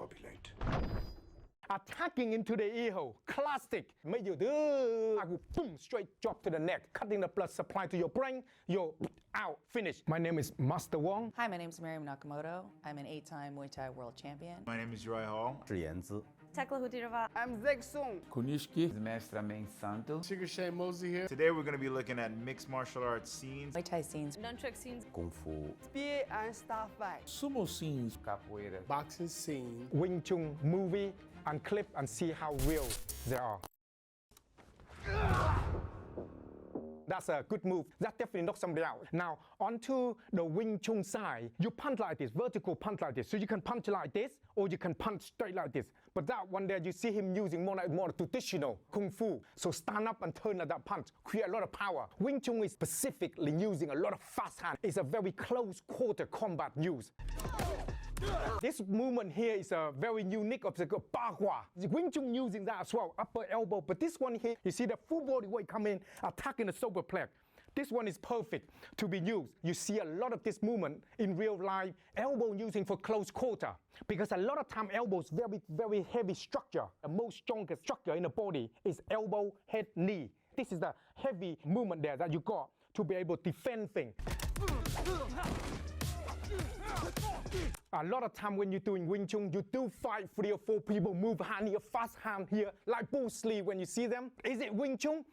discombobulate. Attacking into the ear hole, classic. Boom, straight drop to the neck, cutting the blood supply to your brain. You're out, finished. My name is Master Wong. Hi, my name is Miriam Nakamoto. I'm an 8-time Muay Thai world champion. My name is Uriah Hall. Yanzi. Thekla Hutyrova. I'm Zak Song. Kunishki. Mestre Meng Santo. Shane Mosley here. Today we're going to be looking at mixed martial arts scenes. Muay Thai scenes. Nunchuck scenes. Kung Fu. Spear and star fight. Sumo scenes. Capoeira. Boxing scene. Wing Chun movie and clip and see how real they are. That's a good move. That definitely knocks somebody out. Now, onto the Wing Chun side, you punch like this, vertical punch like this. So you can punch like this, or you can punch straight like this. But that one there, you see him using more traditional Kung Fu. So stand up and turn at that punch, create a lot of power. Wing Chun is specifically using a lot of fast hand. It's a very close quarter combat use. This movement here is a very unique of the Bahua. Wing Chun using that as well, upper elbow. But this one here, you see the full body weight come in, attacking the solar plex. This one is perfect to be used. You see a lot of this movement in real life, elbow using for close quarter. Because a lot of time elbow is very, very heavy structure. The most strongest structure in the body is elbow, head, knee. This is the heavy movement there that you got to be able to defend things. A lot of time when you're doing Wing Chun, you do fight 3 or 4 people, move hand here, fast hand here, like Bruce Lee when you see them. Is it Wing Chun?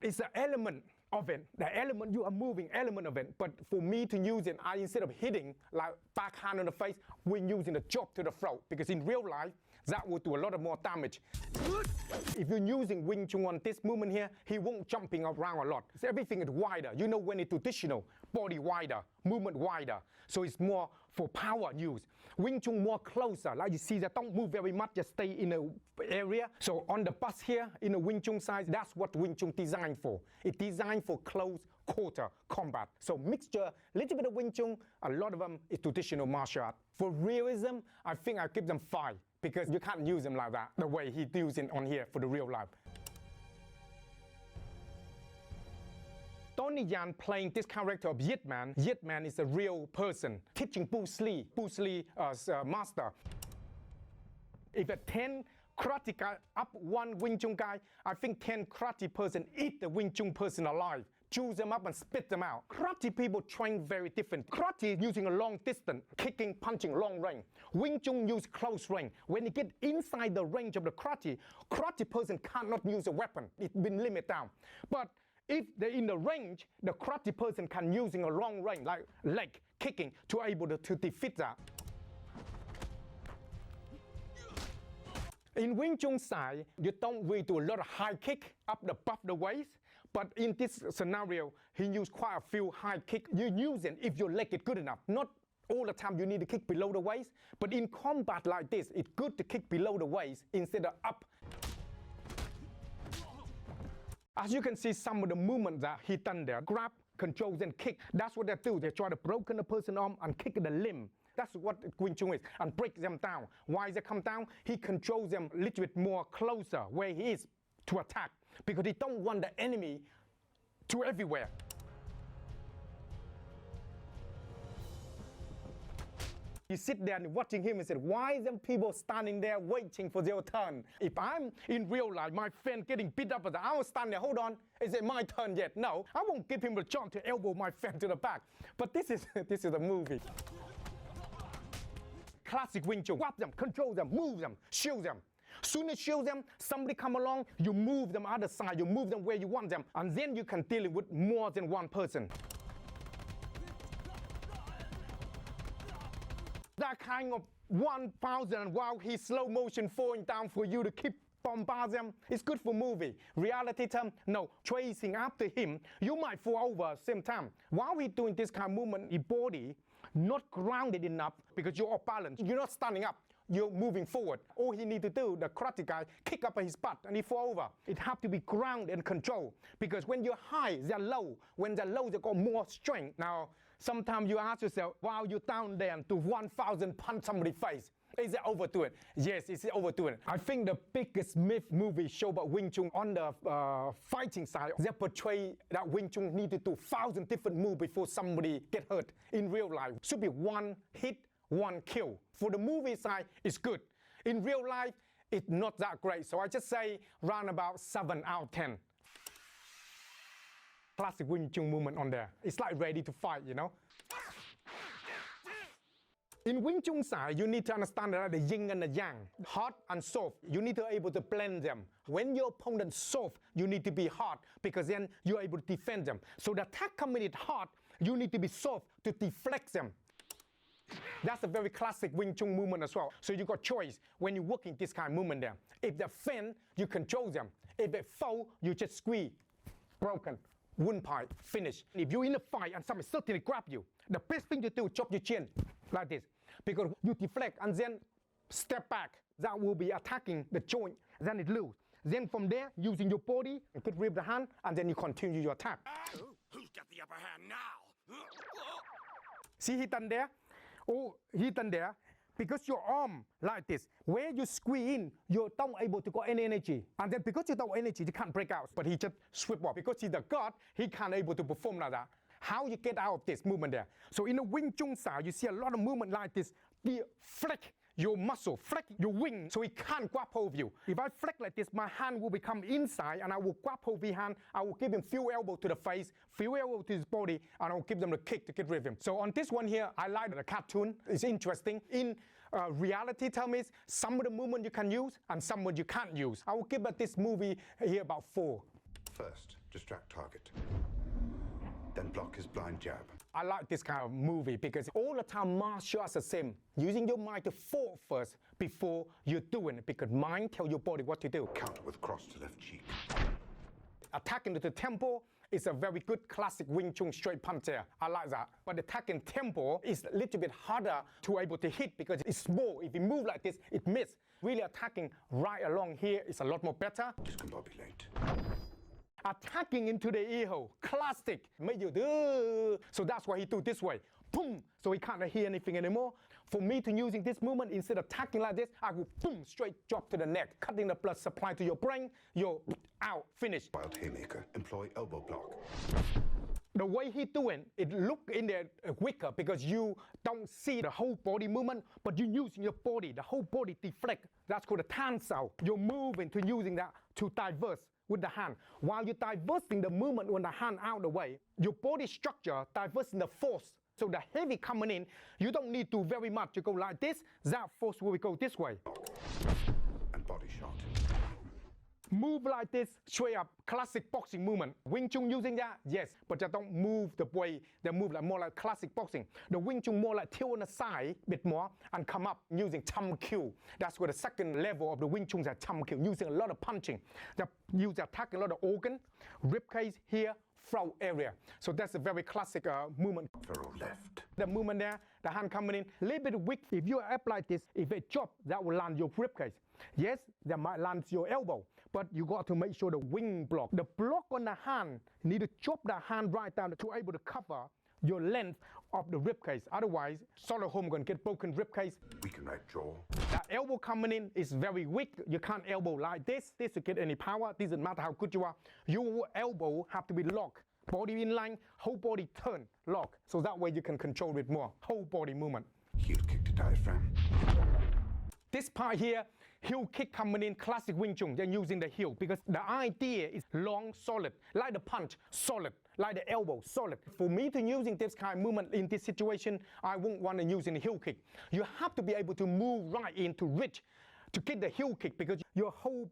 It's an element of it. The element, you are moving element of it. But for me to use it, I instead of hitting, like backhand on the face, we're using the chop to the throat. Because in real life, that will do a lot of more damage. If you're using Wing Chun on this movement here, he won't jumping around a lot. So everything is wider. You know when it's traditional, body wider, movement wider. So it's more for power use. Wing Chun more closer, like you see that don't move very much, just stay in the area. So on the bus here, in the Wing Chun side, that's what Wing Chun designed for. It's designed for close quarter combat. So mixture, little bit of Wing Chun, a lot of them is traditional martial art. For realism, I think I give them 5 because you can't use them like that, the way he's using on here for the real life. Donnie Yen playing this character of Yip Man. Yip Man is a real person teaching Bruce Lee as a master. If a 10 karate guy up 1 Wing Chun guy, I think 10 karate person eat the Wing Chun person alive, chew them up and spit them out. Karate people train very different. Karate using a long distance, kicking, punching, long range. Wing Chun use close range. When you get inside the range of the karate person cannot use a weapon. It's been limited down. But if they're in the range, the karate person can using a long range, like leg kicking, to able to defeat that. In Wing Chun side, you don't really do a lot of high kick up above the waist, but in this scenario, he used quite a few high kick. You use it if your leg is good enough. Not all the time you need to kick below the waist, but in combat like this, it's good to kick below the waist instead of up. As you can see, some of the movements that he done there, grab, controls, and kick. That's what they do. They try to break the person's arm and kick the limb. That's what Wing Chun is, and break them down. Why they come down? He controls them a little bit more closer where he is to attack, because he don't want the enemy to everywhere. You sit there and watching him and say, why is them people standing there waiting for their turn? If I'm in real life, my friend getting beat up, I will stand there, hold on, is it my turn yet? No, I won't give him a chance to elbow my friend to the back. But this is a movie. Classic Wing Chun, grab them, control them, move them, shield them. Soon as you shield them, somebody come along, you move them other side, you move them where you want them, and then you can deal with more than one person. That kind of 1,000 while he's slow motion falling down for you to keep bombard them, it's good for movie. Reality time, no, chasing after him, you might fall over at the same time. While he's doing this kind of movement, your body not grounded enough because you're off balance. You're not standing up, you're moving forward. All he need to do, the karate guy, kick up his butt and he fall over. It have to be grounded and controlled, because when you're high, they're low. When they're low, they got more strength. Now, sometimes you ask yourself, while you're down there to 1,000 punch somebody's face, is it overdo it? Yes, it's overdo it. I think the biggest myth movie show about Wing Chun on the fighting side, they portray that Wing Chun need to do 1,000 different moves before somebody get hurt. In real life, should be one hit, one kill. For the movie side, it's good. In real life, it's not that great. So I just say round about 7 out of 10. Classic Wing Chun movement on there. It's like ready to fight, you know. In Wing Chun side, you need to understand that the yin and the yang, hard and soft. You need to be able to blend them. When your opponent's soft, you need to be hard because then you're able to defend them. So the attack coming in hard, you need to be soft to deflect them. That's a very classic Wing Chun movement as well. So you got choice when you work in this kind of movement there. If they fend, you control them. If they foul, you just squeeze. Broken. Wound pipe. Finish. If you're in a fight and somebody suddenly grab you, the best thing to do is chop your chin like this. Because you deflect and then step back. That will be attacking the joint. Then it loose. Then from there, using your body, you could rip the hand and then you continue your attack. Who's got the upper hand now? See he done there? Oh, he done there. Because your arm like this, where you squeeze in, you're not able to got any energy. And then because you don't have energy, you can't break out. But he just sweep off. Because he's the god, he can't able to perform like that. How you get out of this movement there? So in the Wing Chun style, you see a lot of movement like this. The flex your muscle, flex your wing, so he can't grab hold of you. If I flex like this, my hand will become inside, and I will grab hold of his hand. I will give him few elbow to the face, few elbow to his body, and I will give them the kick to get rid of him. So on this one here, I like the cartoon. It's interesting. In reality, tell me, some of the movement you can use, and some of you can't use. I will give this movie here about 4. First, distract target. Then block his blind jab. I like this kind of movie because all the time martial arts are the same. Using your mind to thought first before you're doing it, because mind tells your body what to do. Counter with cross to left cheek. Attacking to the temple is a very good classic Wing Chun straight punch there. I like that. But attacking temple is a little bit harder to able to hit because it's small. If you move like this, it miss. Really attacking right along here is a lot more better. Discombobulate. Attacking into the ear hole, classic. Make you do. So that's why he do this way. Boom. So he can't hear anything anymore. For me to using this movement, instead of attacking like this, I will boom, straight drop to the neck, cutting the blood supply to your brain. You're out, finish. Wild haymaker. Employ elbow block. The way he doing, it look in there quicker because you don't see the whole body movement, but you're using your body, the whole body deflect. That's called a tan sao. You're moving to using that to diverse with the hand. While you're diversing the movement when the hand out of the way, your body structure diversing the force. So the heavy coming in, you don't need to very much. You go like this, that force will go this way. And body shot. Move like this, straight up, classic boxing movement. Wing Chun using that? Yes, but they don't move the way they move, like more like classic boxing. The Wing Chun more like tilt on the side a bit more and come up using Cham Kyu. That's where the second level of the Wing Chun is at Cham Kyu, using a lot of punching. They use attacking a lot of organ, rib cage here, throat area. So that's a very classic movement. Feral left. The movement there, the hand coming in, a little bit weak. If you up like this, if it drop, that will land your rib cage. Yes, that might land your elbow, but you got to make sure the wing block. The block on the hand, you need to chop the hand right down to able to cover your length of the rib cage. Otherwise, solid home going to get broken rib cage. Weaken right jaw. That elbow coming in is very weak. You can't elbow like this to get any power. Doesn't matter how good you are. Your elbow have to be locked. Body in line, whole body turn, lock. So that way you can control it more. Whole body movement. Heel kick to diaphragm. This part here, heel kick coming in, classic Wing Chun, they're using the heel because the idea is long, solid, like the punch, solid, like the elbow, solid. For me to using this kind of movement in this situation, I won't want to use in the heel kick. You have to be able to move right in to reach, to get the heel kick because your whole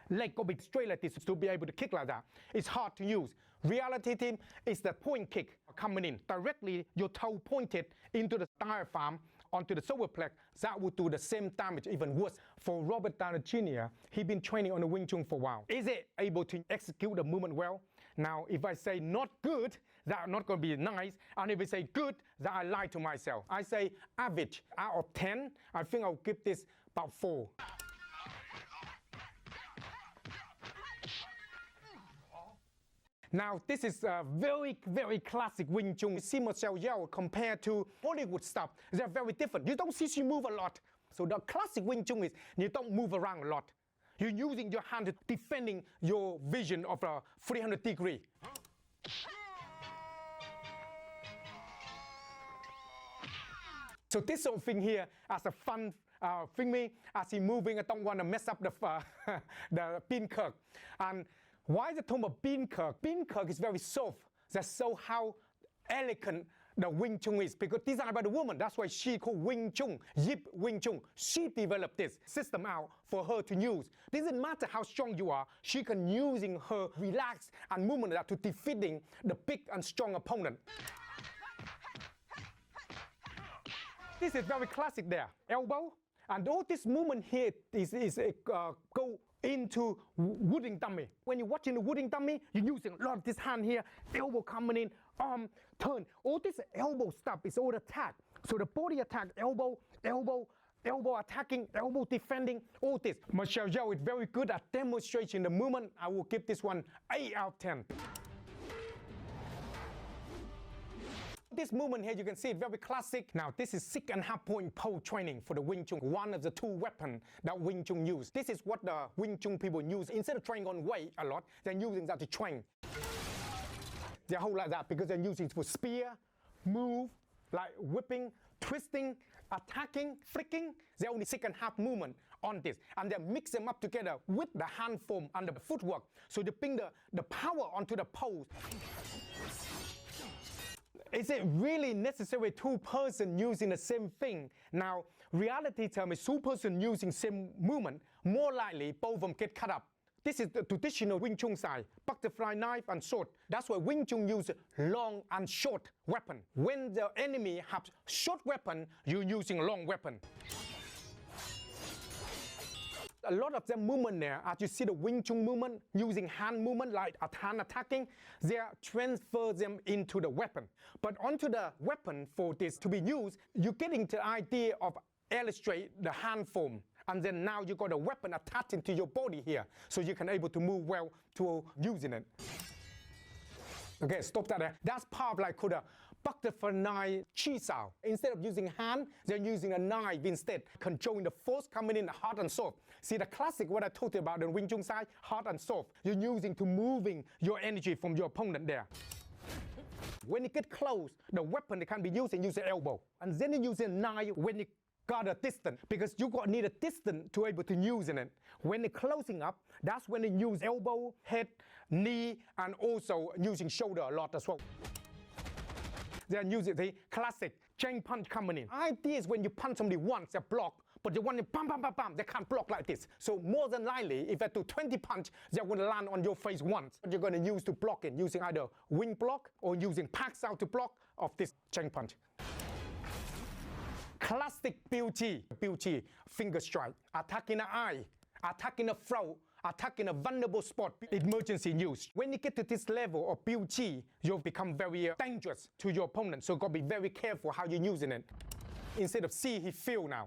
leg got to be straight like this to be able to kick like that. It's hard to use. Reality team is the point kick coming in. Directly, your toe pointed into the diaphragm, onto the solar plex, that would do the same damage, even worse. For Robert Downey Jr., he's been training on the Wing Chun for a while. Is it able to execute the movement well? Now, if I say not good, that's not going to be nice. And if I say good, that I lie to myself. I say average out of 10, I think I'll give this about 4. Now, this is a very, very classic Wing Chun. You see Michelle Yeoh compared to Hollywood stuff. They're very different. You don't see she move a lot. So the classic Wing Chun is you don't move around a lot. You're using your hand to defending your vision of a 300 degree. So this sort of thing here as a fun film me as he moving. I don't want to mess up the bean kirk. And why is it talking about bean kirk? Bean kirk is very soft. That's so how elegant the Wing Chun is, because designed by the woman. That's why she called Wing Chun, Yip Wing Chun. She developed this system out for her to use. Doesn't matter how strong you are, she can using her relax and movement to defeating the big and strong opponent. This is very classic there. Elbow. And all this movement here is go into wooden dummy. When you're watching the wooden dummy, you're using a lot of this hand here, elbow coming in, arm, turn. All this elbow stuff is all attack. So the body attack, elbow, elbow, elbow attacking, elbow defending, all this. Michelle Yeoh is very good at demonstrating the movement. I will give this one 8 out of 10. This movement here, you can see it very classic. Now, this is 6.5 point pole training for the Wing Chun, one of the 2 weapons that Wing Chun use. This is what the Wing Chun people use. Instead of training on weight a lot, they're using that to train. They hold like that because they're using it for spear, move, like whipping, twisting, attacking, flicking. They only 6.5 movement on this. And they mix them up together with the hand form and the footwork. So they bring the power onto the pose. Is it really necessary 2 persons using the same thing? Now, reality tells me 2 persons using same movement, more likely both of them get cut up. This is the traditional Wing Chun style, butterfly knife and sword. That's why Wing Chun uses long and short weapon. When the enemy has short weapon, you're using long weapon. A lot of the movement there, as you see the Wing Chun movement, using hand movement like a hand attacking, they transfer them into the weapon. But onto the weapon for this to be used, you're getting the idea of illustrate the hand form. And then now you got a weapon attached into your body here, so you can able to move well to using it. Okay, stop that there. That's part of like called a butterfly knife chi sao. Instead of using hand, they're using a knife instead, controlling the force coming in hard and soft. See the classic, what I told you about the Wing Chun side, hard and soft. You're using to moving your energy from your opponent there. When you get close, the weapon that can be used and use the elbow. And then you use a knife when you got a distance, because you got need a distance to able to use in it. When it's closing up, that's when you use elbow, head, knee, and also using shoulder a lot as well. They're using the classic chain punch coming in. Idea is when you punch somebody once, they block, but you want to bam, bam, bam, bam, they can't block like this. So more than likely, if I do 20 punch, they're going to land on your face once. You're going to use to block it, using either wing block or using packs out to block of this chain punch. Classic beauty, finger strike, attacking the eye, attacking the throat, attacking a vulnerable spot, emergency use. When you get to this level of beauty, you'll become very dangerous to your opponent. So gotta be very careful how you're using it. Instead of see, he feel now.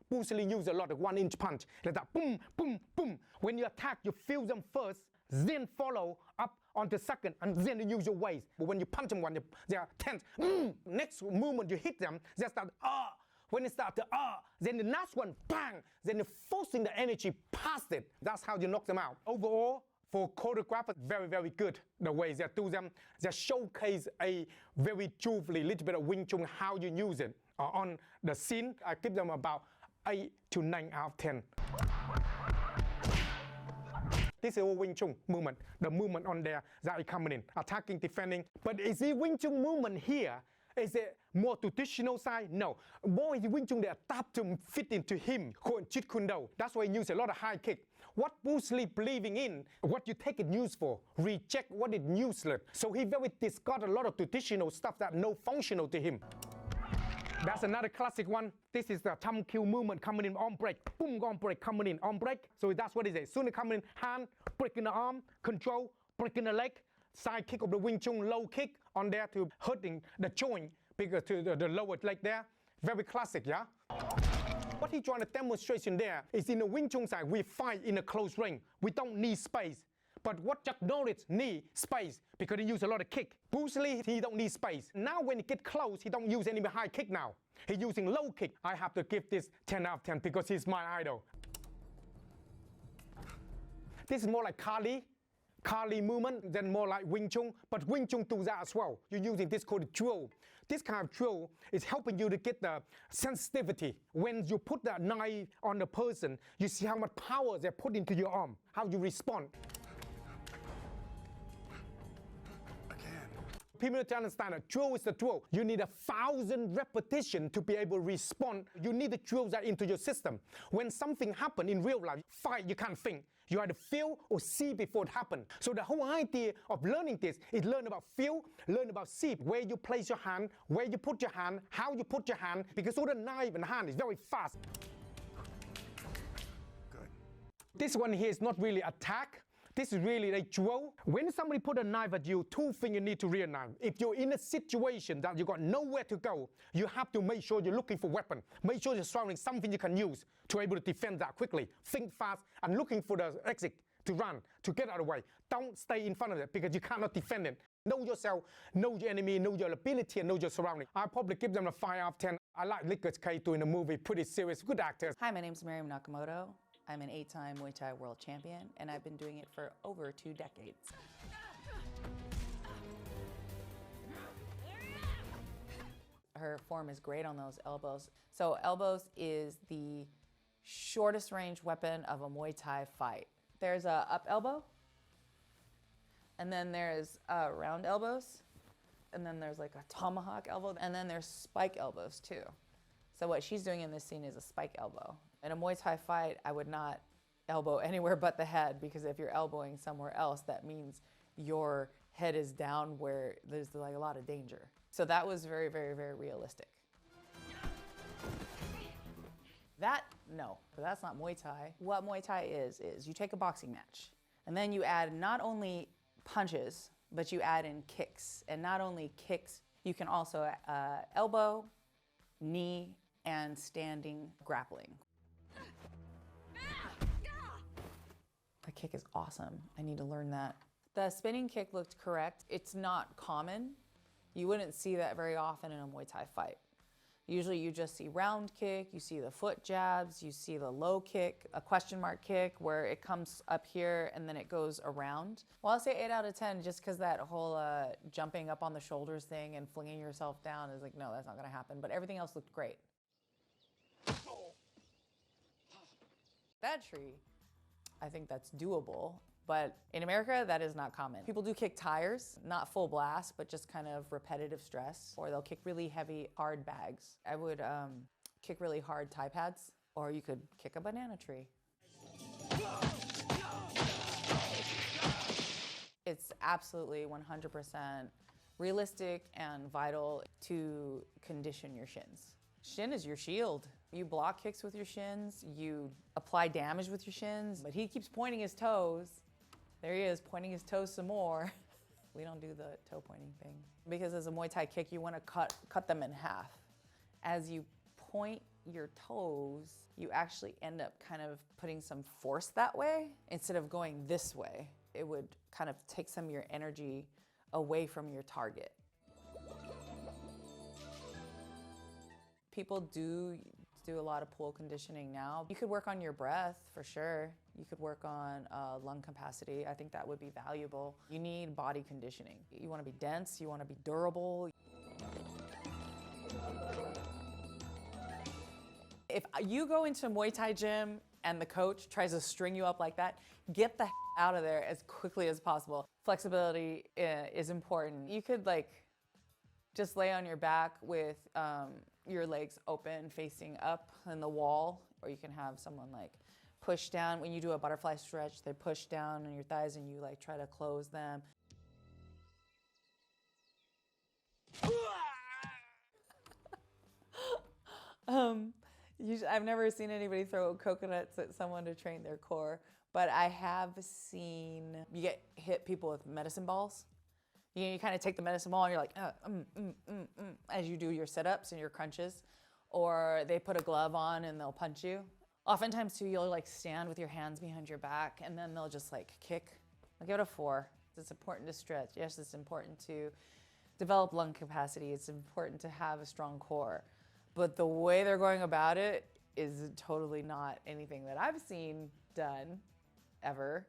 Bruce Lee used a lot of 1-inch punch, like that, boom, boom, boom. When you attack, you feel them first, then follow up on the second, and then you use your waist. But when you punch them, they are tense. Next movement you hit them, they start When they start to then the next one, bang. Then you're forcing the energy past it. That's how you knock them out. Overall, for choreographers, very, very good. The way they do them, they showcase a very truthfully little bit of Wing Chun, how you use it on the scene. I give them about 8 to 9 out of 10. This is all Wing Chun movement. The movement on there that is coming in, attacking, defending. But is the Wing Chun movement here? Is it more traditional side? No. More is Wing Chun they adapt to fit into him, called Jeet Kune Do. That's why he uses a lot of high kick. What Bruce Lee believing in, what you take it used for, reject what is useless. So he very discard a lot of traditional stuff that no functional to him. That's another classic one. This is the thumb kill movement coming in on break. Boom, on break, coming in on break. So that's what it is. Soon as coming in, hand, breaking the arm, control, breaking the leg, side kick of the Wing Chun, low kick on there to hurting the joint because to the lower leg there. Very classic, yeah? What he's trying to demonstrate there is in the Wing Chun side, we fight in a close ring. We don't need space. But what Chuck Norris need space because he use a lot of kick. Bruce Lee, he don't need space. Now when he get close, he don't use any high kick now. He's using low kick. I have to give this 10 out of 10 because he's my idol. This is more like Kali. Kali movement, then more like Wing Chun, but Wing Chun do that as well. You're using this called drill. This kind of drill is helping you to get the sensitivity. When you put that knife on the person, you see how much power they put into your arm, how you respond. People need to understand that drill is the drill. You need 1,000 repetitions to be able to respond. You need to drill that into your system. When something happens in real life, fight, you can't think. You either feel or see before it happens. So the whole idea of learning this is learn about feel, learn about see, where you place your hand, where you put your hand, how you put your hand, because all the knife and hand is very fast. Good. This one here is not really attack. This is really like drill. When somebody put a knife at you, two things you need to realize. If you're in a situation that you got nowhere to go, you have to make sure you're looking for weapon. Make sure you're surrounding something you can use to be able to defend that quickly. Think fast and looking for the exit to run, to get out of the way. Don't stay in front of it because you cannot defend it. Know yourself, know your enemy, know your ability, and know your surrounding. I'll probably give them a 5 out of 10. I like Nicolas Cage doing the movie, pretty serious, good actors. Hi, my name's Miriam Nakamoto. I'm an 8-time Muay Thai world champion, and I've been doing it for over 2 decades. Her form is great on those elbows. So elbows is the shortest range weapon of a Muay Thai fight. There's a up elbow, and then there's round elbows, and then there's like a tomahawk elbow, and then there's spike elbows too. So what she's doing in this scene is a spike elbow. In a Muay Thai fight, I would not elbow anywhere but the head, because if you're elbowing somewhere else, that means your head is down where there's like a lot of danger. So that was very, very, very realistic. That, no, but that's not Muay Thai. What Muay Thai is you take a boxing match, and then you add not only punches, but you add in kicks. And not only kicks, you can also elbow, knee, and standing grappling. That kick is awesome. I need to learn that. The spinning kick looked correct. It's not common. You wouldn't see that very often in a Muay Thai fight. Usually you just see round kick, you see the foot jabs, you see the low kick, a question mark kick where it comes up here and then it goes around. Well, I'll say 8 out of 10 just because that whole jumping up on the shoulders thing and flinging yourself down is like, no, that's not gonna happen. But everything else looked great. That tree, I think that's doable. But in America, that is not common. People do kick tires, not full blast, but just kind of repetitive stress, or they'll kick really heavy, hard bags. I would kick really hard Thai pads, or you could kick a banana tree. It's absolutely 100% realistic and vital to condition your shins. Shin is your shield. You block kicks with your shins, you apply damage with your shins, but he keeps pointing his toes. There he is, pointing his toes some more. We don't do the toe pointing thing. Because as a Muay Thai kick, you want to cut them in half. As you point your toes, you actually end up kind of putting some force that way instead of going this way. It would kind of take some of your energy away from your target. People do a lot of pull conditioning now. You could work on your breath for sure. You could work on lung capacity. I think that would be valuable. You need body conditioning. You want to be dense, you want to be durable. If you go into a Muay Thai gym and the coach tries to string you up like that, get the out of there as quickly as possible. Flexibility is important. You could like just lay on your back with your legs open, facing up in the wall, or you can have someone like push down. When you do a butterfly stretch, they push down on your thighs and you like try to close them. I've never seen anybody throw coconuts at someone to train their core, but I have seen you hit people with medicine balls. You kind of take the medicine ball and you're like, as you do your sit-ups and your crunches, or they put a glove on and they'll punch you. Oftentimes too, you'll like stand with your hands behind your back and then they'll just like kick. I'll give it a 4. It's important to stretch. Yes, it's important to develop lung capacity. It's important to have a strong core. But the way they're going about it is totally not anything that I've seen done ever.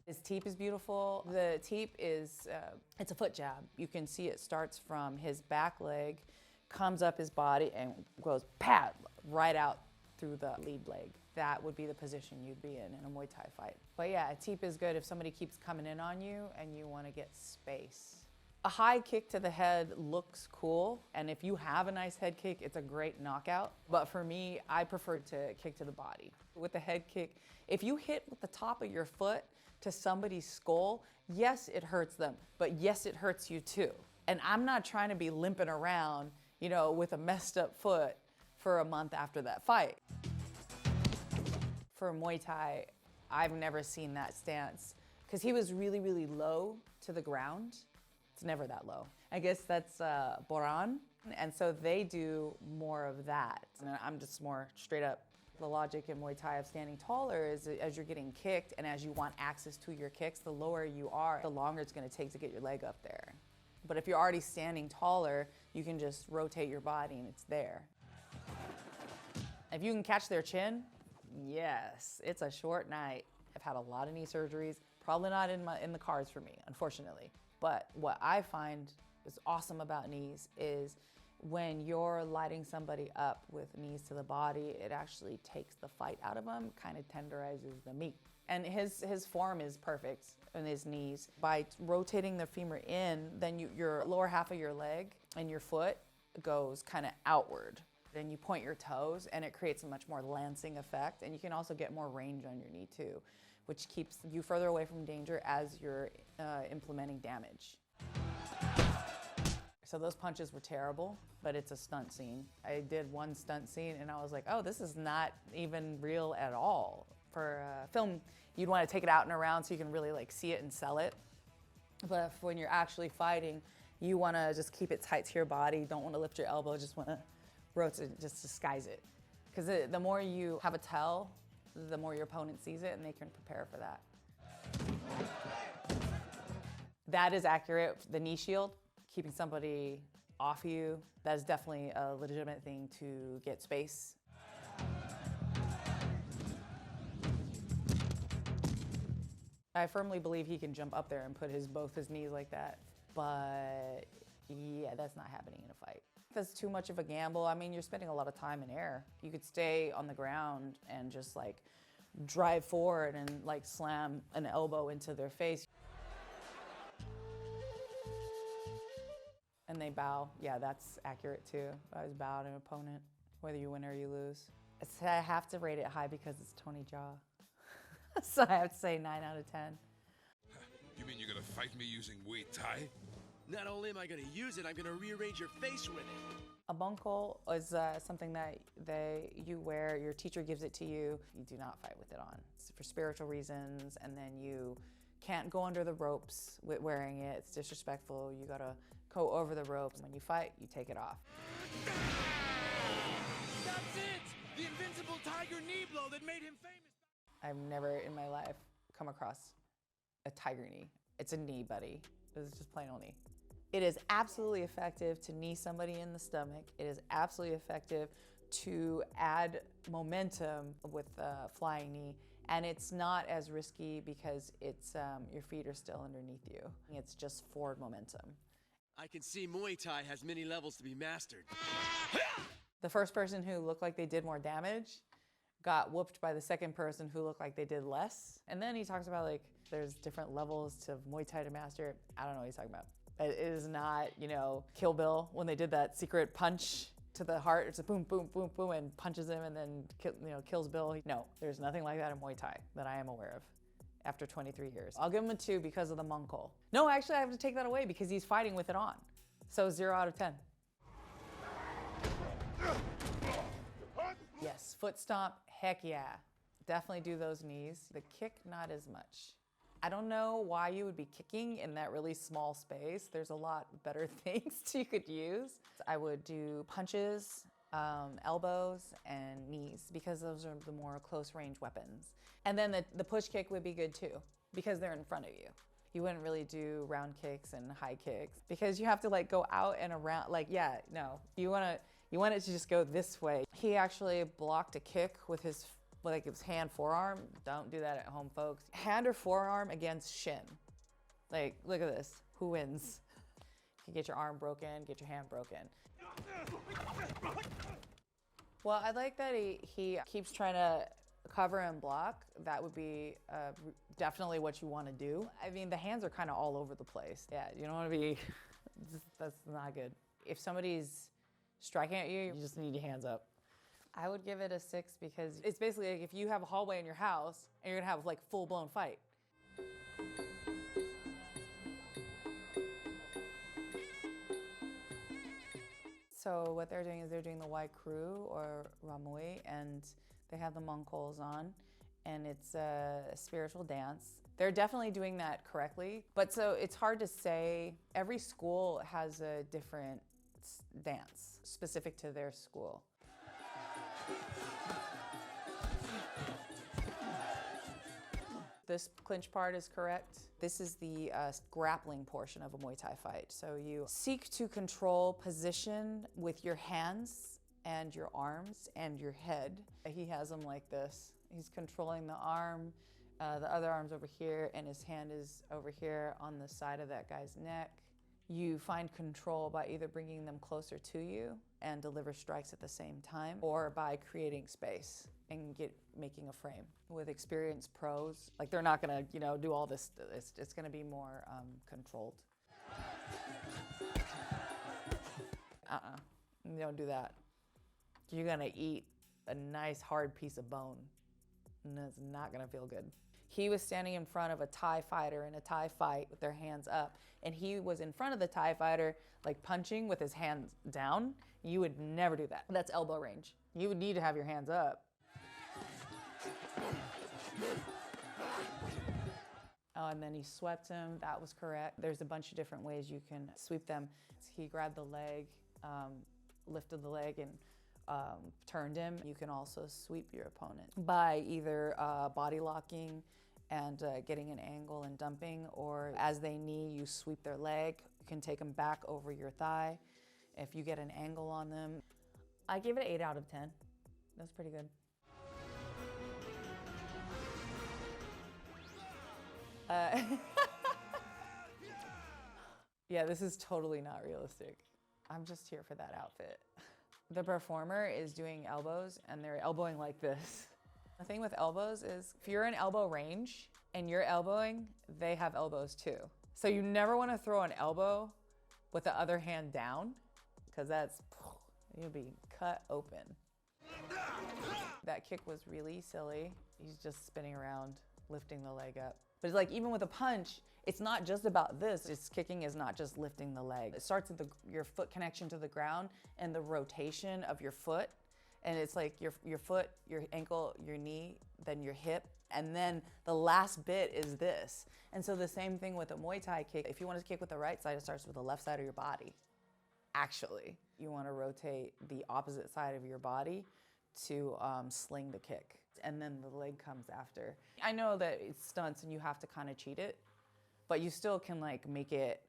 His teep is beautiful. The teep is, it's a foot jab. You can see it starts from his back leg, comes up his body, and goes pat right out through the lead leg. That would be the position you'd be in a Muay Thai fight. But yeah, a teep is good if somebody keeps coming in on you and you want to get space. A high kick to the head looks cool, and if you have a nice head kick, it's a great knockout. But for me, I prefer to kick to the body. With the head kick, if you hit with the top of your foot to somebody's skull, yes, it hurts them, but yes, it hurts you too. And I'm not trying to be limping around, you know, with a messed up foot for a month after that fight. For Muay Thai, I've never seen that stance because he was really, really low to the ground. It's never that low. I guess that's Boran, and so they do more of that. And I'm just more straight up. The logic in Muay Thai of standing taller is as you're getting kicked and as you want access to your kicks, the lower you are, the longer it's gonna take to get your leg up there. But if you're already standing taller, you can just rotate your body and it's there. If you can catch their chin, yes, it's a short night. I've had a lot of knee surgeries, probably not in the cards for me, unfortunately. But what I find is awesome about knees is when you're lighting somebody up with knees to the body, it actually takes the fight out of them, kind of tenderizes the meat. And his form is perfect in his knees. By rotating the femur in, then your lower half of your leg and your foot goes kind of outward. Then you point your toes and it creates a much more lancing effect. And you can also get more range on your knee too, which keeps you further away from danger as you're implementing damage. So those punches were terrible, but it's a stunt scene. I did one stunt scene and I was like, oh, this is not even real at all. For film, you'd want to take it out and around so you can really like see it and sell it. But when you're actually fighting, you want to just keep it tight to your body. Don't want to lift your elbow, just want to rotate, just disguise it. Because the more you have a tell, the more your opponent sees it and they can prepare for that. That is accurate. The knee shield, keeping somebody off you, that is definitely a legitimate thing to get space. I firmly believe he can jump up there and put both his knees like that, but yeah, that's not happening in a fight. That's too much of a gamble. I mean, you're spending a lot of time in air. You could stay on the ground and just like drive forward and like slam an elbow into their face. And they bow. Yeah, that's accurate too. I always bow to an opponent, whether you win or you lose. I have to rate it high because it's Tony Jaa. So I have to say 9 out of 10. You mean you're gonna fight me using Muay Thai? Not only am I gonna use it, I'm gonna rearrange your face with it. A bunkle is something that you wear, your teacher gives it to you. You do not fight with it on. It's for spiritual reasons, and then you can't go under the ropes with wearing it. It's disrespectful. You gotta go over the ropes. When you fight, you take it off. That's it! The invincible tiger knee blow that made him famous. I've never in my life come across a tiger knee. It's a knee, buddy. It's just plain old knee. It is absolutely effective to knee somebody in the stomach. It is absolutely effective to add momentum with a flying knee. And it's not as risky because it's your feet are still underneath you. It's just forward momentum. I can see Muay Thai has many levels to be mastered. The first person who looked like they did more damage got whooped by the second person who looked like they did less. And then he talks about like, there's different levels to Muay Thai to master. I don't know what he's talking about. It is not, you know, Kill Bill when they did that secret punch to the heart. It's a boom, boom, boom, boom, and punches him and then kills Bill. No, there's nothing like that in Muay Thai that I am aware of after 23 years. I'll give him a 2 because of the Mongkol. No, actually I have to take that away because he's fighting with it on. So 0 out of 10. Yes, foot stomp, heck yeah. Definitely do those knees. The kick, not as much. I don't know why you would be kicking in that really small space. There's a lot better things you could use. I would do punches, elbows, and knees because those are the more close range weapons. And then the push kick would be good too because they're in front of you. You wouldn't really do round kicks and high kicks because you have to like go out and around, like, yeah, no. You want it to just go this way. He actually blocked a kick with his But like it's hand, forearm, don't do that at home, folks. Hand or forearm against shin. Like, look at this, who wins? You can get your arm broken, get your hand broken. Well, I like that he keeps trying to cover and block. That would be definitely what you want to do. I mean, the hands are kind of all over the place. Yeah, you don't want to be, that's not good. If somebody's striking at you, you just need your hands up. I would give it a 6 because it's basically like if you have a hallway in your house and you're gonna have like full-blown fight. So what they're doing is they're doing the Wai Kru or Ramui, and they have the Mongols on, and it's a spiritual dance. They're definitely doing that correctly, but so it's hard to say. Every school has a different dance specific to their school. This clinch part is correct. This is the grappling portion of a Muay Thai fight. So you seek to control position with your hands and your arms and your head. He has them like this. He's controlling the arm, the other arm's over here, and his hand is over here on the side of that guy's neck. You find control by either bringing them closer to you and deliver strikes at the same time, or by creating space and making a frame. With experienced pros, like they're not gonna, do all this. It's gonna be more controlled. You don't do that. You're gonna eat a nice hard piece of bone, and it's not gonna feel good. He was standing in front of a Thai fighter in a Thai fight with their hands up, and he was in front of the Thai fighter, like punching with his hands down. You would never do that. That's elbow range. You would need to have your hands up. Oh, and then he swept him. That was correct. There's a bunch of different ways you can sweep them. He grabbed the leg, lifted the leg, and turned him. You can also sweep your opponent by either body locking and getting an angle and dumping, or as they knee, you sweep their leg. You can take them back over your thigh. If you get an angle on them, I give it an 8 out of 10. That's pretty good. Yeah, this is totally not realistic. I'm just here for that outfit. The performer is doing elbows and they're elbowing like this. The thing with elbows is if you're in elbow range and you're elbowing, they have elbows too. So you never want to throw an elbow with the other hand down, because you'll be cut open. That kick was really silly. He's just spinning around, lifting the leg up. But it's like, even with a punch, it's not just about this. It's kicking is not just lifting the leg. It starts with your foot connection to the ground and the rotation of your foot. And it's like your foot, your ankle, your knee, then your hip. And then the last bit is this. And so the same thing with a Muay Thai kick. If you want to kick with the right side, it starts with the left side of your body. Actually, you want to rotate the opposite side of your body to sling the kick. And then the leg comes after. I know that it's stunts and you have to kind of cheat it, but you still can like make it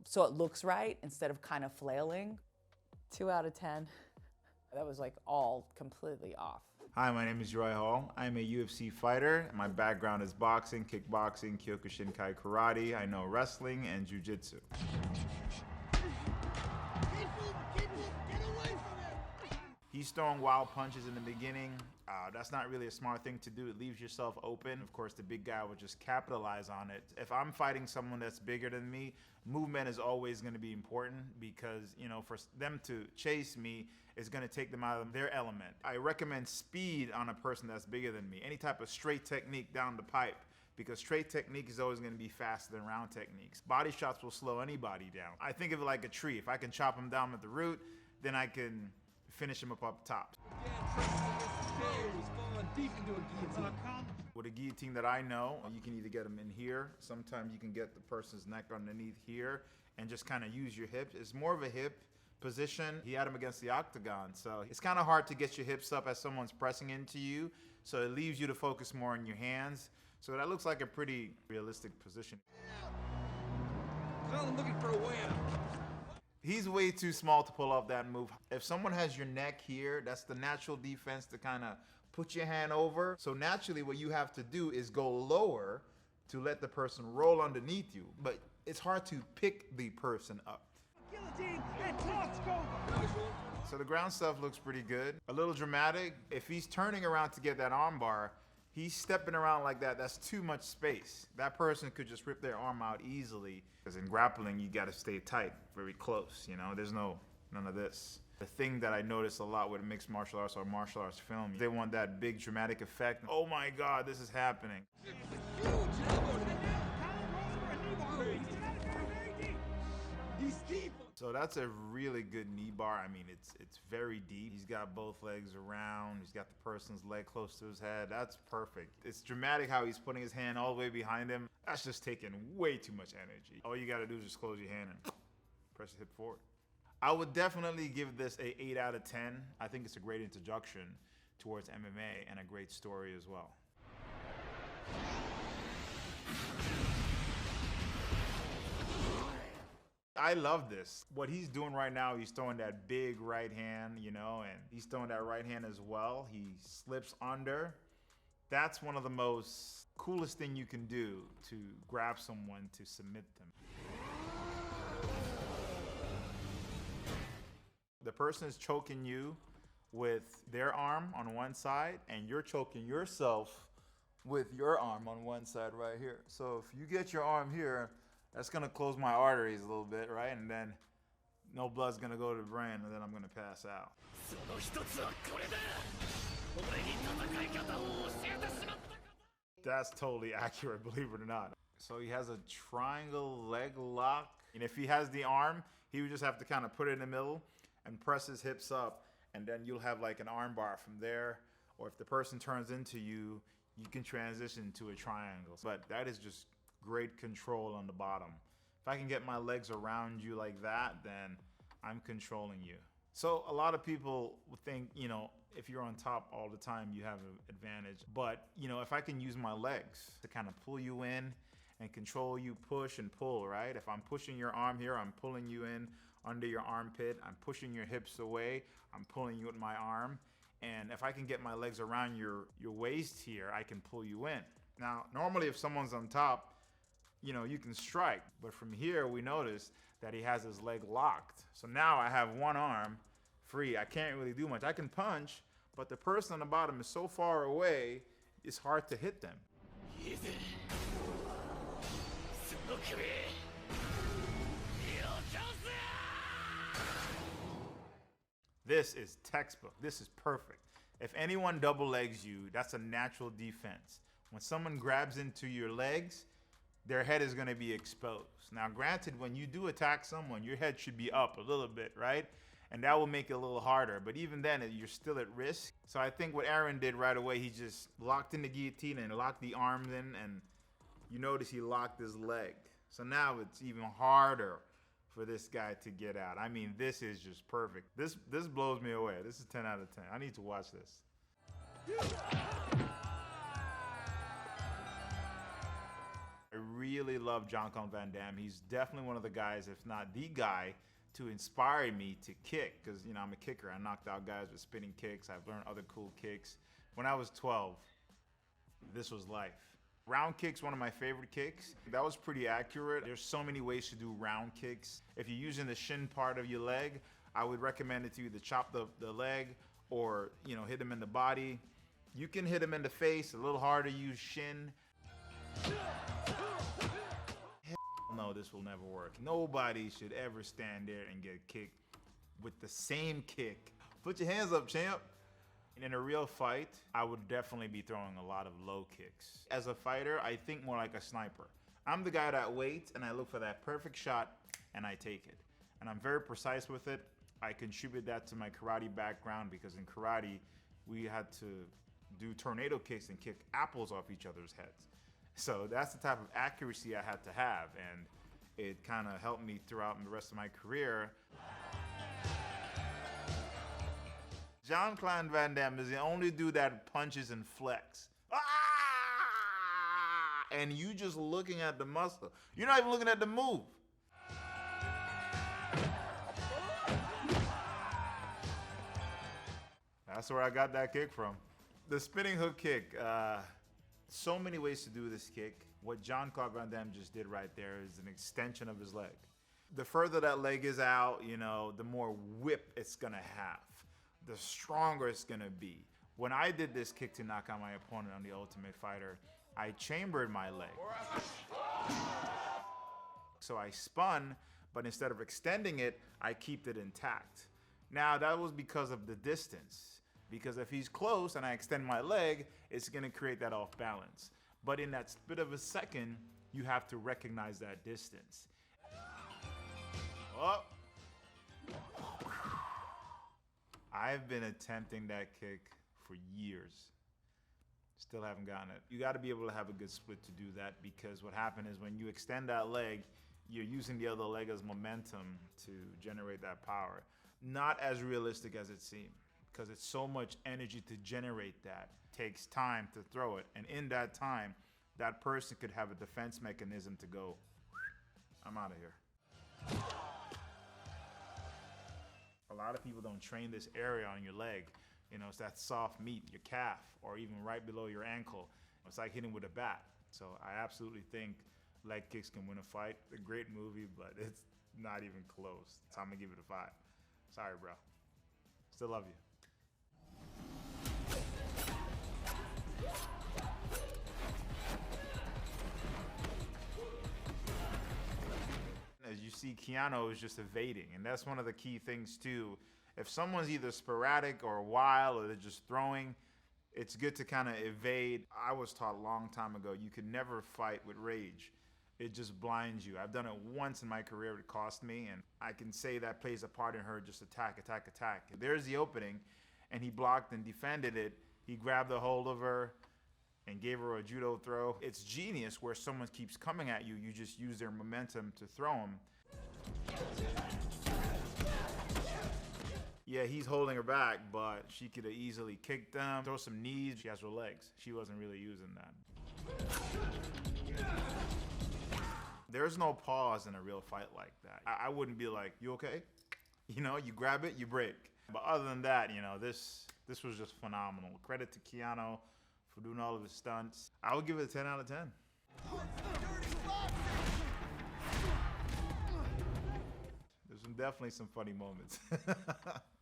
so it looks right instead of kind of flailing. 2 out of 10. That was like all completely off. Hi, my name is Uriah Hall. I'm a UFC fighter. My background is boxing, kickboxing, Kyokushinkai karate. I know wrestling and jiu-jitsu. He's throwing wild punches in the beginning. That's not really a smart thing to do. It leaves yourself open. Of course, the big guy will just capitalize on it. If I'm fighting someone that's bigger than me, movement is always going to be important, because, for them to chase me is going to take them out of their element. I recommend speed on a person that's bigger than me. Any type of straight technique down the pipe, because straight technique is always going to be faster than round techniques. Body shots will slow anybody down. I think of it like a tree. If I can chop him down at the root, then I can finish him up top. With a guillotine that I know, you can either get him in here. Sometimes you can get the person's neck underneath here and just kind of use your hips. It's more of a hip position. He had him against the octagon, so it's kind of hard to get your hips up as someone's pressing into you. So it leaves you to focus more on your hands. So that looks like a pretty realistic position. I'm looking for a way out. He's way too small to pull off that move. If someone has your neck here, that's the natural defense to kind of put your hand over. So naturally what you have to do is go lower to let the person roll underneath you. But it's hard to pick the person up. Guillotine and toss go. So the ground stuff looks pretty good. A little dramatic. If he's turning around to get that arm bar, he's stepping around like that. That's too much space. That person could just rip their arm out easily. Because in grappling, you gotta stay tight, very close, you know? There's none of this. The thing that I notice a lot with mixed martial arts or martial arts film, they want that big dramatic effect. Oh my God, this is happening. He's deep. So that's a really good knee bar. I mean, it's very deep. He's got both legs around. He's got the person's leg close to his head. That's perfect. It's dramatic how he's putting his hand all the way behind him. That's just taking way too much energy. All you gotta do is just close your hand and press the hip forward. I would definitely give this a 8 out of 10. I think it's a great introduction towards MMA and a great story as well. I love this. What he's doing right now, he's throwing that big right hand, you know, and he's throwing that right hand as well. He slips under. That's one of the most coolest thing you can do to grab someone to submit them. The person is choking you with their arm on one side, and you're choking yourself with your arm on one side right here. So if you get your arm here, that's gonna close my arteries a little bit, right? And then no blood's gonna go to the brain, and then I'm gonna pass out. That's totally accurate, believe it or not. So he has a triangle leg lock. And if he has the arm, he would just have to kind of put it in the middle and press his hips up, and then you'll have like an arm bar from there. Or if the person turns into you, you can transition to a triangle. But that is just great control on the bottom. If I can get my legs around you like that, then I'm controlling you. So a lot of people would think, you know, if you're on top all the time, you have an advantage. But, you know, if I can use my legs to kind of pull you in and control you, push and pull, right? If I'm pushing your arm here, I'm pulling you in under your armpit. I'm pushing your hips away. I'm pulling you with my arm. And if I can get my legs around your waist here, I can pull you in. Now, normally if someone's on top, you know, you can strike. But from here, we notice that he has his leg locked. So now I have one arm free. I can't really do much. I can punch, but the person on the bottom is so far away, it's hard to hit them. This is textbook. This is perfect. If anyone double legs you, that's a natural defense. When someone grabs into your legs, their head is gonna be exposed. Now, granted, when you do attack someone, your head should be up a little bit, right? And that will make it a little harder, but even then, you're still at risk. So I think what Aaron did right away, he just locked in the guillotine and locked the arms in, and you notice he locked his leg. So now it's even harder for this guy to get out. I mean, this is just perfect. This blows me away. This is 10 out of 10. I need to watch this. I really love Jean-Claude Van Damme. He's definitely one of the guys, if not the guy, to inspire me to kick. Because, you know, I'm a kicker. I knocked out guys with spinning kicks. I've learned other cool kicks. When I was 12, this was life. Round kick's one of my favorite kicks. That was pretty accurate. There's so many ways to do round kicks. If you're using the shin part of your leg, I would recommend it to you to chop the leg or, you know, hit him in the body. You can hit him in the face, a little harder, use shin. No, this will never work. Nobody should ever stand there and get kicked with the same kick. Put your hands up, champ. In a real fight, I would definitely be throwing a lot of low kicks. As a fighter, I think more like a sniper. I'm the guy that waits and I look for that perfect shot and I take it. And I'm very precise with it. I contribute that to my karate background because in karate, we had to do tornado kicks and kick apples off each other's heads. So that's the type of accuracy I had to have, and it kind of helped me throughout the rest of my career. Jean-Claude Van Damme is the only dude that punches and flex. Ah! And you just looking at the muscle. You're not even looking at the move. That's where I got that kick from. The spinning hook kick. So many ways to do this kick. What Jean-Claude Van Damme just did right there is an extension of his leg. The further that leg is out, you know, the more whip it's gonna have, the stronger it's gonna be. When I did this kick to knock out my opponent on The Ultimate Fighter, I chambered my leg. So I spun, but instead of extending it, I kept it intact. Now that was because of the distance. Because if he's close and I extend my leg, it's gonna create that off balance. But in that split of a second, you have to recognize that distance. Oh. I've been attempting that kick for years. Still haven't gotten it. You gotta be able to have a good split to do that, because what happens is when you extend that leg, you're using the other leg as momentum to generate that power. Not as realistic as it seems, because it's so much energy to generate that. It takes time to throw it. And in that time, that person could have a defense mechanism to go, I'm out of here. A lot of people don't train this area on your leg. You know, it's that soft meat, your calf, or even right below your ankle. It's like hitting with a bat. So I absolutely think leg kicks can win a fight. It's a great movie, but it's not even close. So I'm gonna give it a 5. Sorry, bro. Still love you. As you see, Keanu is just evading, and that's one of the key things too. If someone's either sporadic or wild or they're just throwing, it's good to kind of evade. I was taught a long time ago, you can never fight with rage. It just blinds you. I've done it once in my career, it cost me, and I can say that plays a part in her just attack, attack, attack. There's the opening, and he blocked and defended it. He grabbed a hold of her and gave her a judo throw. It's genius where someone keeps coming at you, you just use their momentum to throw them. Yeah, he's holding her back, but she could have easily kicked them, throw some knees. She has her legs. She wasn't really using that. There's no pause in a real fight like that. I wouldn't be like, you okay? You know, you grab it, you break. But other than that, you know, this was just phenomenal. Credit to Keanu for doing all of his stunts. I would give it a 10 out of 10. There's definitely some funny moments.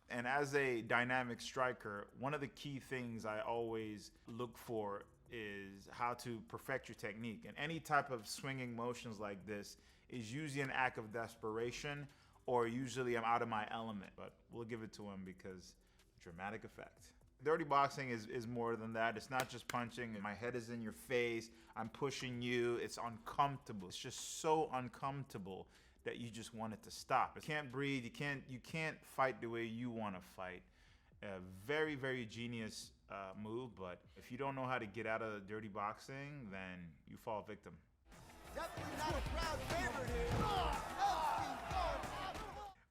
And as a dynamic striker, one of the key things I always look for is how to perfect your technique. And any type of swinging motions like this is usually an act of desperation, or usually I'm out of my element. But we'll give it to him because dramatic effect. Dirty boxing is more than that. It's not just punching. My head is in your face. I'm pushing you. It's uncomfortable. It's just so uncomfortable that you just want it to stop. You can't breathe. You can't fight the way you want to fight. A very, very genius move, but if you don't know how to get out of dirty boxing, then you fall victim. Definitely not a crowd favorite here.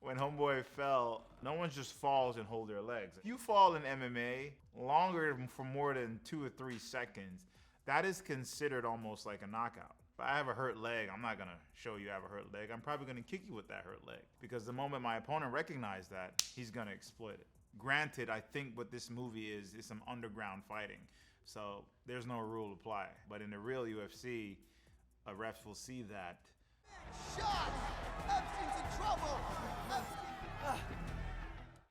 When homeboy fell, no one just falls and hold their legs. If you fall in MMA longer for more than 2 or 3 seconds, that is considered almost like a knockout. If I have a hurt leg, I'm not gonna show you I have a hurt leg. I'm probably gonna kick you with that hurt leg, because the moment my opponent recognizes that, he's gonna exploit it. Granted, I think what this movie is some underground fighting, so there's no rule apply. But in the real UFC, refs will see that. Shot! Epstein's in trouble!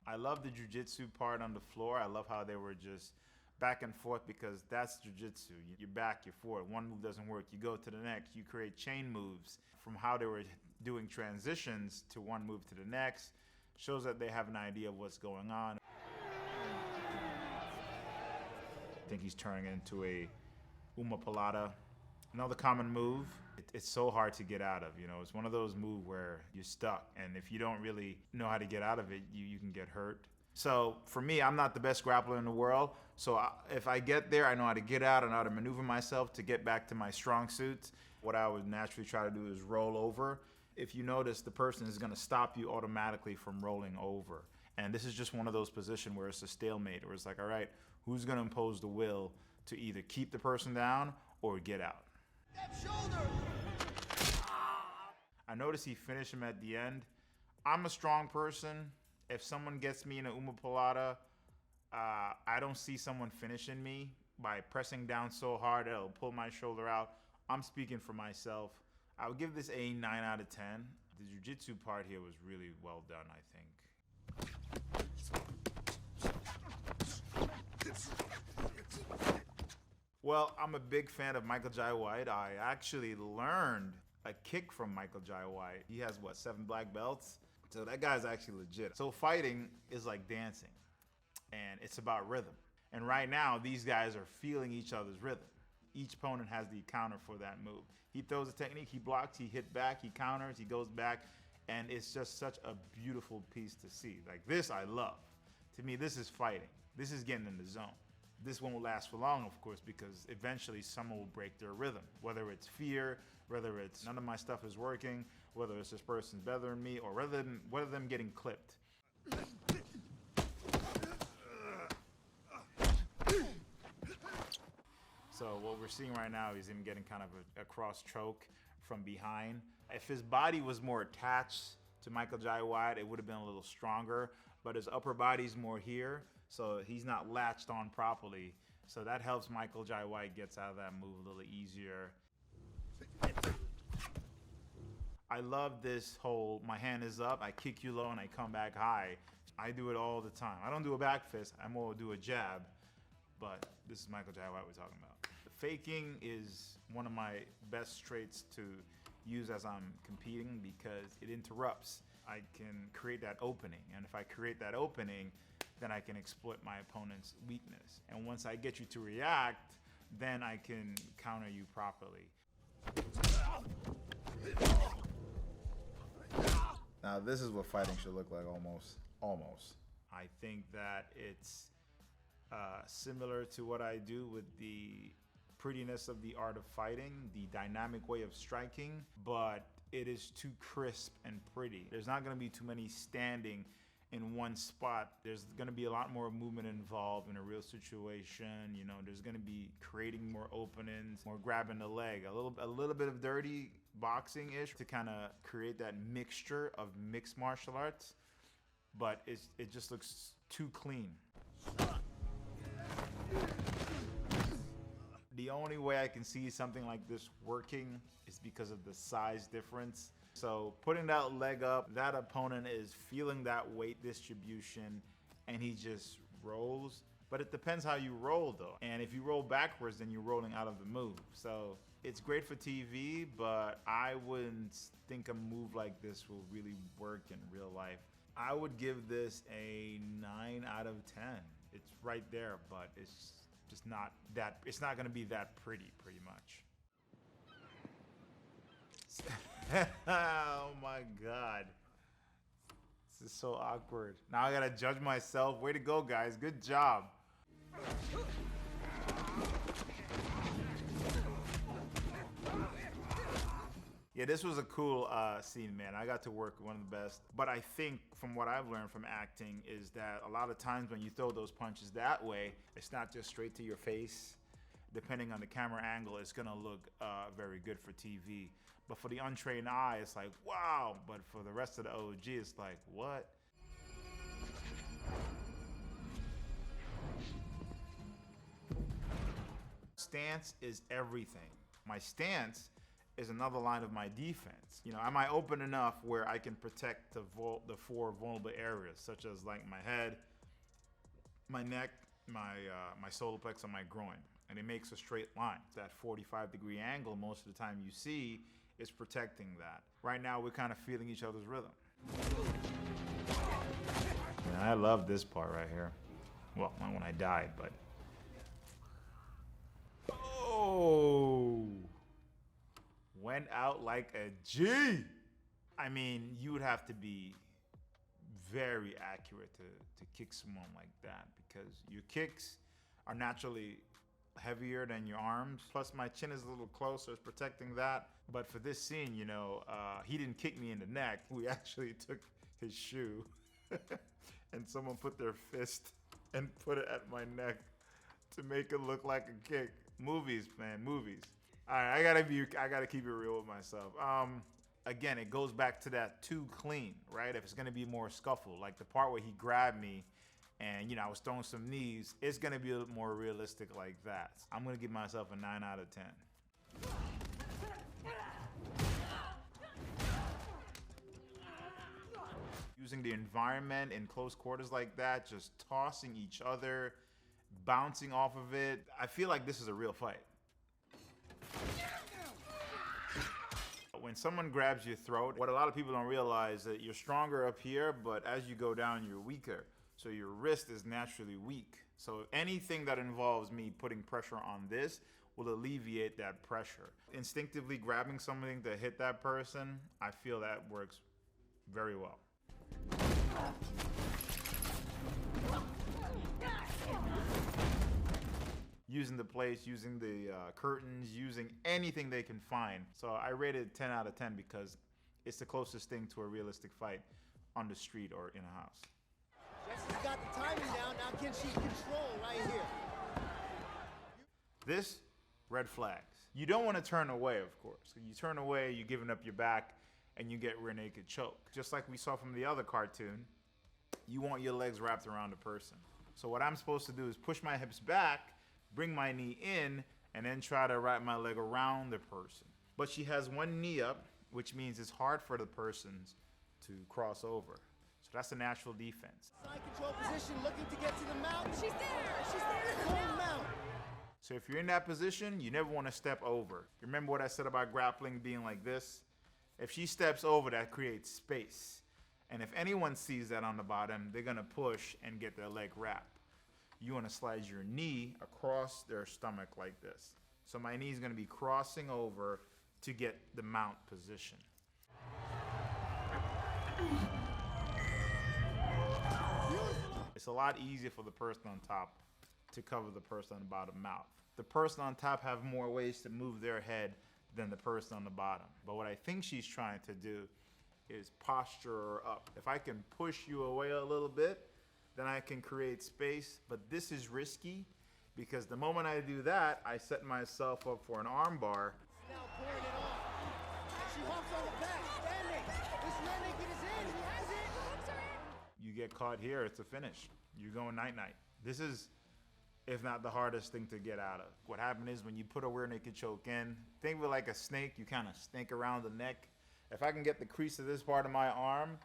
I love the jiu-jitsu part on the floor. I love how they were just back and forth, because that's jiu-jitsu. You're back, you're forward. One move doesn't work, you go to the next. You create chain moves from how they were doing transitions to one move to the next. Shows that they have an idea of what's going on. I think he's turning into a omoplata. Another common move. It's so hard to get out of, you know. It's one of those moves where you're stuck, and if you don't really know how to get out of it, you can get hurt. So for me, I'm not the best grappler in the world. So if I get there, I know how to get out and how to maneuver myself to get back to my strong suits. What I would naturally try to do is roll over. If you notice, the person is going to stop you automatically from rolling over. And this is just one of those positions where it's a stalemate, where it's like, all right, who's going to impose the will to either keep the person down or get out? That shoulder! I noticed he finished him at the end. I'm a strong person. If someone gets me in an omoplata, I don't see someone finishing me by pressing down so hard it'll pull my shoulder out. I'm speaking for myself. I would give this a 9 out of 10. The jiu-jitsu part here was really well done, I think. Well, I'm a big fan of Michael Jai White. I actually learned a kick from Michael Jai White. He has, what, 7 black belts? So that guy's actually legit. So fighting is like dancing, and it's about rhythm. And right now, these guys are feeling each other's rhythm. Each opponent has the counter for that move. He throws a technique, he blocks, he hit back, he counters, he goes back, and it's just such a beautiful piece to see. Like this, I love. To me, this is fighting. This is getting in the zone. This won't last for long, of course, because eventually someone will break their rhythm. Whether it's fear, whether it's none of my stuff is working, whether it's this person's better than me, or whether them getting clipped. So what we're seeing right now is him getting kind of a cross choke from behind. If his body was more attached to Michael Jai White, it would have been a little stronger, but his upper body's more here, so he's not latched on properly. So that helps Michael Jai White gets out of that move a little easier. I love this whole, my hand is up, I kick you low and I come back high. I do it all the time. I don't do a back fist, I more do a jab, but this is Michael Jai White we're talking about. Faking is one of my best traits to use as I'm competing because it interrupts. I can create that opening, and if I create that opening, then I can exploit my opponent's weakness. And once I get you to react, then I can counter you properly. Now this is what fighting should look like almost. I think that it's similar to what I do with the prettiness of the art of fighting, the dynamic way of striking, but it is too crisp and pretty. There's not gonna be too many standing in one spot. There's gonna be a lot more movement involved in a real situation. You know, there's gonna be creating more openings, more grabbing the leg, a little bit of dirty boxing-ish to kind of create that mixture of mixed martial arts, but it just looks too clean. The only way I can see something like this working is because of the size difference. So putting that leg up, that opponent is feeling that weight distribution and he just rolls. But it depends how you roll though. And if you roll backwards, then you're rolling out of the move. So it's great for TV, but I wouldn't think a move like this will really work in real life. I would give this a 9 out of 10. It's right there, but it's just not that, it's not gonna be that pretty much. Oh my God. This is so awkward. Now I gotta judge myself. Way to go, guys, good job. Yeah, this was a cool scene, man. I got to work with one of the best. But I think from what I've learned from acting is that a lot of times when you throw those punches that way, it's not just straight to your face. Depending on the camera angle, it's gonna look very good for TV. But for the untrained eye, it's like, wow. But for the rest of the OG, it's like, what? Stance is everything. My stance is another line of my defense. You know, am I open enough where I can protect the 4 vulnerable areas, such as like my head, my neck, my solar plexus, and my groin. And it makes a straight line. That 45-degree angle most of the time you see is protecting that. Right now, we're kind of feeling each other's rhythm. Man, I love this part right here. Well, not when I died, but. Oh! Went out like a G! I mean, you would have to be very accurate to kick someone like that because your kicks are naturally heavier than your arms. Plus my chin is a little closer, it's protecting that. But for this scene, you know, he didn't kick me in the neck. We actually took his shoe and someone put their fist and put it at my neck to make it look like a kick. Movies, man, movies. All right, I gotta keep it real with myself. Again, it goes back to that too clean, right? If it's gonna be more scuffle, like the part where he grabbed me and I was throwing some knees, it's gonna be a little more realistic like that. I'm gonna give myself a 9 out of 10. Using the environment in close quarters like that, just tossing each other, bouncing off of it. I feel like this is a real fight. When someone grabs your throat, what a lot of people don't realize is that you're stronger up here, but as you go down, you're weaker. So your wrist is naturally weak. So anything that involves me putting pressure on this will alleviate that pressure. Instinctively grabbing something to hit that person, I feel that works very well. Using the plates, using the curtains, using anything they can find. So I rated 10 out of 10 because it's the closest thing to a realistic fight on the street or in a house. Jesse's got the timing down. Now can she control right here? This, red flags. You don't want to turn away, of course. You turn away, you're giving up your back, and you get rear naked choke. Just like we saw from the other cartoon, you want your legs wrapped around the person. So what I'm supposed to do is push my hips back, bring my knee in, and then try to wrap my leg around the person. But she has one knee up, which means it's hard for the person to cross over. So that's a natural defense. Side control position, looking to get to the mount. She's there. She's there. Full mount. So if you're in that position, you never want to step over. Remember what I said about grappling being like this? If she steps over, that creates space. And if anyone sees that on the bottom, they're gonna push and get their leg wrapped. You wanna slide your knee across their stomach like this. So my knee is gonna be crossing over to get the mount position. It's a lot easier for the person on top to cover the person on the bottom mouth. The person on top have more ways to move their head than the person on the bottom. But what I think she's trying to do is posture her up. If I can push you away a little bit, then I can create space. But this is risky because the moment I do that, I set myself up for an arm bar. Now pouring it on. She hops on the back, standing. This rear naked is in. He has it. You get caught here, it's a finish. You're going night-night. This is, if not the hardest thing to get out of. What happened is when you put a rear naked choke in, think of it like a snake, you kind of snake around the neck. If I can get the crease of this part of my arm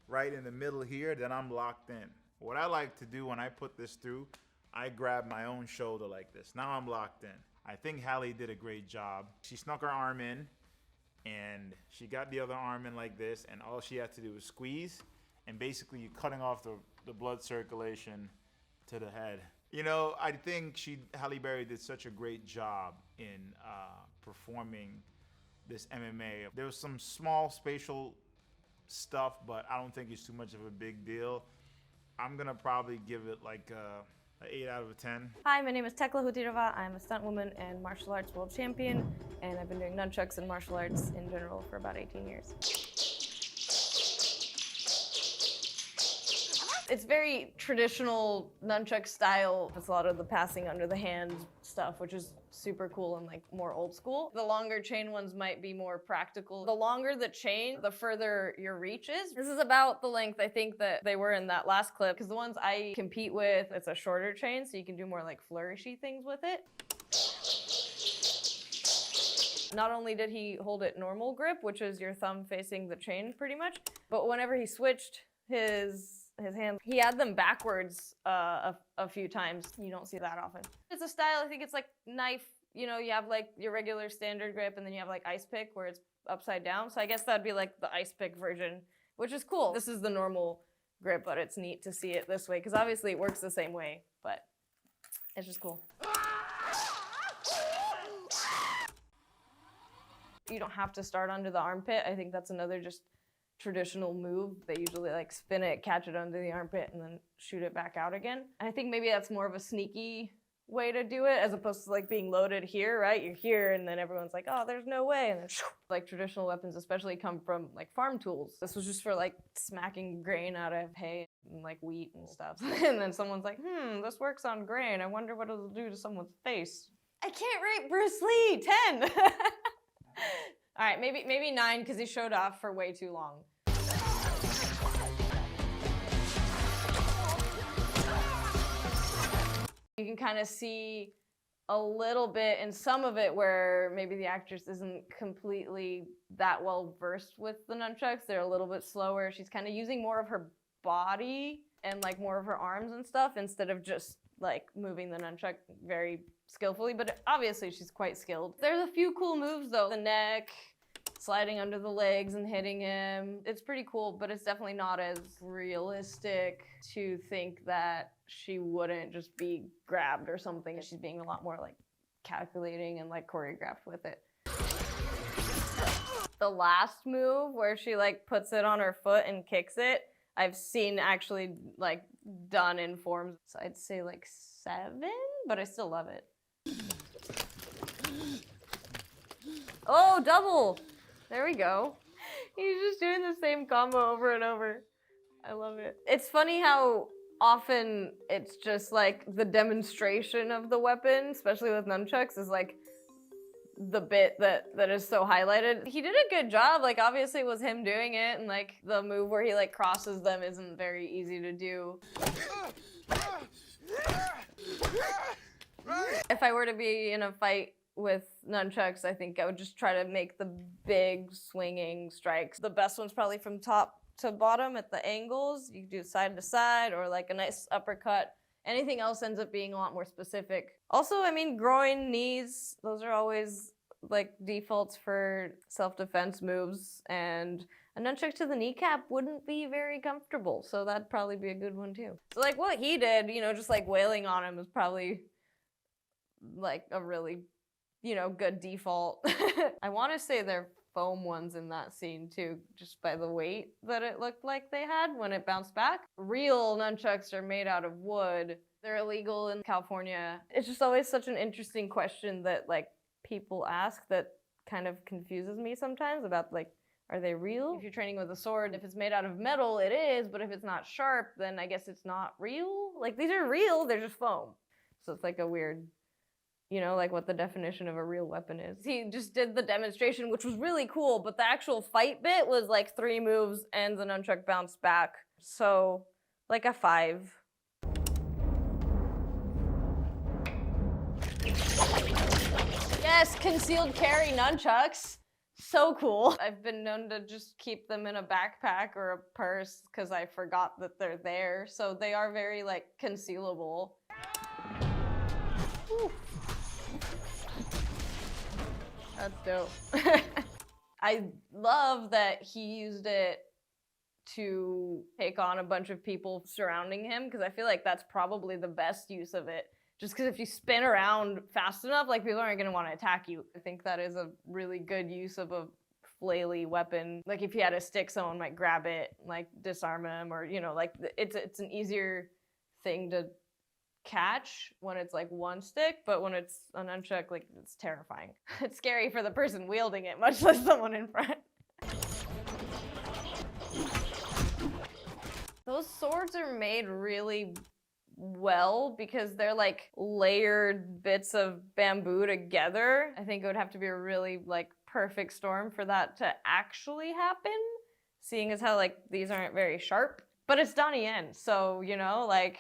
right in the middle here, then I'm locked in. What I like to do when I put this through, I grab my own shoulder like this. Now I'm locked in. I think Hallie did a great job. She snuck her arm in and she got the other arm in like this, and all she had to do was squeeze, and basically you're cutting off the blood circulation to the head. You know, I think Halle Berry did such a great job in performing this MMA. There was some small spatial stuff, but I don't think it's too much of a big deal. I'm gonna probably give it like an 8 out of 10. Hi, my name is Thekla Hutyrova. I'm a stunt woman and martial arts world champion, and I've been doing nunchucks and martial arts in general for about 18 years. It's very traditional nunchuck style. It's a lot of the passing under the hand stuff, which is super cool and like more old school. The longer chain ones might be more practical. The longer the chain, the further your reach is. This is about the length I think that they were in that last clip, because the ones I compete with, it's a shorter chain, so you can do more like flourishy things with it. Not only did he hold it normal grip, which is your thumb facing the chain pretty much, but whenever he switched his hands, he had them backwards a few times. You don't see that often. It's a style, I think it's like knife, you know, you have like your regular standard grip and then you have like ice pick where it's upside down. So I guess that'd be like the ice pick version, which is cool. This is the normal grip, but it's neat to see it this way because obviously it works the same way, but it's just cool. You don't have to start under the armpit. I think that's another just traditional move. They usually like spin it, catch it under the armpit, and then shoot it back out again. And I think maybe that's more of a sneaky way to do it as opposed to like being loaded here, right? You're here and then everyone's like, oh, there's no way. And then like traditional weapons especially come from like farm tools. This was just for like smacking grain out of hay and like wheat and stuff. And then someone's like, this works on grain. I wonder what it'll do to someone's face. I can't rate Bruce Lee, 10. All right, maybe 9 because he showed off for way too long. kind of see a little bit in some of it where maybe the actress isn't completely that well versed with the nunchucks. They're a little bit slower. She's kind of using more of her body and like more of her arms and stuff instead of just like moving the nunchuck very skillfully, but obviously she's quite skilled. There's a few cool moves though. The neck, sliding under the legs and hitting him. It's pretty cool, but it's definitely not as realistic to think that she wouldn't just be grabbed or something. She's being a lot more like calculating and like choreographed with it. The last move where she like puts it on her foot and kicks it, I've seen actually like done in forms. So I'd say like 7, but I still love it. Oh, double! There we go. He's just doing the same combo over and over. I love it. It's funny how often it's just like the demonstration of the weapon, especially with nunchucks, is like the bit that is so highlighted. He did a good job. Like obviously it was him doing it, and like the move where he like crosses them isn't very easy to do. If I were to be in a fight with nunchucks, I think I would just try to make the big swinging strikes. The best one's probably from top to bottom at the angles. You can do side to side or like a nice uppercut. Anything else ends up being a lot more specific. Also, I mean, groin, knees, those are always like defaults for self-defense moves, and a nunchuck to the kneecap wouldn't be very comfortable, so that'd probably be a good one too. So like what he did, you know, just like wailing on him is probably like a really, you know, good default. I want to say they're foam ones in that scene too, just by the weight that it looked like they had when it bounced back. Real nunchucks are made out of wood. They're illegal in California. It's just always such an interesting question that like people ask that kind of confuses me sometimes about like, are they real? If you're training with a sword, if it's made out of metal, it is, but if it's not sharp, then I guess it's not real. Like these are real, they're just foam. So it's like a weird, you know, like what the definition of a real weapon is. He just did the demonstration, which was really cool, but the actual fight bit was like 3 moves and the nunchuck bounced back. So like a 5. Yes, concealed carry nunchucks. So cool. I've been known to just keep them in a backpack or a purse because I forgot that they're there. So they are very like concealable. Whew. That's dope. I love that he used it to take on a bunch of people surrounding him, because I feel like that's probably the best use of it. Just because if you spin around fast enough, like people aren't going to want to attack you. I think that is a really good use of a flaily weapon. Like if he had a stick, someone might grab it, like disarm him, or you know, like it's an easier thing to catch when it's like one stick, but when it's a nunchuck, like it's terrifying. It's scary for the person wielding it, much less someone in front. Those swords are made really well because they're like layered bits of bamboo together. I think it would have to be a really like perfect storm for that to actually happen, seeing as how like these aren't very sharp. But it's Donnie Yen, so you know, like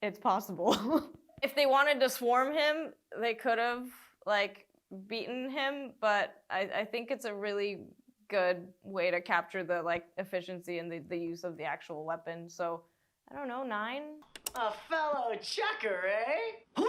it's possible. If they wanted to swarm him, they could have like beaten him, but I think it's a really good way to capture the like efficiency and the use of the actual weapon. So I don't know, 9? A fellow checker, eh?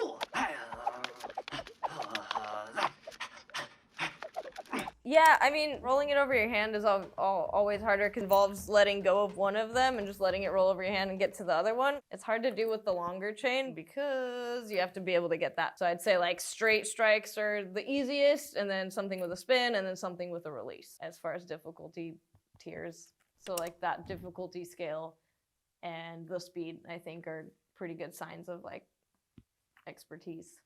Yeah, I mean, rolling it over your hand is always harder because it involves letting go of one of them and just letting it roll over your hand and get to the other one. It's hard to do with the longer chain because you have to be able to get that. So I'd say like straight strikes are the easiest, and then something with a spin, and then something with a release as far as difficulty tiers. So like that difficulty scale and the speed, I think, are pretty good signs of like expertise.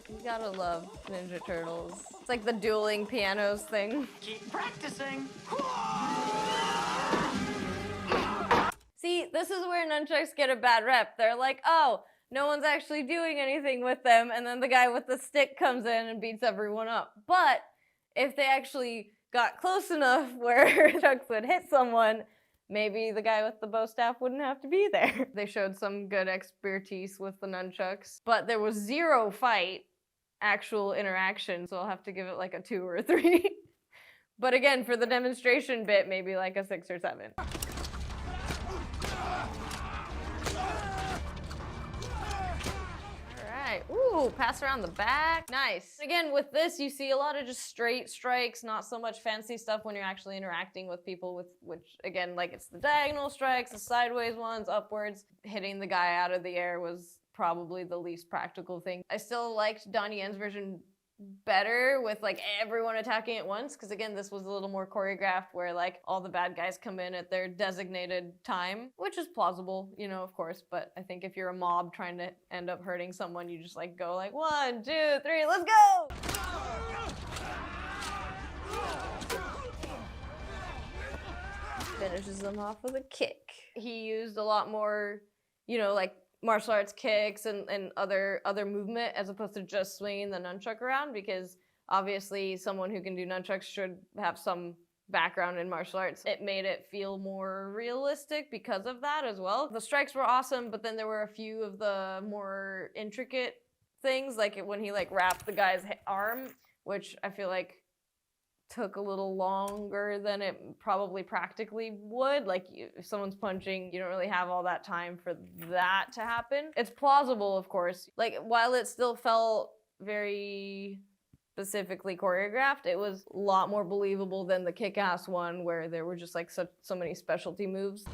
You gotta love Ninja Turtles. It's like the dueling pianos thing. Keep practicing. See, this is where nunchucks get a bad rep. They're like, oh, no one's actually doing anything with them, and then the guy with the stick comes in and beats everyone up. But if they actually got close enough where nunchucks would hit someone, maybe the guy with the bow staff wouldn't have to be there. They showed some good expertise with the nunchucks, but there was zero fight, actual interaction, so I'll have to give it like a 2 or a 3. But again, for the demonstration bit, maybe like a 6 or 7. Ooh, pass around the back. Nice. Again, with this, you see a lot of just straight strikes, not so much fancy stuff when you're actually interacting with people, with which, again, like it's the diagonal strikes, the sideways ones, upwards. Hitting the guy out of the air was probably the least practical thing. I still liked Donnie Yen's version better with like everyone attacking at once, because again, this was a little more choreographed where like all the bad guys come in at their designated time, which is plausible, you know, of course, but I think if you're a mob trying to end up hurting someone, you just like go like 1, 2, 3, let's go! Finishes them off with a kick. He used a lot more, you know, like martial arts kicks and other movement as opposed to just swinging the nunchuck around, because obviously someone who can do nunchucks should have some background in martial arts. It made it feel more realistic because of that as well. The strikes were awesome, but then there were a few of the more intricate things, like when he like wrapped the guy's arm, which I feel like took a little longer than it probably practically would. Like if someone's punching, you don't really have all that time for that to happen. It's plausible, of course. Like while it still felt very specifically choreographed, it was a lot more believable than the kick-ass one where there were just like so many specialty moves.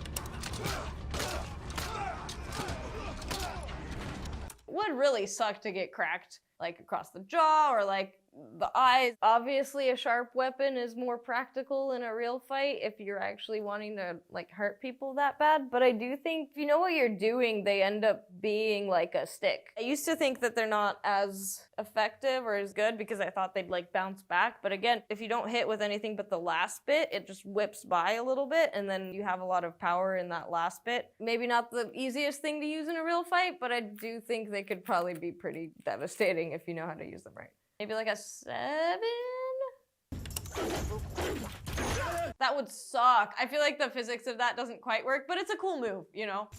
Would really suck to get cracked like across the jaw or like the eyes. Obviously a sharp weapon is more practical in a real fight if you're actually wanting to like hurt people that bad, but I do think if you know what you're doing, they end up being like a stick. I used to think that they're not as effective or as good because I thought they'd like bounce back, but again, if you don't hit with anything but the last bit, it just whips by a little bit and then you have a lot of power in that last bit. Maybe not the easiest thing to use in a real fight, but I do think they could probably be pretty devastating if you know how to use them right. Maybe like a 7? That would suck. I feel like the physics of that doesn't quite work, but it's a cool move, you know?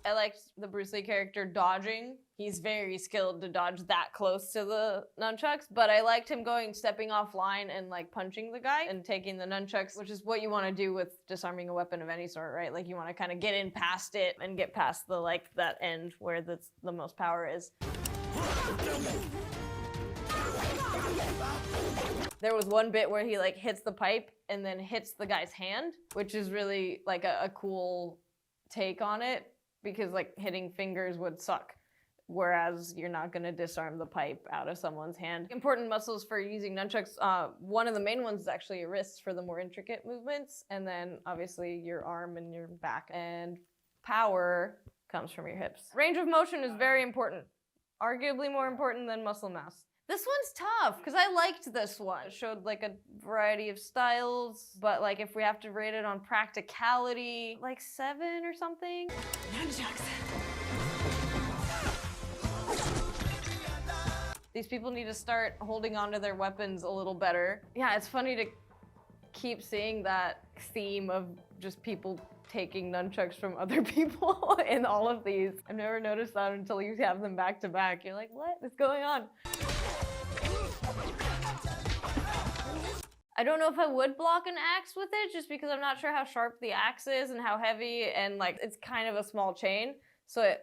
I liked the Bruce Lee character dodging. He's very skilled to dodge that close to the nunchucks, but I liked him stepping offline and like punching the guy and taking the nunchucks, which is what you want to do with disarming a weapon of any sort, right? Like you want to kind of get in past it and get past the like that end where the most power is. There was one bit where he like hits the pipe and then hits the guy's hand, which is really like a cool take on it, because like hitting fingers would suck, whereas you're not going to disarm the pipe out of someone's hand. Important muscles for using nunchucks, one of the main ones is actually your wrists for the more intricate movements, and then obviously your arm and your back, and power comes from your hips. Range of motion is very important, arguably more important than muscle mass. This one's tough, because I liked this one. It showed like a variety of styles, but like if we have to rate it on practicality, like 7 or something. Nunchucks. These people need to start holding onto their weapons a little better. Yeah, it's funny to keep seeing that theme of just people taking nunchucks from other people in all of these. I've never noticed that until you have them back to back. You're like, what is going on? I don't know if I would block an axe with it, just because I'm not sure how sharp the axe is and how heavy, and like it's kind of a small chain, so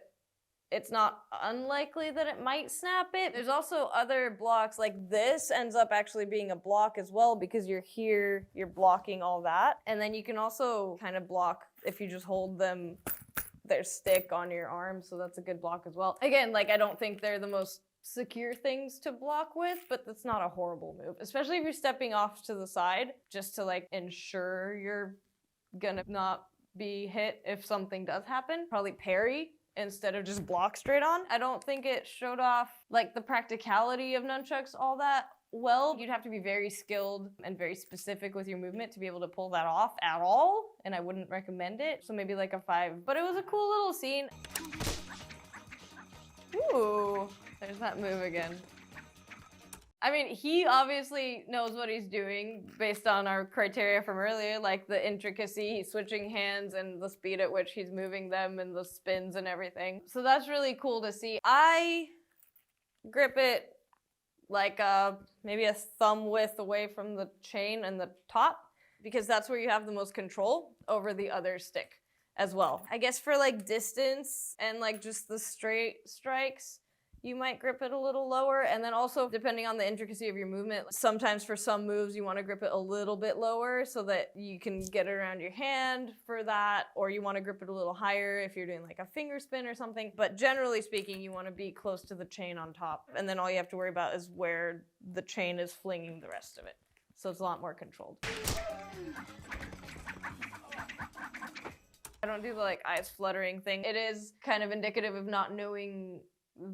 it's not unlikely that it might snap it. There's also other blocks, like this ends up actually being a block as well, because you're here, you're blocking all that, and then you can also kind of block if you just hold their stick on your arm, so that's a good block as well. Again, like I don't think they're the most secure things to block with, but that's not a horrible move, especially if you're stepping off to the side just to like ensure you're gonna not be hit if something does happen. Probably parry instead of just block straight on. I don't think it showed off like the practicality of nunchucks all that well. You'd have to be very skilled and very specific with your movement to be able to pull that off at all, and I wouldn't recommend it. So maybe like a 5, but it was a cool little scene. Ooh. There's that move again. I mean, he obviously knows what he's doing based on our criteria from earlier, like the intricacy, he's switching hands and the speed at which he's moving them and the spins and everything. So that's really cool to see. I grip it like maybe a thumb width away from the chain and the top, because that's where you have the most control over the other stick as well. I guess for like distance and like just the straight strikes, you might grip it a little lower. And then also depending on the intricacy of your movement, sometimes for some moves you want to grip it a little bit lower so that you can get it around your hand for that, or you want to grip it a little higher if you're doing like a finger spin or something. But generally speaking, you want to be close to the chain on top, and then all you have to worry about is where the chain is flinging the rest of it. So it's a lot more controlled. I don't do the like eyes fluttering thing. It is kind of indicative of not knowing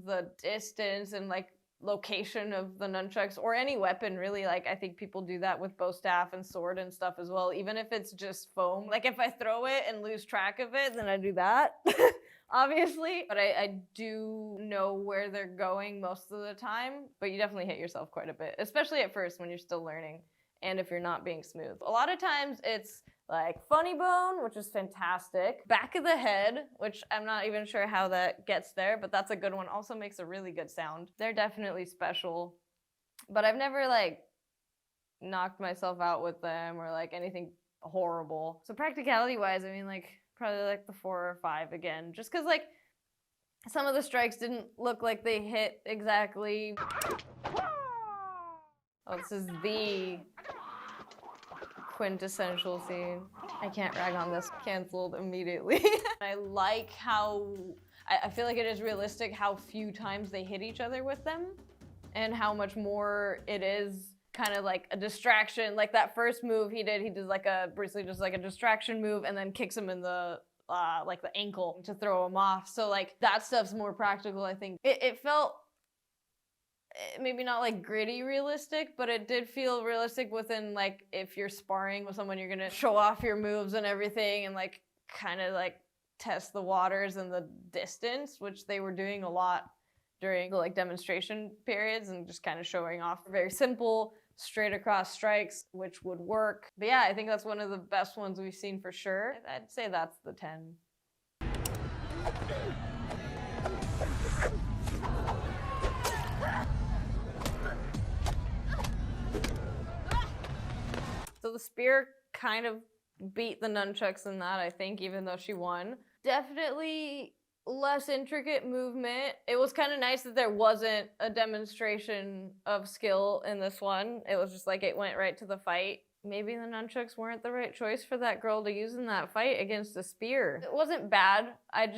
the distance and like location of the nunchucks or any weapon really. Like I think people do that with bow staff and sword and stuff as well, even if it's just foam. Like if I throw it and lose track of it, then I do that. Obviously, but I do know where they're going most of the time, but you definitely hit yourself quite a bit, especially at first when you're still learning and if you're not being smooth. A lot of times it's like funny bone, which is fantastic. Back of the head, which I'm not even sure how that gets there, but that's a good one. Also makes a really good sound. They're definitely special, but I've never like knocked myself out with them or like anything horrible. So practicality wise, I mean like probably like the 4 or 5 again, just cause like some of the strikes didn't look like they hit exactly. Oh, this is the quintessential scene. I can't rag on this. Canceled immediately. I like how, I feel like it is realistic how few times they hit each other with them and how much more it is kind of like a distraction. Like that first move he did like briefly just like a distraction move and then kicks him in the like the ankle to throw him off. So like that stuff's more practical, I think. It felt maybe not like gritty realistic, but it did feel realistic within like if you're sparring with someone, you're gonna show off your moves and everything and like kind of like test the waters and the distance, which they were doing a lot during the like demonstration periods and just kind of showing off very simple straight across strikes, which would work. But yeah, I think that's one of the best ones we've seen for sure. I'd say that's the 10. So the spear kind of beat the nunchucks in that, I think, even though she won. Definitely less intricate movement. It was kind of nice that there wasn't a demonstration of skill in this one. It was just like it went right to the fight. Maybe the nunchucks weren't the right choice for that girl to use in that fight against a spear. It wasn't bad. I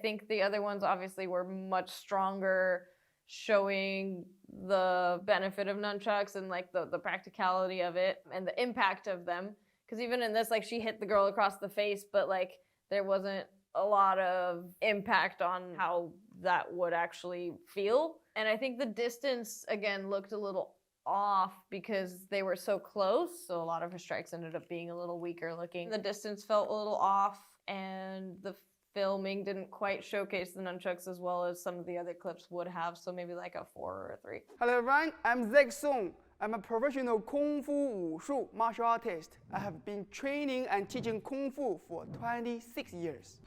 think the other ones obviously were much stronger, showing the benefit of nunchucks and like the practicality of it and the impact of them. Because even in this, like she hit the girl across the face, but like there wasn't a lot of impact on how that would actually feel. And I think the distance again looked a little off because they were so close. So a lot of her strikes ended up being a little weaker looking. The distance felt a little off and the filming didn't quite showcase the nunchucks as well as some of the other clips would have, so maybe like a 4 or a 3. Hello everyone, I'm Zak Song. I'm a professional Kung Fu Wushu martial artist. I have been training and teaching Kung Fu for 26 years.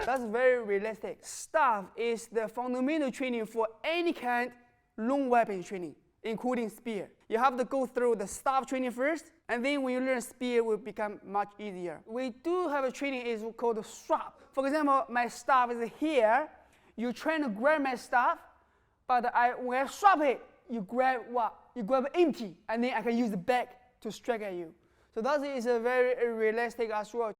That's very realistic. Staff is the fundamental training for any kind long weapon training, including spear. You have to go through the staff training first, and then when you learn spear, it will become much easier. We do have a training is called strap. For example, my staff is here. You're trying to grab my staff, but when I strap it, you grab what? You grab empty, and then I can use the back to strike at you. So that is a very realistic as well.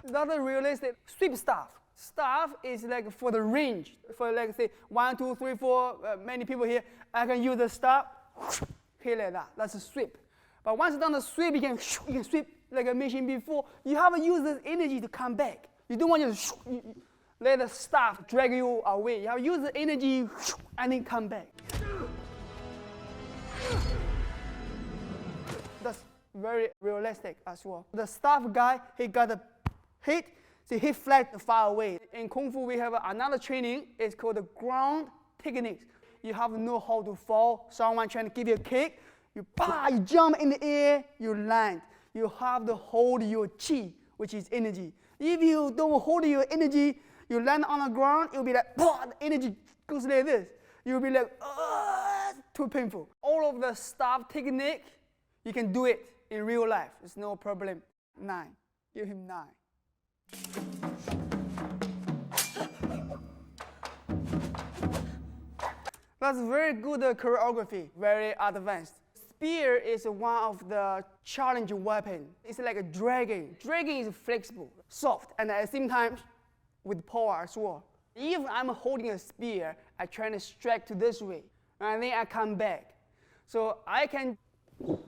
That's a realistic sweep staff. Staff is like for the range. For like say 1, 2, 3, 4, many people here, I can use the staff, hit like that. That's a sweep. But once done the sweep, you can sweep like I mentioned before. You have to use this energy to come back. You don't want to let the staff drag you away. You have to use the energy and then come back. That's very realistic as well. The staff guy, he got a hit, So hit flat far away. In Kung Fu, we have another training. It's called the ground techniques. You have to know how to fall. Someone trying to give you a kick. You jump in the air, you land. You have to hold your chi, which is energy. If you don't hold your energy, you land on the ground, you'll be like, the energy goes like this. You'll be like, too painful. All of the staff technique, you can do it in real life. It's no problem. 9. Give him 9. That's very good choreography, very advanced. Spear is one of the challenging weapons. It's like a dragon. Dragon is flexible, soft, and at the same time, with power as well. If I'm holding a spear, I try to strike to this way, and then I come back. So I can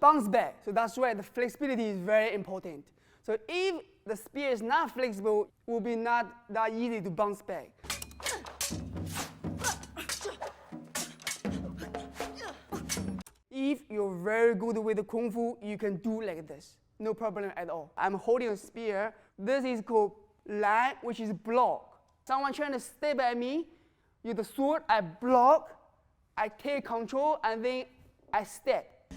bounce back. So that's why the flexibility is very important. So if the spear is not flexible, it will be not that easy to bounce back. If you're very good with the Kung Fu, you can do like this. No problem at all. I'm holding a spear. This is called line, which is block. Someone trying to step at me, with the sword, I block, I take control, and then I step.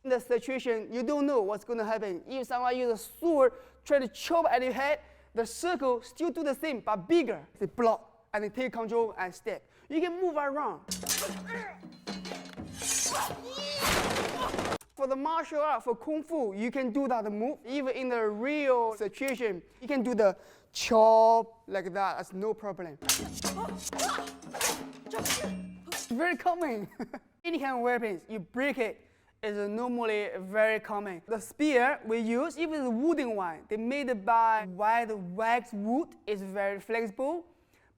In the situation, you don't know what's going to happen. If someone uses a sword, try to chop at your head, the circle still do the same, but bigger. They block, and they take control and step. You can move around. For the martial art, for Kung Fu, you can do that move. Even in the real situation, you can do the chop like that. That's no problem. Very common. Any kind of weapons, you break it, is normally very common. The spear we use, even the wooden one, they made it by white wax wood. It's very flexible.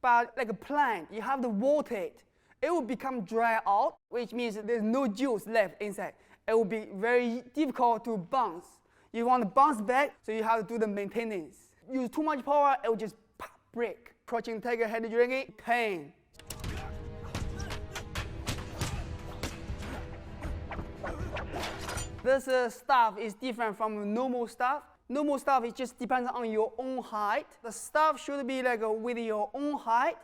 But like a plant, you have to water it. It will become dry out, which means there's no juice left inside. It will be very difficult to bounce. You want to bounce back, so you have to do the maintenance. Use too much power, it will just break. Crouching tiger, headed dragon, pain. This staff is different from normal staff. Normal staff, it just depends on your own height. The staff should be like with your own height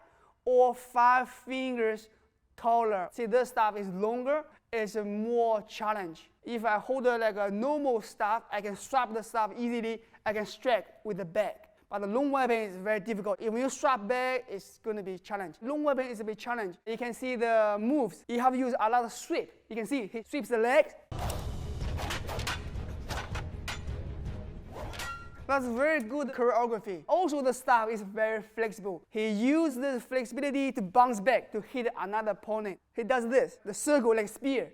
or 5 fingers taller. See, this staff is longer, it's a more challenge. If I hold like a normal staff, I can strap the staff easily, I can strike with the back. But the long weapon is very difficult. If you strap back, it's going to be a challenge. Long weapon is a big challenge. You can see the moves. You have to use a lot of sweep. You can see he sweeps the legs. That's very good choreography. Also, the staff is very flexible. He uses this flexibility to bounce back to hit another opponent. He does this, the circle like spear.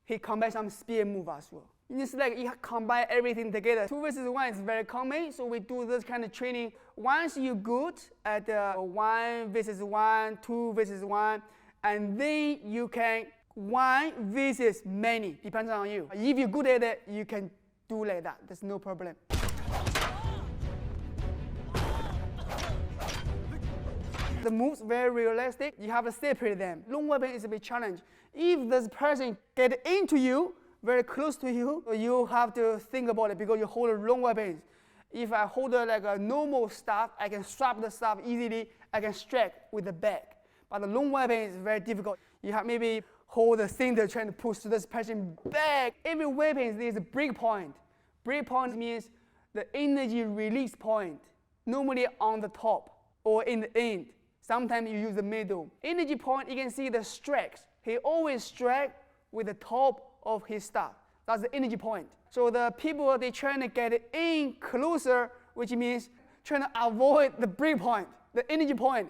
He combines some spear move as well. It's like you combine everything together. 2 versus 1 is very common, so we do this kind of training. Once you're good at 1 versus 1, 2 versus 1, and then you can 1 versus many, depends on you. If you're good at it, you can do like that. There's no problem. The moves very realistic. You have to separate them. Long weapon is a big challenge. If this person get into you, very close to you, you have to think about it because you hold long weapons. If I hold like a normal staff, I can strap the staff easily. I can strike with the back. But the long weapon is very difficult. You have maybe hold the center trying to push this person back. Every weapon is a break point. Break point means the energy release point, normally on the top or in the end. Sometimes you use the middle. Energy point, you can see the strikes. He always strikes with the top of his staff. That's the energy point. So the people, they trying to get in closer, which means trying to avoid the break point, the energy point.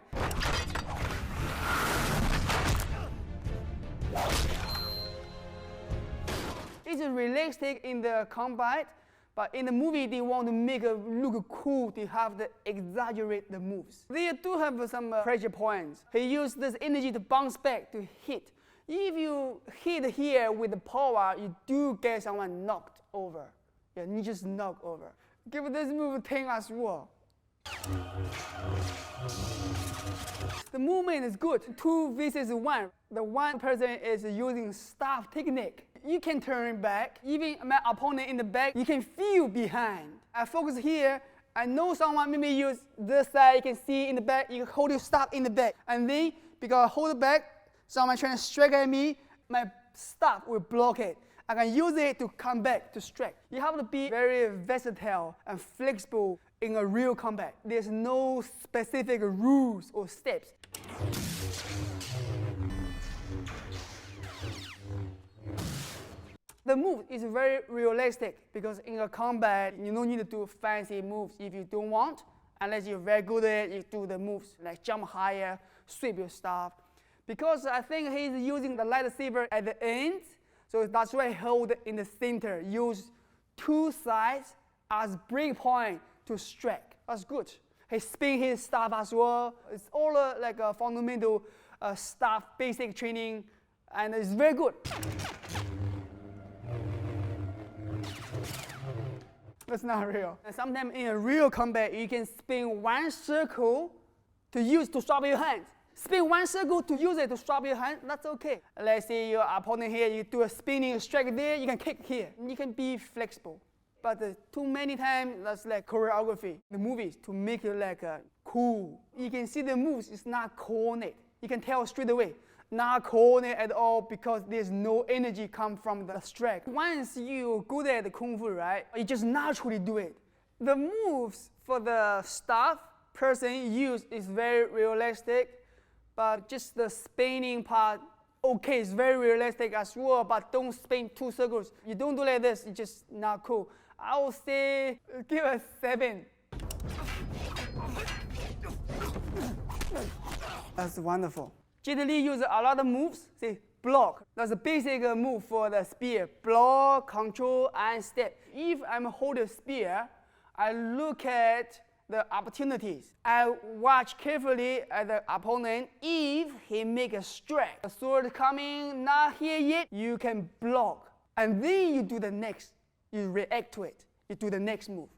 It's realistic in the combat, but in the movie, they want to make it look cool. They have to exaggerate the moves. They do have some pressure points. He used this energy to bounce back, to hit. If you hit here with the power, you do get someone knocked over. Yeah, you just knock over. Give this move 10 as well. The movement is good. 2 versus 1. The one person is using staff technique. you can turn back. Even my opponent in the back, you can feel behind. I focus here. I know someone maybe use this side, you can see in the back, you can hold your staff in the back. And then, because I hold it back, someone trying to strike at me, my staff will block it. I can use it to come back to strike. You have to be very versatile and flexible in a real combat. There's no specific rules or steps. The move is very realistic because in a combat, you don't need to do fancy moves if you don't want. Unless you're very good at it, you do the moves like jump higher, sweep your staff. Because I think he's using the lightsaber at the end, so that's why he hold it in the center. Use two sides as break point to strike. That's good. He spin his staff as well. It's all like a fundamental staff basic training, and it's very good. That's not real. And sometimes in a real combat, you can spin one circle to use to swap your hands. Spin one circle to use it to swap your hand, that's okay. Let's say your opponent here, you do a spinning strike there, you can kick here. You can be flexible. But too many times, that's like choreography. The movies to make it like cool. You can see the moves, it's not coordinated. You can tell straight away. Not coordinated at all because there's no energy come from the strike. Once you're good at the Kung Fu, right, you just naturally do it. The moves for the staff person use is very realistic, but just the spinning part, okay, it's very realistic as well, but don't spin two circles. You don't do like this, it's just not cool. I would say, give a 7. That's wonderful. Jet Li uses a lot of moves. See, block. That's a basic move for the spear. Block, control, and step. If I'm holding a spear, I look at the opportunities. I watch carefully at the opponent. If he make a strike, a sword coming, not here yet, you can block. And then you do the next. You react to it. You do the next move.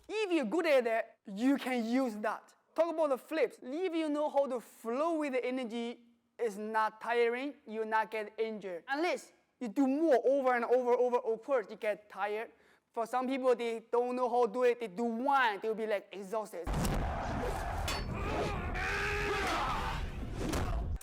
If you're good at that, you can use that. Talk about the flips. If you know how to flow with the energy, it's not tiring, you'll not get injured. Unless you do more over and over, of course you get tired. For some people, they don't know how to do it, they do one, they'll be like exhausted.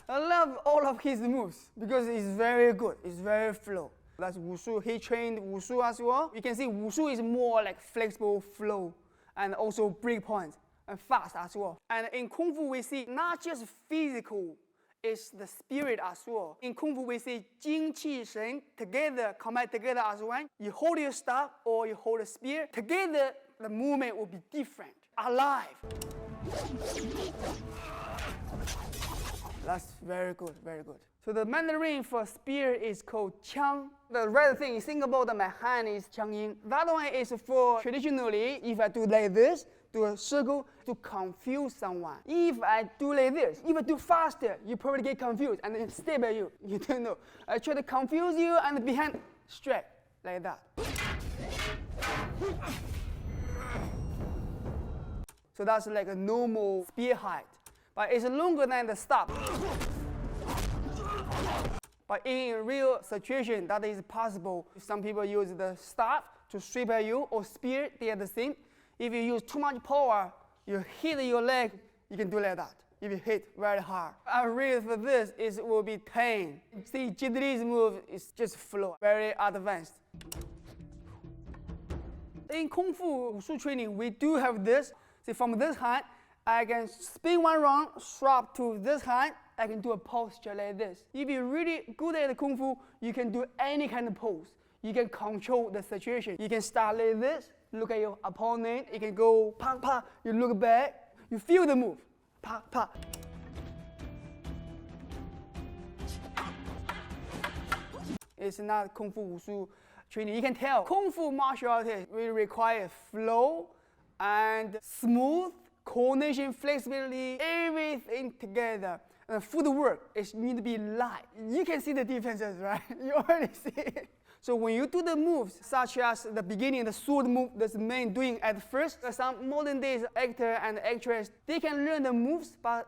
I love all of his moves because it's very good, it's very flow. That's Wushu, he trained Wushu as well. You can see Wushu is more like flexible flow and also break points. And fast as well. And in Kung Fu, we see not just physical, it's the spirit as well. In Kung Fu, we see Jing, Qi, Shen together, combine together as one. You hold your staff or you hold a spear. Together, the movement will be different, alive. That's very good, very good. So the Mandarin for spear is called Qiang. The red thing, you think about my hand is Qiang. That one is for traditionally, if I do like this, do a circle to confuse someone. If I do like this, if I do faster, you probably get confused and then step at you. You don't know. I try to confuse you and behind strike like that. So that's like a normal spear height. But it's longer than the stop. But in a real situation, that is possible. Some people use the staff to sweep at you or spear, they are the same. If you use too much power, you hit your leg, you can do like that. If you hit very hard. Our rate for this will be 10. See, Jet Li's move is just flow, very advanced. In Kung Fu Wushu training, we do have this. See, from this hand, I can spin one round, swap to this hand, I can do a posture like this. If you're really good at Kung Fu, you can do any kind of pose. You can control the situation. You can start like this, look at your opponent, you can go pa pa, you look back, you feel the move, pa pa. It's not Kung Fu Wushu training. You can tell Kung Fu martial artists will require flow and smooth, coordination, flexibility, everything together. And footwork, it needs to be light. You can see the differences, right? You already see it. So when you do the moves, such as the beginning, the sword move that's the man doing at first, some modern days actor and actress, they can learn the moves, but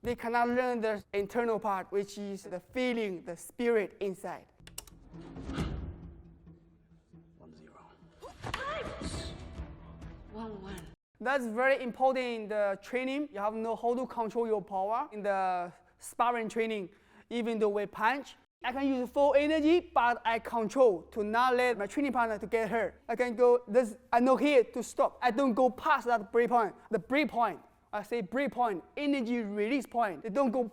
They cannot learn the internal part, which is the feeling, the spirit inside. 1-0. That's very important in the training. You have to know how to control your power. In the sparring training, even though we punch, I can use full energy, but I control to not let my training partner to get hurt. I can go this, I know here to stop. I don't go past that break point. The break point, I say break point, energy release point. They don't go,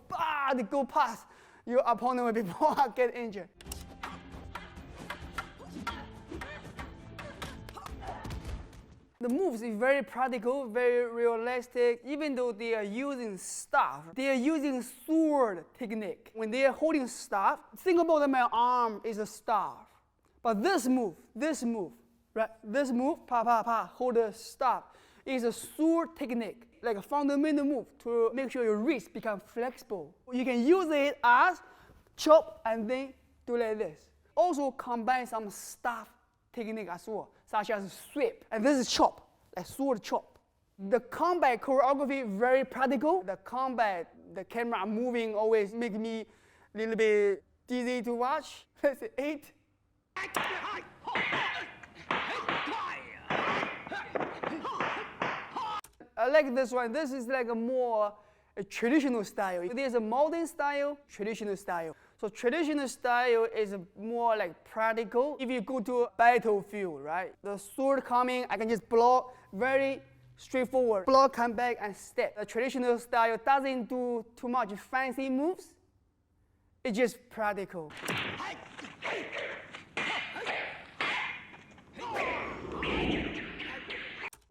they go past your opponent before I get injured. The moves is very practical, very realistic. Even though they are using staff, they are using sword technique. When they are holding staff, think about that my arm is a staff. But this move, right? This move, hold the staff, is a sword technique, like a fundamental move to make sure your wrist become flexible. You can use it as chop and then do like this. Also combine some staff technique as well, such as sweep. And this is chop, a sword chop. The combat choreography very practical. The combat, the camera moving always make me a little bit dizzy to watch. Let's say 8. I like this one. This is like a traditional style. There's a modern style, traditional style. So traditional style is more like practical. If you go to a battlefield, right? The sword coming, I can just block, very straightforward. Block, come back, and step. The traditional style doesn't do too much fancy moves. It's just practical.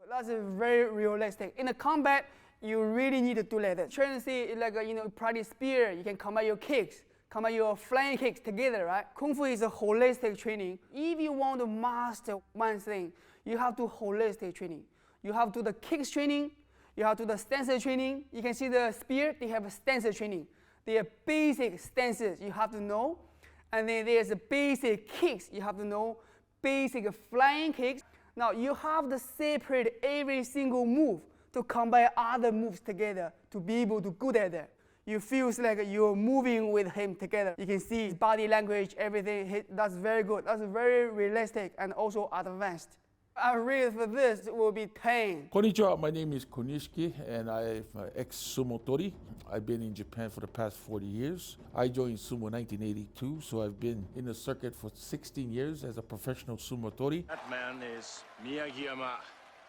That's very realistic. In the combat, you really need to do like that. Truancy is like practice spear. You can combine your kicks, combine your flying kicks together, right? Kung Fu is a holistic training. If you want to master one thing, you have to holistic training. You have to do the kicks training. You have to do the stances training. You can see the spear, they have a stances training. They are basic stances you have to know. And then there's the basic kicks you have to know, basic flying kicks. Now you have to separate every single move to combine other moves together to be able to good at that. You feel like you're moving with him together. You can see his body language, everything. That's very good. That's very realistic and also advanced. I rate for this will be 10. Konnichiwa, my name is Konishiki and I'm an ex-sumo tori. I've been in Japan for the past 40 years. I joined sumo in 1982, so I've been in the circuit for 16 years as a professional sumo tori. That man is Miyagiyama,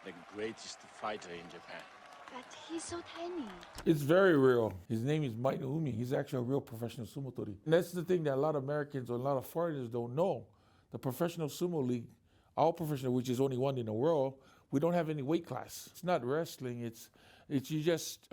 the greatest fighter in Japan. But he's so tiny. It's very real. His name is Mike Naomi. He's actually a real professional sumo tori. And that's the thing that a lot of Americans or a lot of foreigners don't know. The professional sumo league, our professional, which is only one in the world, we don't have any weight class. It's not wrestling. It's you just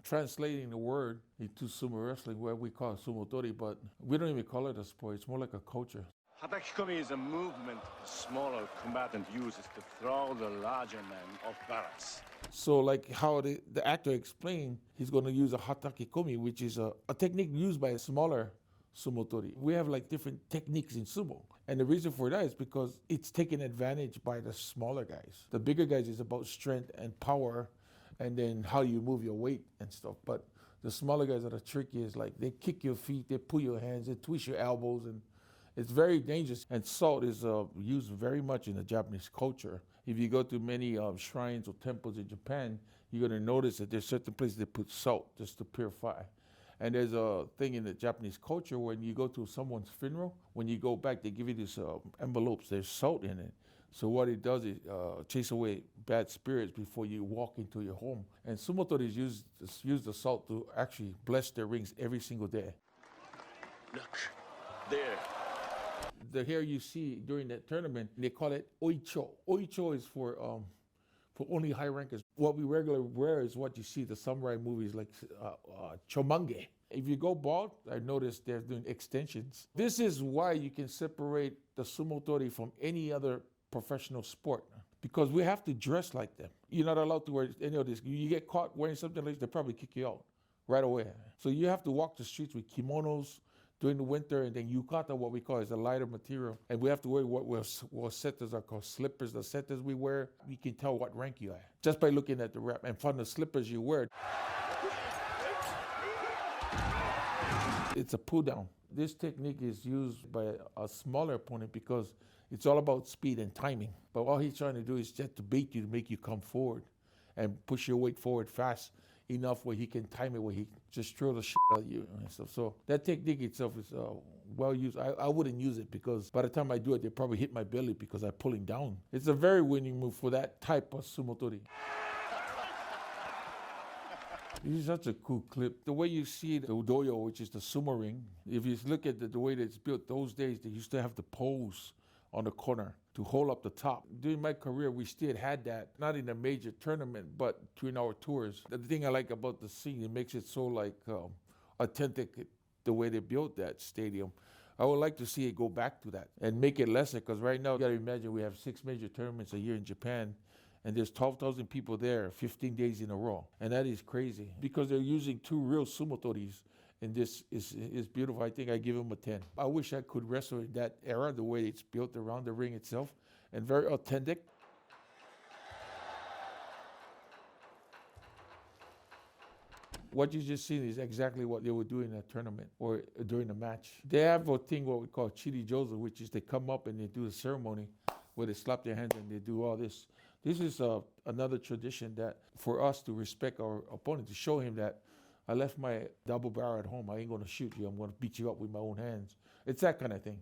translating the word into sumo wrestling, where we call it sumo tori, but we don't even call it a sport. It's more like a culture. Hatakikomi is a movement the smaller combatant uses to throw the larger man off balance. So like how the actor explained, he's going to use a hatakikomi, which is a technique used by a smaller sumo tori. We have like different techniques in sumo. And the reason for that is because it's taken advantage by the smaller guys. The bigger guys is about strength and power and then how you move your weight and stuff. But the smaller guys are the trickiest. Like they kick your feet, they pull your hands, they twist your elbows, and it's very dangerous. And salt is used very much in the Japanese culture. If you go to many shrines or temples in Japan, you're gonna notice that there's certain places they put salt just to purify. And there's a thing in the Japanese culture when you go to someone's funeral, when you go back, they give you these envelopes, there's salt in it. So what it does is chase away bad spirits before you walk into your home. And sumo toris use the salt to actually bless their rings every single day. Look, there. The hair you see during that tournament, they call it oicho. Oicho is for only high rankers. What we regularly wear is what you see the samurai movies like chomange. If you go bald, I noticed they're doing extensions. This is why you can separate the sumo tori from any other professional sport, because we have to dress like them. You're not allowed to wear any of this. You get caught wearing something like this, they probably kick you out right away. So you have to walk the streets with kimonos during the winter, and then yukata, what we call, is a lighter material. And we have to wear what setters are called slippers. The setters we wear, we can tell what rank you are just by looking at the wrap. And from the slippers you wear, It's a pull down. This technique is used by a smaller opponent because it's all about speed and timing. But all he's trying to do is just to bait you, to make you come forward and push your weight forward fast enough where he can time it, where he just throw the shit at you and stuff. So that technique itself is well used. I wouldn't use it because by the time I do it, they probably hit my belly because I'm pulling down. It's a very winning move for that type of sumotori. This is such a cool clip. The way you see the doyo, which is the sumo ring, if you look at the way that it's built, those days they used to have the poles on the corner to hold up the top. During my career, we still had that, not in a major tournament, but during our tours. The thing I like about the scene, it makes it so like authentic, the way they built that stadium. I would like to see it go back to that and make it lesser, because right now, you gotta imagine we have 6 major tournaments a year in Japan, and there's 12,000 people there 15 days in a row. And that is crazy because they're using 2 real sumotoris, and this is beautiful. I think I give him a 10. I wish I could wrestle in that era, the way it's built around the ring itself, and very authentic. What you just seen is exactly what they would do in a tournament or during a match. They have a thing what we call chiri jozo, which is they come up and they do a ceremony where they slap their hands and they do all this. This is another tradition that for us to respect our opponent, to show him that I left my double barrel at home. I ain't gonna shoot you. I'm gonna beat you up with my own hands. It's that kind of thing.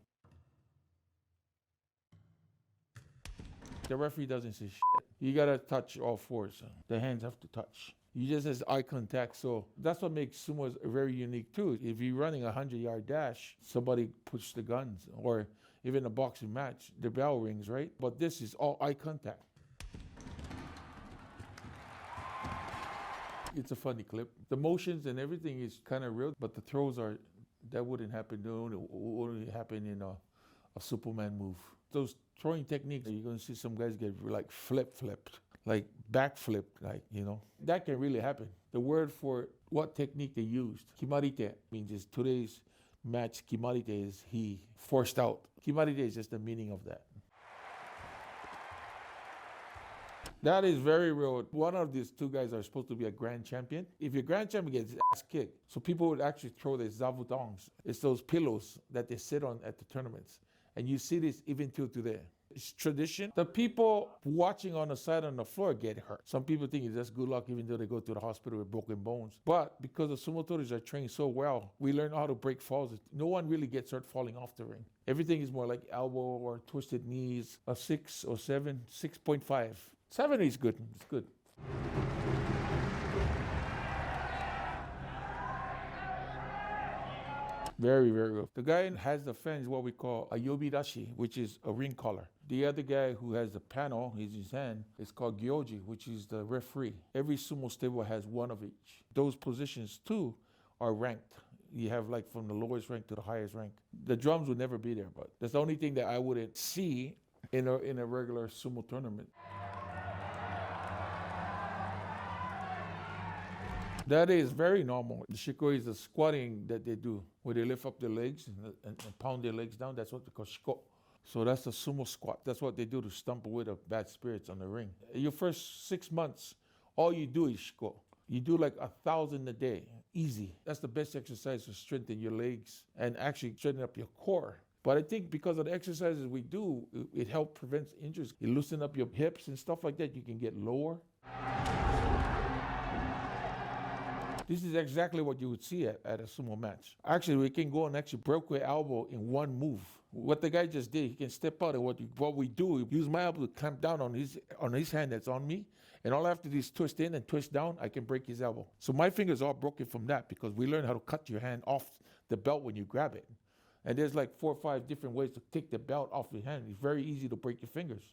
The referee doesn't say shit. You gotta touch all fours. The hands have to touch. You just has eye contact. So that's what makes sumo very unique too. If you're running a 100-yard dash, somebody puts the guns, or even a boxing match, the bell rings, right? But this is all eye contact. It's a funny clip. The motions and everything is kind of real, but the throws are, that wouldn't happen. It only happen in a Superman move. Those throwing techniques, you're gonna see some guys get like flipped, like backflipped, like, you know. That can really happen. The word for what technique they used, kimarite, means is today's match, kimarite is he forced out. Kimarite is just the meaning of that. That is very real. One of these 2 guys are supposed to be a grand champion. If your grand champion gets his ass kicked, so people would actually throw their zavutongs. It's those pillows that they sit on at the tournaments. And you see this even till today. It's tradition. The people watching on the side on the floor get hurt. Some people think it's just good luck even though they go to the hospital with broken bones. But because the sumotoris are trained so well, we learn how to break falls. No one really gets hurt falling off the ring. Everything is more like elbow or twisted knees, a 6 or 7, 6.5. 7 is good. It's good. Very, very good. The guy has the fan is what we call a yobirashi, which is a ring collar. The other guy who has the panel in his hand is called gyoji, which is the referee. Every sumo stable has one of each. Those positions too are ranked. You have like from the lowest rank to the highest rank. The drums would never be there, but that's the only thing that I wouldn't see in a regular sumo tournament. That is very normal. The shiko is the squatting that they do, where they lift up their legs and pound their legs down. That's what they call shiko. So that's the sumo squat. That's what they do to stomp away the bad spirits on the ring. Your first 6 months, all you do is shiko. You do like 1,000 a day, easy. That's the best exercise to strengthen your legs and actually strengthen up your core. But I think because of the exercises we do, it helps prevent injuries. You loosen up your hips and stuff like that. You can get lower. This is exactly what you would see at a sumo match. Actually, we can go and actually break your elbow in one move. What the guy just did, he can step out, and what we do, use my elbow to clamp down on his hand that's on me, and all I have to do is twist in and twist down, I can break his elbow. So my fingers are broken from that because we learn how to cut your hand off the belt when you grab it. And there's like 4 or 5 different ways to take the belt off your hand. It's very easy to break your fingers.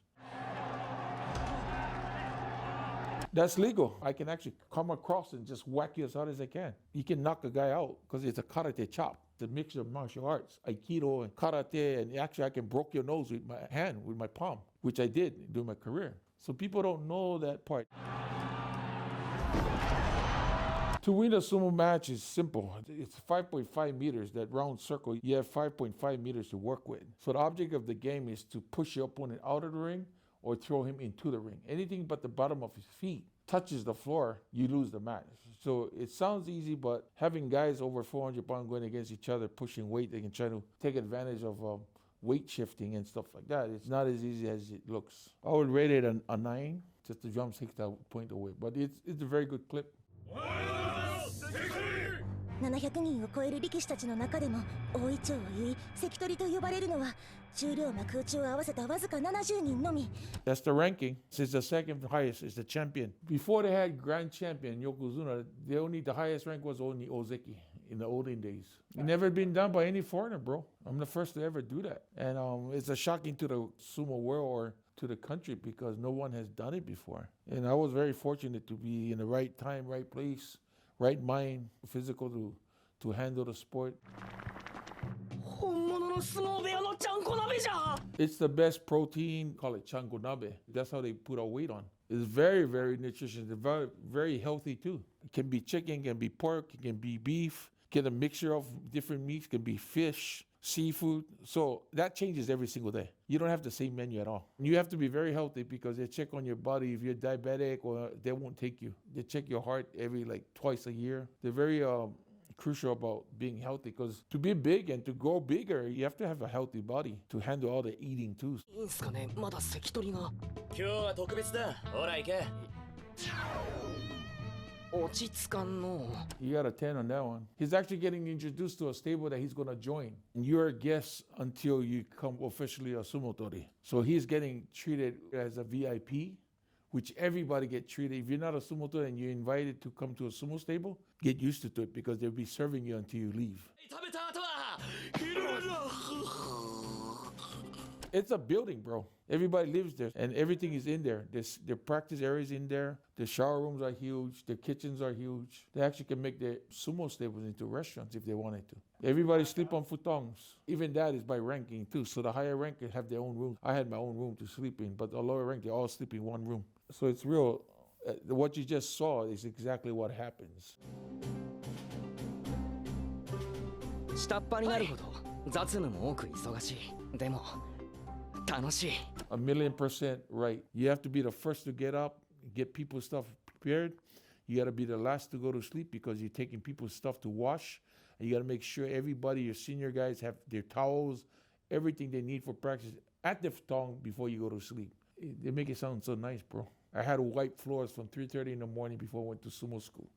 That's legal. I can actually come across and just whack you as hard as I can. You can knock a guy out because it's a karate chop. It's a mixture of martial arts, aikido and karate, and actually I can break your nose with my hand, with my palm, which I did during my career. So people don't know that part. To win a sumo match is simple. It's 5.5 meters, that round circle. You have 5.5 meters to work with. So the object of the game is to push your opponent out of the ring or throw him into the ring. Anything but the bottom of his feet touches the floor, you lose the match. So it sounds easy, but having guys over 400 pounds going against each other, pushing weight, they can try to take advantage of weight shifting and stuff like that. It's not as easy as it looks. I would rate it a 9, just the drums take that point away. But it's a very good clip. 700人を超える力士たちの中でも大イチョウを言い関取と呼ばれるのは重量幕内を合わせたわずか70人のみ。 That's the ranking. It's the second highest. It's the champion. Before they had grand champion Yokozuna, the highest rank was only Ozeki in the olden days. It never been done by any foreigner, bro. I'm the first to ever do that. And it's a shocking to the sumo world or to the country because no one has done it before. And I was very fortunate to be in the right time, right place, right mind, physical to handle the sport. It's the best protein, call it changonabe. That's how they put our weight on. It's very, very nutritious. It's very, very healthy too. It can be chicken, can be pork, it can be beef, get a mixture of different meats, can be fish, seafood. So that changes every single day. You don't have the same menu at all. You have to be very healthy because they check on your body if you're diabetic or they won't take you. They check your heart every twice a year. They're very crucial about being healthy because to be big and to grow bigger, you have to have a healthy body to handle all the eating too. You got a 10 on that one. He's actually getting introduced to a stable that he's going to join. You're a guest until you become officially a sumo tori. So he's getting treated as a VIP, which everybody get treated. If you're not a sumo tori and you're invited to come to a sumo stable, get used to it because they'll be serving you until you leave. It's a building, bro. Everybody lives there and everything is in there. Their practice areas in there. The shower rooms are huge. The kitchens are huge. They actually can make their sumo stables into restaurants if they wanted to. Everybody sleep on futongs. Even that is by ranking too. So the higher rankers have their own room. I had my own room to sleep in, but the lower rank, they all sleep in one room. So it's real. What you just saw is exactly what happens. 下っ端になるほど雑務も多く忙しい。でも楽しい。 1,000,000% right. You have to be the first to get up, get people's stuff prepared. You got to be the last to go to sleep because you're taking people's stuff to wash. And you got to make sure everybody, your senior guys, have their towels, everything they need for practice at the futon before you go to sleep. They make it sound so nice, bro. I had to wipe floors from 3:30 in the morning before I went to sumo school.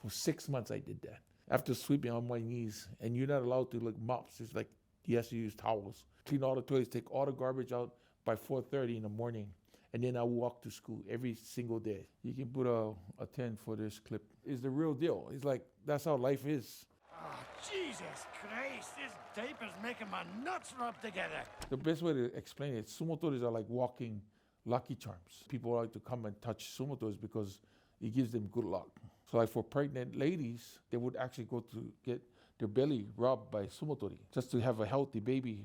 For 6 months, I did that. After sweeping on my knees, and you're not allowed to mops. It's like you have to use towels. Clean all the toilets, take all the garbage out by 4:30 in the morning. And then I walk to school every single day. You can put a 10 for this clip. It's the real deal. It's like, that's how life is. Oh, Jesus Christ, this tape is making my nuts rub together. The best way to explain it, sumo toris are like walking lucky charms. People like to come and touch sumo toris because it gives them good luck. So like for pregnant ladies, they would actually go to get their belly rubbed by sumo tori just to have a healthy baby.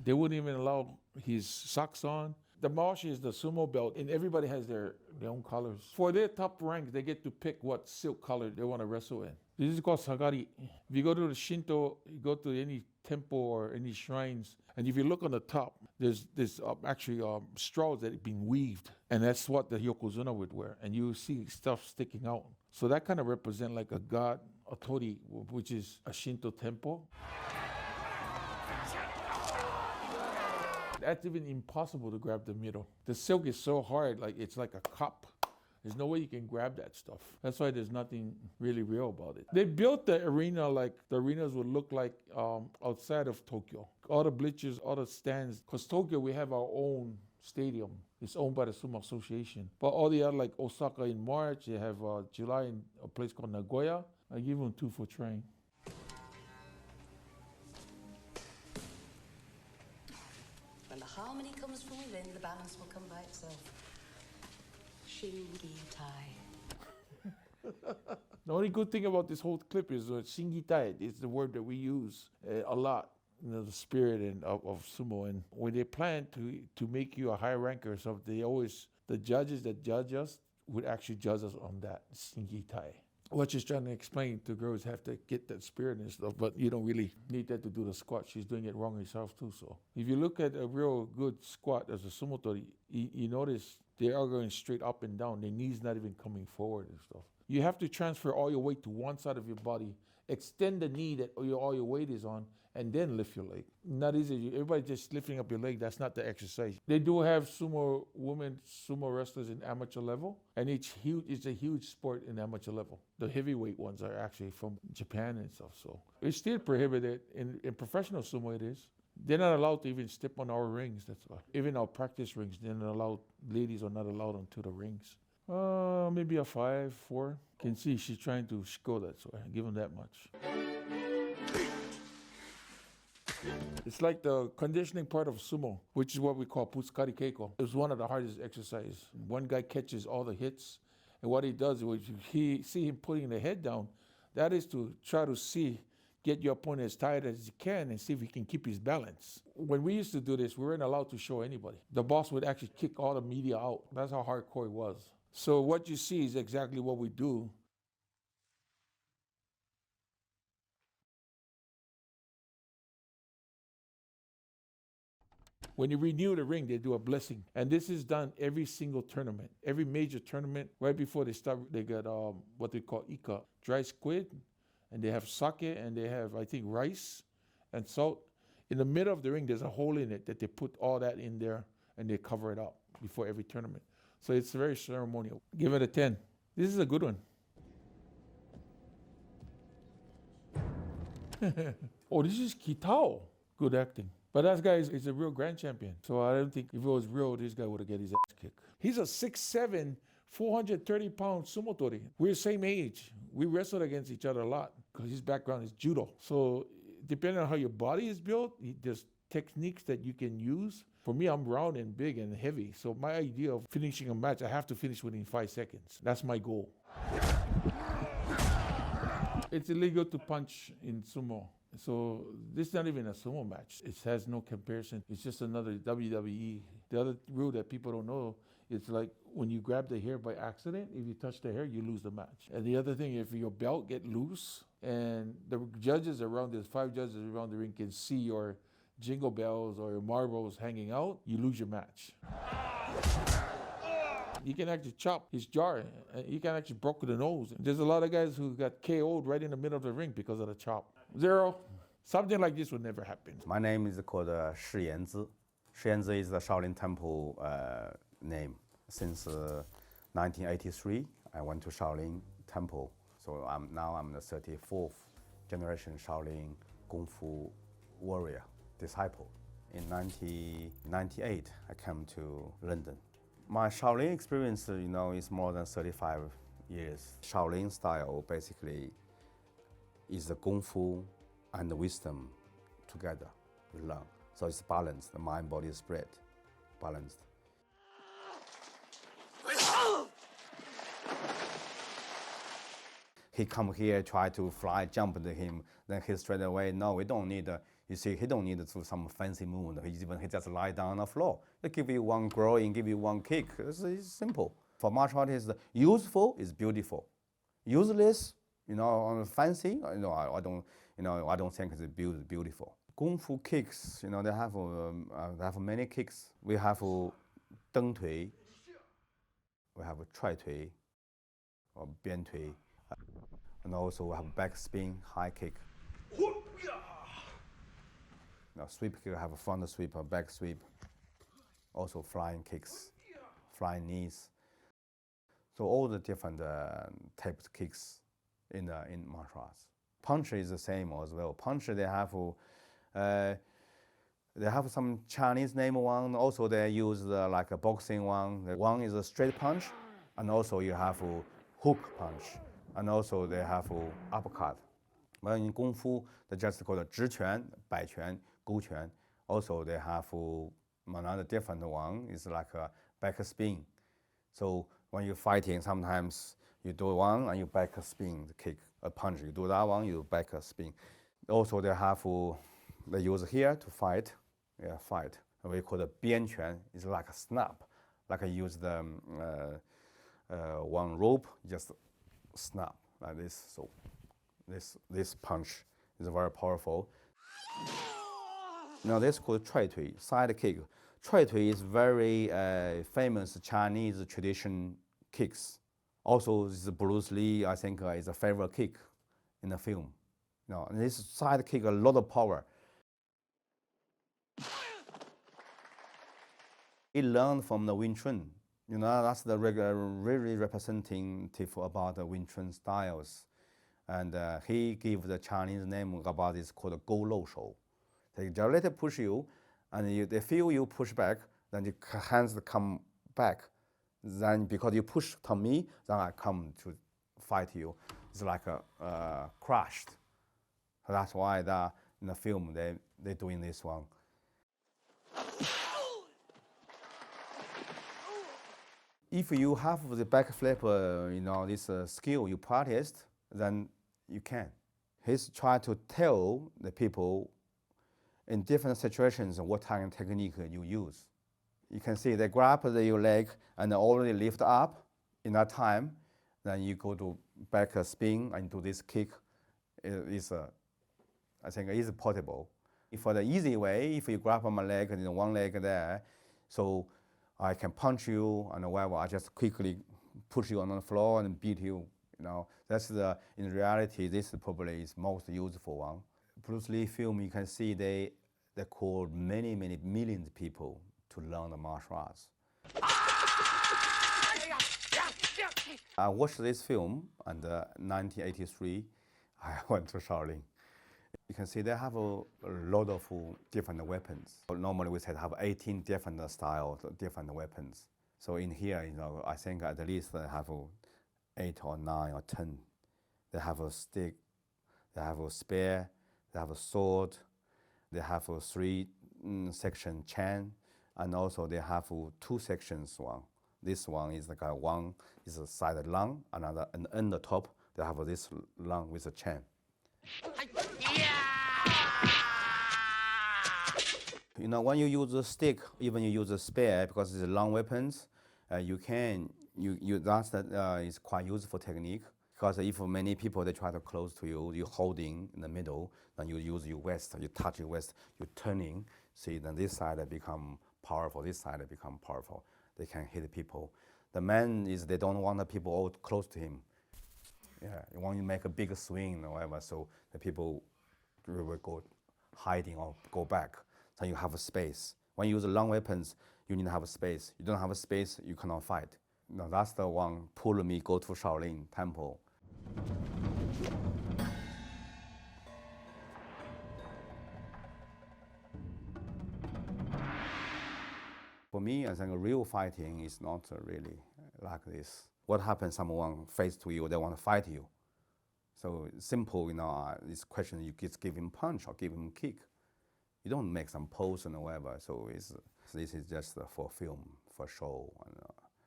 They wouldn't even allow his socks on. The mawashi is the sumo belt, and everybody has their own colors. For their top rank, they get to pick what silk color they want to wrestle in. This is called sagari. If you go to the Shinto, you go to any temple or any shrines, and if you look on the top, there's actually straws that have been weaved, and that's what the yokozuna would wear, and you see stuff sticking out. So that kind of represent like a god, a tori, which is a Shinto temple. That's even impossible to grab the middle. The silk is so hard, like it's like a cup. There's no way you can grab that stuff. That's why there's nothing really real about it. They built the arena like the arenas would look like outside of Tokyo. All the bleachers, all the stands. Because Tokyo, we have our own stadium. It's owned by the Sumo Association. But all the other, like Osaka in March, they have July in a place called Nagoya. I give them 2 for trying. When the harmony comes from within, the balance will come by itself. Shingi Tai. The only good thing about this whole clip is Shingi Tai. It's the word that we use a lot. You know, the spirit of sumo. And when they plan to make you a high ranker, so the judges that judge us would actually judge us on that Shingi Tai. What she's trying to explain to girls have to get that spirit and stuff, but you don't really need that to do the squat. She's doing it wrong herself too. So if you look at a real good squat as a sumo tori, you notice they are going straight up and down. Their knees not even coming forward and stuff. You have to transfer all your weight to one side of your body, extend the knee that all your weight is on, and then lift your leg. Not easy. Everybody just lifting up your leg, that's not the exercise. They do have women sumo wrestlers in amateur level, and it's a huge sport in amateur level. The heavyweight ones are actually from Japan and stuff, so it's still prohibited. In professional sumo it is. They're not allowed to even step on our rings, that's why. Even our practice rings, they're not allowed, ladies are not allowed onto the rings. Maybe a 5, 4. Can see she's trying to score that, so I give them that much. It's like the conditioning part of sumo, which is what we call putsukari keiko. It's one of the hardest exercises. One guy catches all the hits, and what he does is he see him putting the head down. That is to try to get your opponent as tight as he can and see if he can keep his balance. When we used to do this, we weren't allowed to show anybody. The boss would actually kick all the media out. That's how hardcore it was. So what you see is exactly what we do. When you renew the ring, they do a blessing. And this is done every single tournament. Every major tournament, right before they start, they got what they call ika, dry squid, and they have sake, and they have, I think, rice and salt. In the middle of the ring, there's a hole in it that they put all that in there, and they cover it up before every tournament. So it's very ceremonial. Give it a 10. This is a good one. Oh, this is Kitao. Good acting. But that guy is a real grand champion. So I don't think if it was real, this guy would have got his ass kicked. He's a 6'7", 430-pound sumo tori. We're the same age. We wrestled against each other a lot because his background is judo. So depending on how your body is built, there's techniques that you can use. For me, I'm round and big and heavy. So my idea of finishing a match, I have to finish within 5 seconds. That's my goal. It's illegal to punch in sumo. So this is not even a sumo match. It has no comparison. It's just another WWE. The other rule that people don't know, it's like when you grab the hair by accident, if you touch the hair, you lose the match. And the other thing, if your belt get loose and the judges around, there's 5 judges around the ring can see your jingle bells or your marbles hanging out, you lose your match. You can actually chop his jaw. You can actually broke the nose. There's a lot of guys who got KO'd right in the middle of the ring because of the chop. 0. Something like this would never happen. My name is called Shi Yanzi. Shi Yanzi is the Shaolin Temple name. Since 1983, I went to Shaolin Temple. So now I'm the 34th generation Shaolin Kung Fu warrior, disciple. In 1998, I came to London. My Shaolin experience, is more than 35 years. Shaolin style basically is the Kung Fu and the wisdom together, you learn. So it's balanced, the mind, body, spirit, balanced. He come here, try to fly, jump to him, then he straight away, no, we don't need, you see, he don't need to do some fancy move. He just lie down on the floor. They give you one groin, give you one kick. It's simple. For martial artists, useful is beautiful. Useless, fancy, I don't think it's beautiful. Kung Fu kicks, they have many kicks. We have deng tui, we have chai tui, or bian tui, and also we have back spin, high kick. Sweep kick, have a front sweep, a back sweep. Also flying kicks, flying knees. So all the different types of kicks in martial arts. Punch is the same as well. Punch, they have some Chinese name one. Also they use like a boxing one. The one is a straight punch, and also you have a hook punch, and also they have a uppercut. But in Kung Fu, they just call it 直拳, 摆拳, 勾拳. Also they have another different one. It's like a back spin. So when you're fighting, sometimes you do one and you back spin, the kick, a punch. You do that one, you back spin. Also they use here to fight. Yeah, fight. We call it 边拳. It's like a snap. Like I use the one rope, just snap like this. So this punch is very powerful. Now this is called 踹腿, side kick. Choi Tui is very famous Chinese tradition kicks. Also, this Bruce Lee, I think, is a favorite kick in the film. And this side kick a lot of power. He learned from the Wing Chun. That's the really representative about the Wing Chun styles. And he gave the Chinese name about this called Go Lo Shou. They just push you, and they feel you push back, then the hands come back. Then because you push to me, then I come to fight you. It's like a crushed. That's why in the film they're doing this one. If you have the back flip, this skill you practiced, then you can. He's trying to tell the people in different situations what kind of technique you use. You can see they grab your leg and already lift up in that time. Then you go to back spin and do this kick. I think it is possible. For the easy way, if you grab my leg and one leg there, so I can punch you and whatever. I just quickly push you on the floor and beat you. That's in reality, this probably is most useful one. Bruce Lee film, you can see they called many millions of people to learn the martial arts. I watched this film in 1983. I went to Shaolin. You can see they have a lot of different weapons. Normally we said have 18 different styles, different weapons. So in here, I think at least they have 8 or 9 or 10. They have a stick, they have a spear, they have a sword, they have a 3-section chain, and also they have 2 sections one. This one is like one is a side long, another and on the top they have this long with a chain. When you use a stick, even you use a spear, because it's long weapons, that is quite useful technique. Because if many people they try to close to you, you holding in the middle, then you use your waist, you touch your waist, you turning. See, then this side become powerful, this side become powerful. They can hit people. The man is they don't want the people all close to him. Yeah, you want to make a big swing or whatever, so the people will go hiding or go back. So you have a space. When you use long weapons, you need to have a space. You don't have a space, you cannot fight. That's the one pulled me go to Shaolin Temple. For me, I think real fighting is not really like this. What happens? Someone face to you, they want to fight you. So simple, this question, you just give him punch or give him kick. You don't make some pose and whatever. So this is just for film, for show.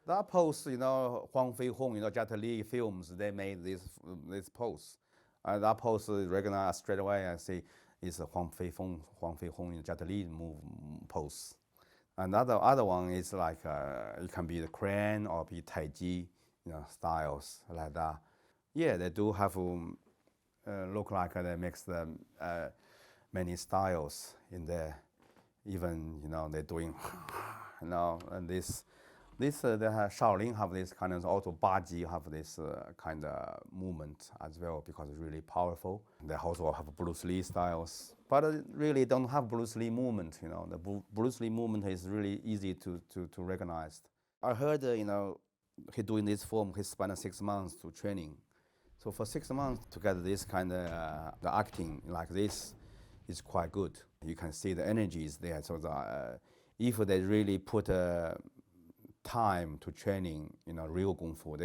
That pose, Huang Fei Hong, Jet Li films, they made this pose. That pose is recognized straight away. I see it's Huang Fei Hong in Jet Li move pose. Another one is like it can be the crane or be Tai Chi, styles like that. Yeah, they do have look like they mix them many styles in there. Even they're doing and this they have Shaolin have this kind of also Baji have this kind of movement as well because it's really powerful. They also have Bruce Lee styles, but really don't have Bruce Lee movement. The Bruce Lee movement is really easy to recognize. I heard he doing this form. He spent 6 months to training. So for 6 months to get this kind of the acting like this is quite good. You can see the energy is there. So if they really put time to training, real Kung Fu,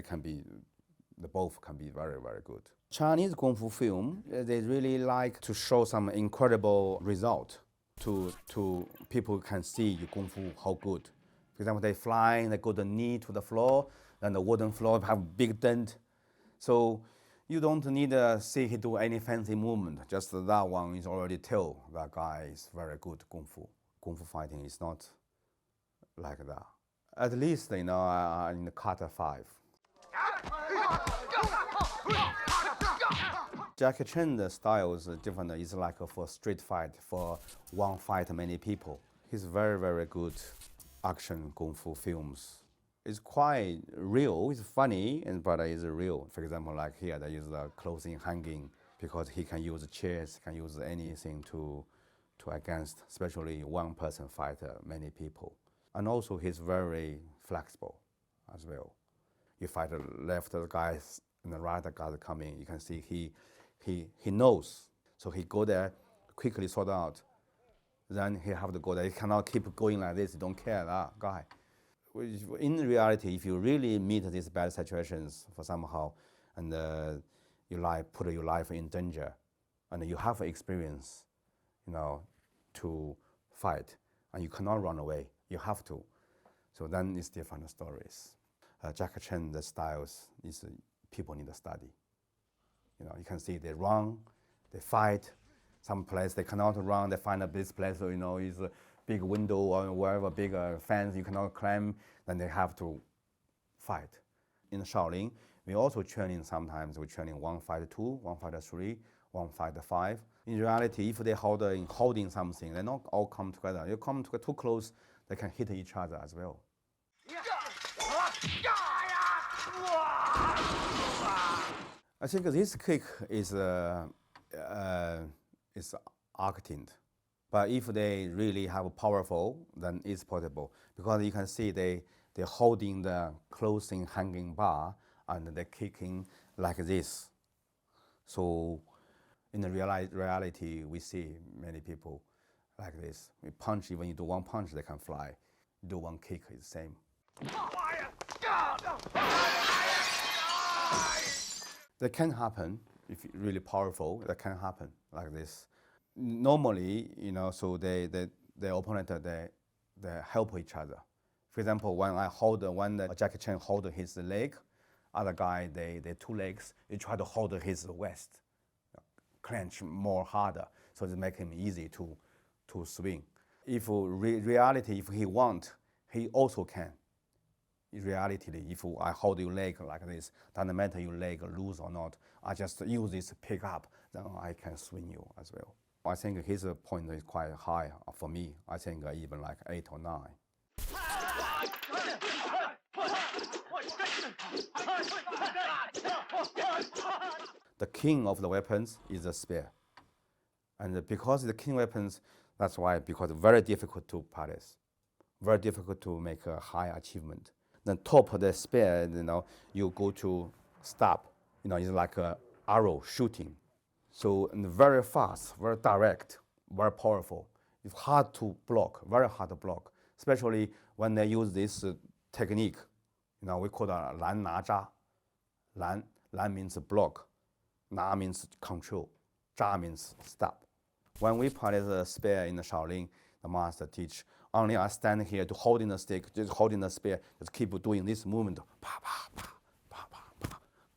both can be very, very good. Chinese Kung Fu film, they really like to show some incredible result to people can see your Kung Fu, how good. For example, they fly, they go the knee to the floor, and the wooden floor have a big dent. So you don't need to see he do any fancy movement. Just that one is already tell that guy is very good Kung Fu. Kung Fu fighting is not like that. At least, in the Kata 5. Jackie Chan's style is different. It's like for street fight, for one fight many people. He's very, very good action kung fu films. It's quite real, it's funny, but it's real. For example, like here, they use the clothing hanging because he can use chairs, can use anything to against, especially one person fight many people. And also he's very flexible as well. You fight the left guys and the right guys coming, you can see he knows. So he go there, quickly sort out. Then he have to go there. He cannot keep going like this, he don't care that guy. In reality, if you really meet these bad situations for somehow, and you put your life in danger, and you have experience, to fight, and you cannot run away. You have to. So then it's different stories. Jackie Chan, the styles is people need to study. You can see they run, they fight. Some place they cannot run. They find this place, is a big window or wherever, big fence you cannot climb. Then they have to fight. In Shaolin, we also training sometimes. We training 1 fight 2, 1 fight 3, 1 fight 5. In reality, if they holding something, they not all come together. You come too close, they can hit each other as well. I think this kick is acting, but if they really have powerful, then it's possible because you can see they're holding the clothing hanging bar and they're kicking like this. So in the reality, we see many people like this. We punch, when you do 1 punch, they can fly. You do 1 kick, it's the same. That can happen if you're really powerful. That can happen like this. Normally, so the opponent they help each other. For example, when Jackie Chan hold his leg, other guy they 2 legs, they try to hold his waist, clench more harder, so it make him easy to swing. If reality, if he want, he also can. In reality, if I hold your leg like this, doesn't matter your leg loose or not, I just use this pick up, then I can swing you as well. I think his point is quite high for me. I think even like 8 or 9. The king of the weapons is the spear. And because the king weapons, that's why, because very difficult to practice, very difficult to make a high achievement. Then top of the spear, you go to stop, it's like an arrow shooting. So very fast, very direct, very powerful. It's hard to block, very hard to block, especially when they use this technique. We call it 拦拿扎. 拦 means block, 拿 means control, 扎 means stop. When we practice the spear in the Shaolin, the master teach, only I stand here to holding the stick, just holding the spear, just keep doing this movement. Pa, pa, pa, pa, pa, pa,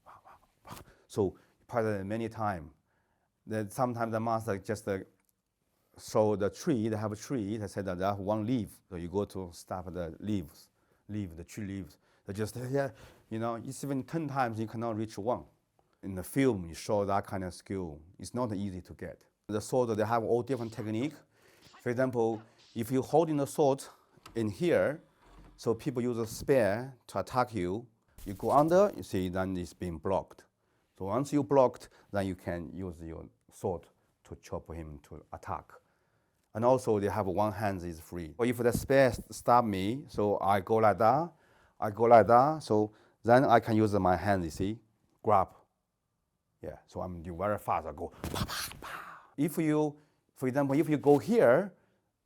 pa, pa, pa. So practice many times. Then sometimes the master just show the tree, they have a tree, they said that they have 1 leaf. So you go to stop the leaves, the tree leaves. They just, it's even 10 times you cannot reach 1. In the film, you show that kind of skill. It's not easy to get. The sword, they have all different technique. For example, if you hold in the sword in here, so people use a spear to attack you. You go under, you see, then it's being blocked. So once you blocked, then you can use your sword to chop him to attack. And also they have 1 hand is free. Or if the spear stab me, so I go like that, so then I can use my hand, you see, grab. Yeah, so I'm doing very fast, I go, pa, pa, pa. If you, for example, if you go here,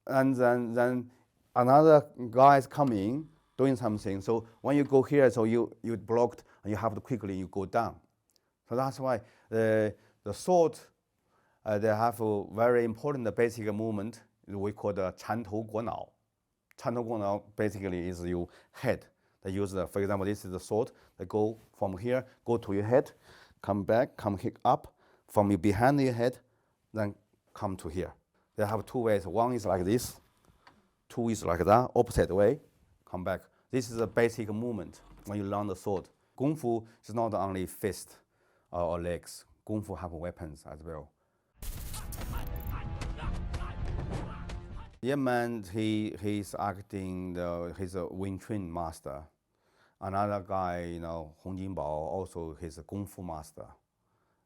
and then another guy is coming, doing something, so when you go here, so you blocked, and you have to quickly, you go down. So that's why the sword, they have a very important basic movement, we call the 缠头裹脑. 缠头裹脑 basically is your head. They use, for example, this is the sword, they go from here, go to your head, come back, come up, from behind your head, then come to here. They have 2 ways. 1 is like this, 2 is like that, opposite way, come back. This is a basic movement when you learn the sword. Kung Fu is not only fist or legs. Kung Fu have weapons as well. Yemen, he's acting, he's a Wing Chun master. Another guy, Hong Jinbao, also he's a Kung Fu master.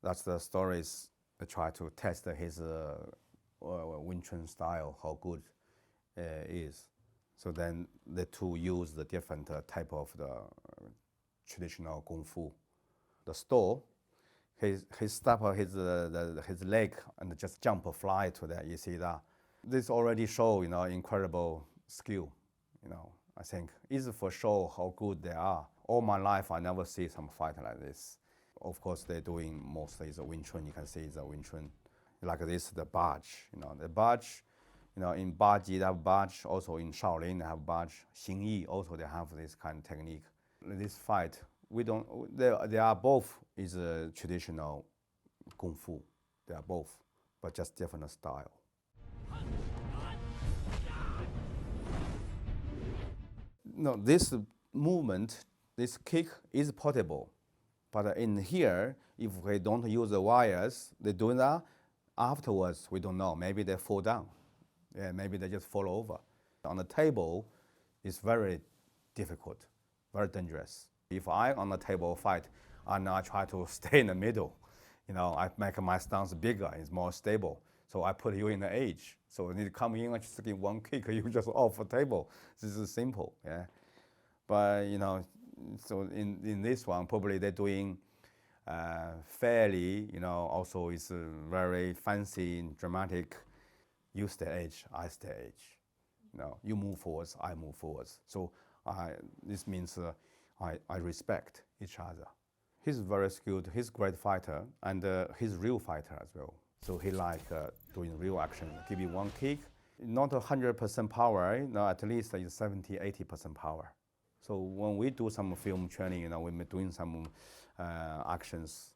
That's the stories I try to test his Wing Chun style, how good is. So then the two use the different type of the traditional Kung Fu. The store, he step his leg and just jump fly to that. You see that? This already show incredible skill. I think it's for sure how good they are. All my life I never see some fight like this. Of course they're doing mostly the Wing Chun. You can see the Wing Chun like this. The barge, the barge. In Baji they have barge. Also in Shaolin they have barge. Xingyi also they have this kind of technique. This fight we don't. They are both is a traditional Kung Fu. They are both, but just different style. No, this movement, this kick is portable. But in here, if we don't use the wires, they do that. Afterwards, we don't know. Maybe they fall down. Yeah, maybe they just fall over. On the table, it's very difficult, very dangerous. If I on the table fight, and I try to stay in the middle, I make my stance bigger, it's more stable. So I put you in the edge. So you need to come in and just give one kick, you just off the table. This is simple, yeah. But so in this one, probably they're doing fairly, also it's very fancy and dramatic. You stay edge, I stay edge. You move forwards, I move forwards. So this means I respect each other. He's very skilled, he's a great fighter, and he's a real fighter as well. So he like doing real action, give you one kick, not 100% power, at least it's 70-80% power. So when we do some film training, we're doing some actions,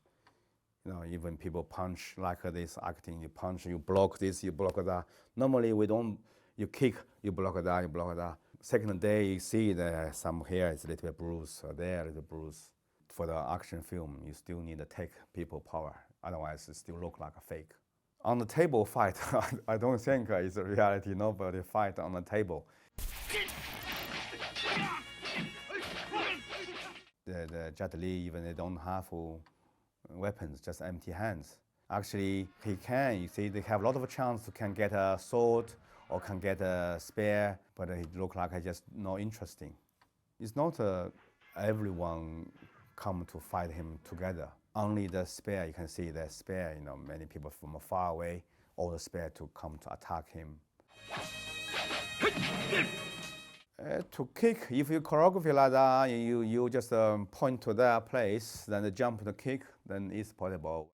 even people punch like this acting, you punch, you block this, you block that. Normally we don't, you kick, you block that, you block that. Second day you see that some here is a little bit bruise, or there is a bruise. For the action film, you still need to take people power, otherwise it still look like a fake. On the table fight, I don't think it's a reality. Nobody fight on the table. The Jet Li, even they don't have weapons, just empty hands. Actually, he can. You see, they have a lot of chance to can get a sword or can get a spear, but it look like it's just not interesting. It's not everyone come to fight him together. Only the spear, you can see the spear, many people from far away, all the spear to come to attack him. To kick, if you choreography like that, you just point to that place, then the jump to kick, then it's portable.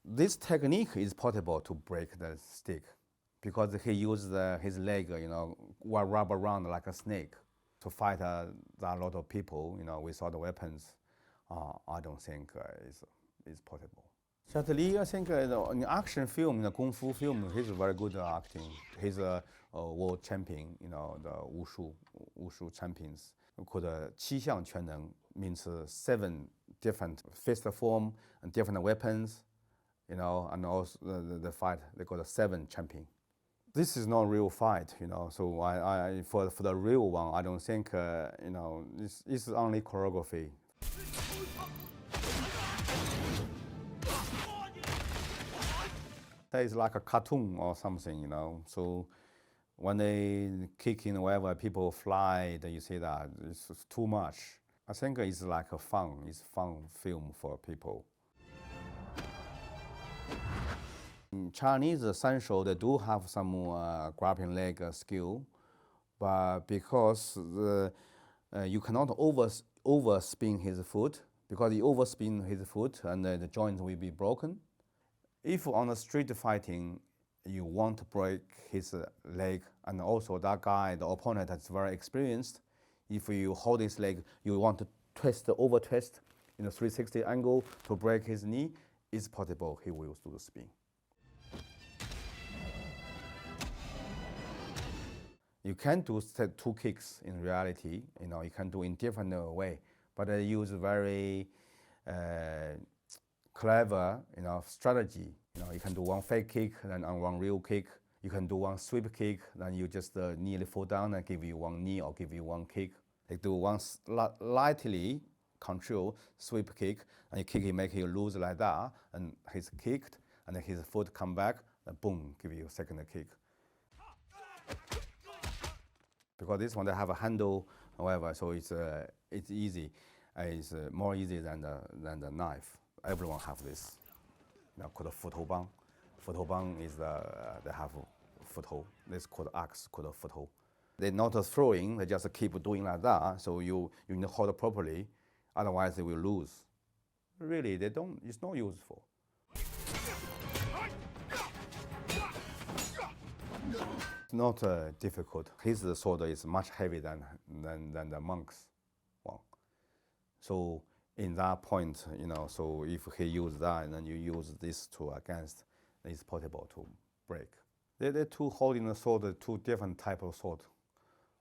This technique is portable to break the stick, because he used his leg, wrap around like a snake. To fight a lot of people, with all the weapons, I don't think is possible. Jet Li, I think in action film, in the Kung Fu film, he's very good at acting. He's a world champion, the Wushu champions. 七项全能 means 7 different fist form and different weapons, and also the fight, they got 7 champion. This is not a real fight, so I for the real one, I don't think, this is only choreography. That is like a cartoon or something, so when they kick in wherever people fly, then you see that it's too much. I think it's like it's fun film for people. In Chinese Sanshou, they do have some grappling leg skill, but because you cannot overspin his foot, because you overspin his foot and the joint will be broken. If on the street fighting, you want to break his leg, and also that guy, the opponent, that's very experienced, if you hold his leg, you want to over twist in a 360 angle to break his knee, it's possible he will do the spin. You can do 2 kicks in reality, you can do in different way, but I use very clever, strategy You know, you can do one fake kick, then one real kick. You can do one sweep kick, then you just nearly fall down and give you one knee or give you one kick. They do one lightly control sweep kick, and you kick it, make you lose like that, and he's kicked, and then his foot come back, and boom, give you a second kick. Because this one they have a handle, however, so it's easy. It's more easy than the knife. Everyone have this, you know, called a foothold. Foothold is they have a foothold. This called axe, called a foothold. They're not throwing, they just keep doing like that. So you need to hold it properly, otherwise they will lose. Really, they don't. It's not useful. It's not difficult. His sword is much heavier than the monk's one. So in that point, you know, so if he use that and then you use this tool against, it's possible to break. They're two holding the sword, two different type of sword.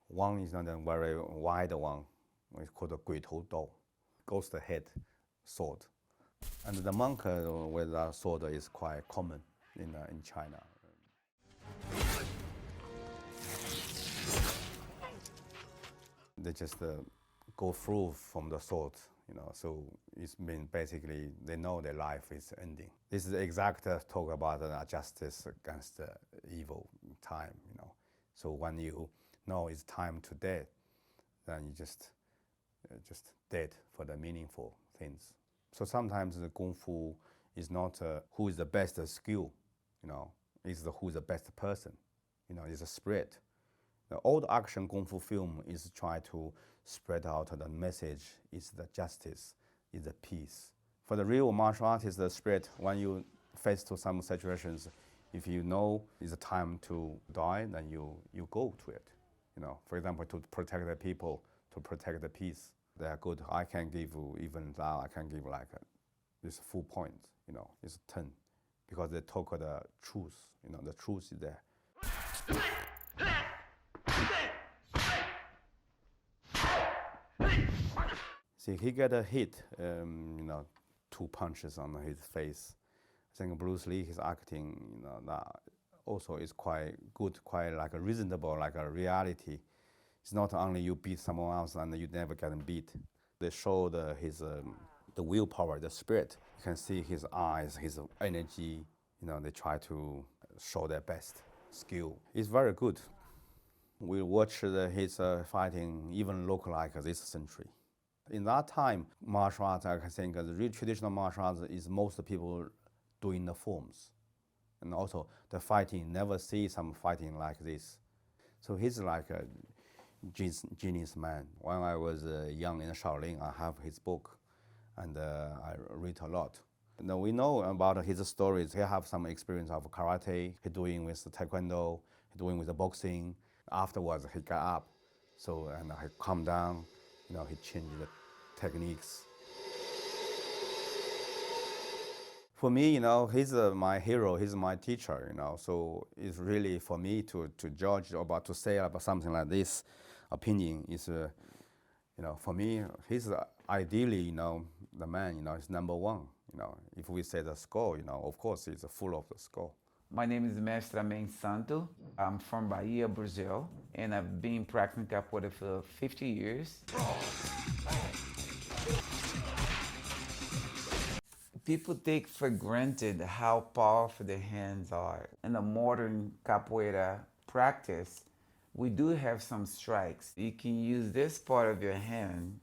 One is not a very wide one. It's called a 鬼头刀, ghost head sword. And the monk with that sword is quite common in China. They just go through from the sword, you know, so it's mean basically they know their life is ending. This is exact talk about justice against evil time, you know. So when you know it's time to dead, then you just dead for the meaningful things. So sometimes the Kung Fu is not who is the best skill, you know, it's who is the best person, you know, it's a spirit. The old action Kung Fu film is try to spread out the message, is the justice, is the peace. For the real martial artist, the spirit, when you face to some situations, if you know it's time to die, then you go to it. You know, for example, to protect the people, to protect the peace. They are good. I can give even that, I can give like this full point, you know, it's 10. Because they talk the truth, you know, the truth is there. See, he got a hit, you know, 2 punches on his face. I think Bruce Lee, his acting, you know, that also is quite good, quite like a reasonable, like a reality. It's not only you beat someone else and you never get him beat. They show his the willpower, the spirit. You can see his eyes, his energy. You know, they try to show their best skill. It's very good. We watch his fighting even look like this century. In that time, martial arts, I think the real traditional martial arts is most people doing the forms. And also the fighting, never see some fighting like this. So he's like a genius man. When I was young in Shaolin, I have his book and I read a lot. Now we know about his stories. He have some experience of karate, he doing with taekwondo, he doing with the boxing. Afterwards, he got up, so and he calmed down. You know, he changed the techniques. For me, you know, he's my hero. He's my teacher. You know, so it's really for me to judge about to say about something like this. Opinion is, you know, for me, he's ideally, you know, the man. You know, is number 1. You know, if we say the score, you know, of course, it's full of the score. My name is Mestre Santo. I'm from Bahia, Brazil, and I've been practicing capoeira for 50 years. People take for granted how powerful the hands are. In the modern capoeira practice, we do have some strikes. You can use this part of your hand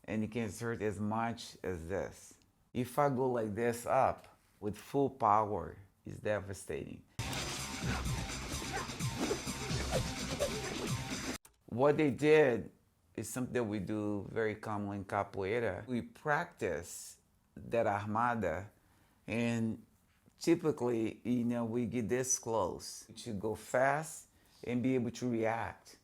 and you can insert as much as this. If I go like this up with full power, it's devastating. What they did is something that we do very commonly in capoeira. We practice that armada, and typically, you know, we get this close to go fast and be able to react.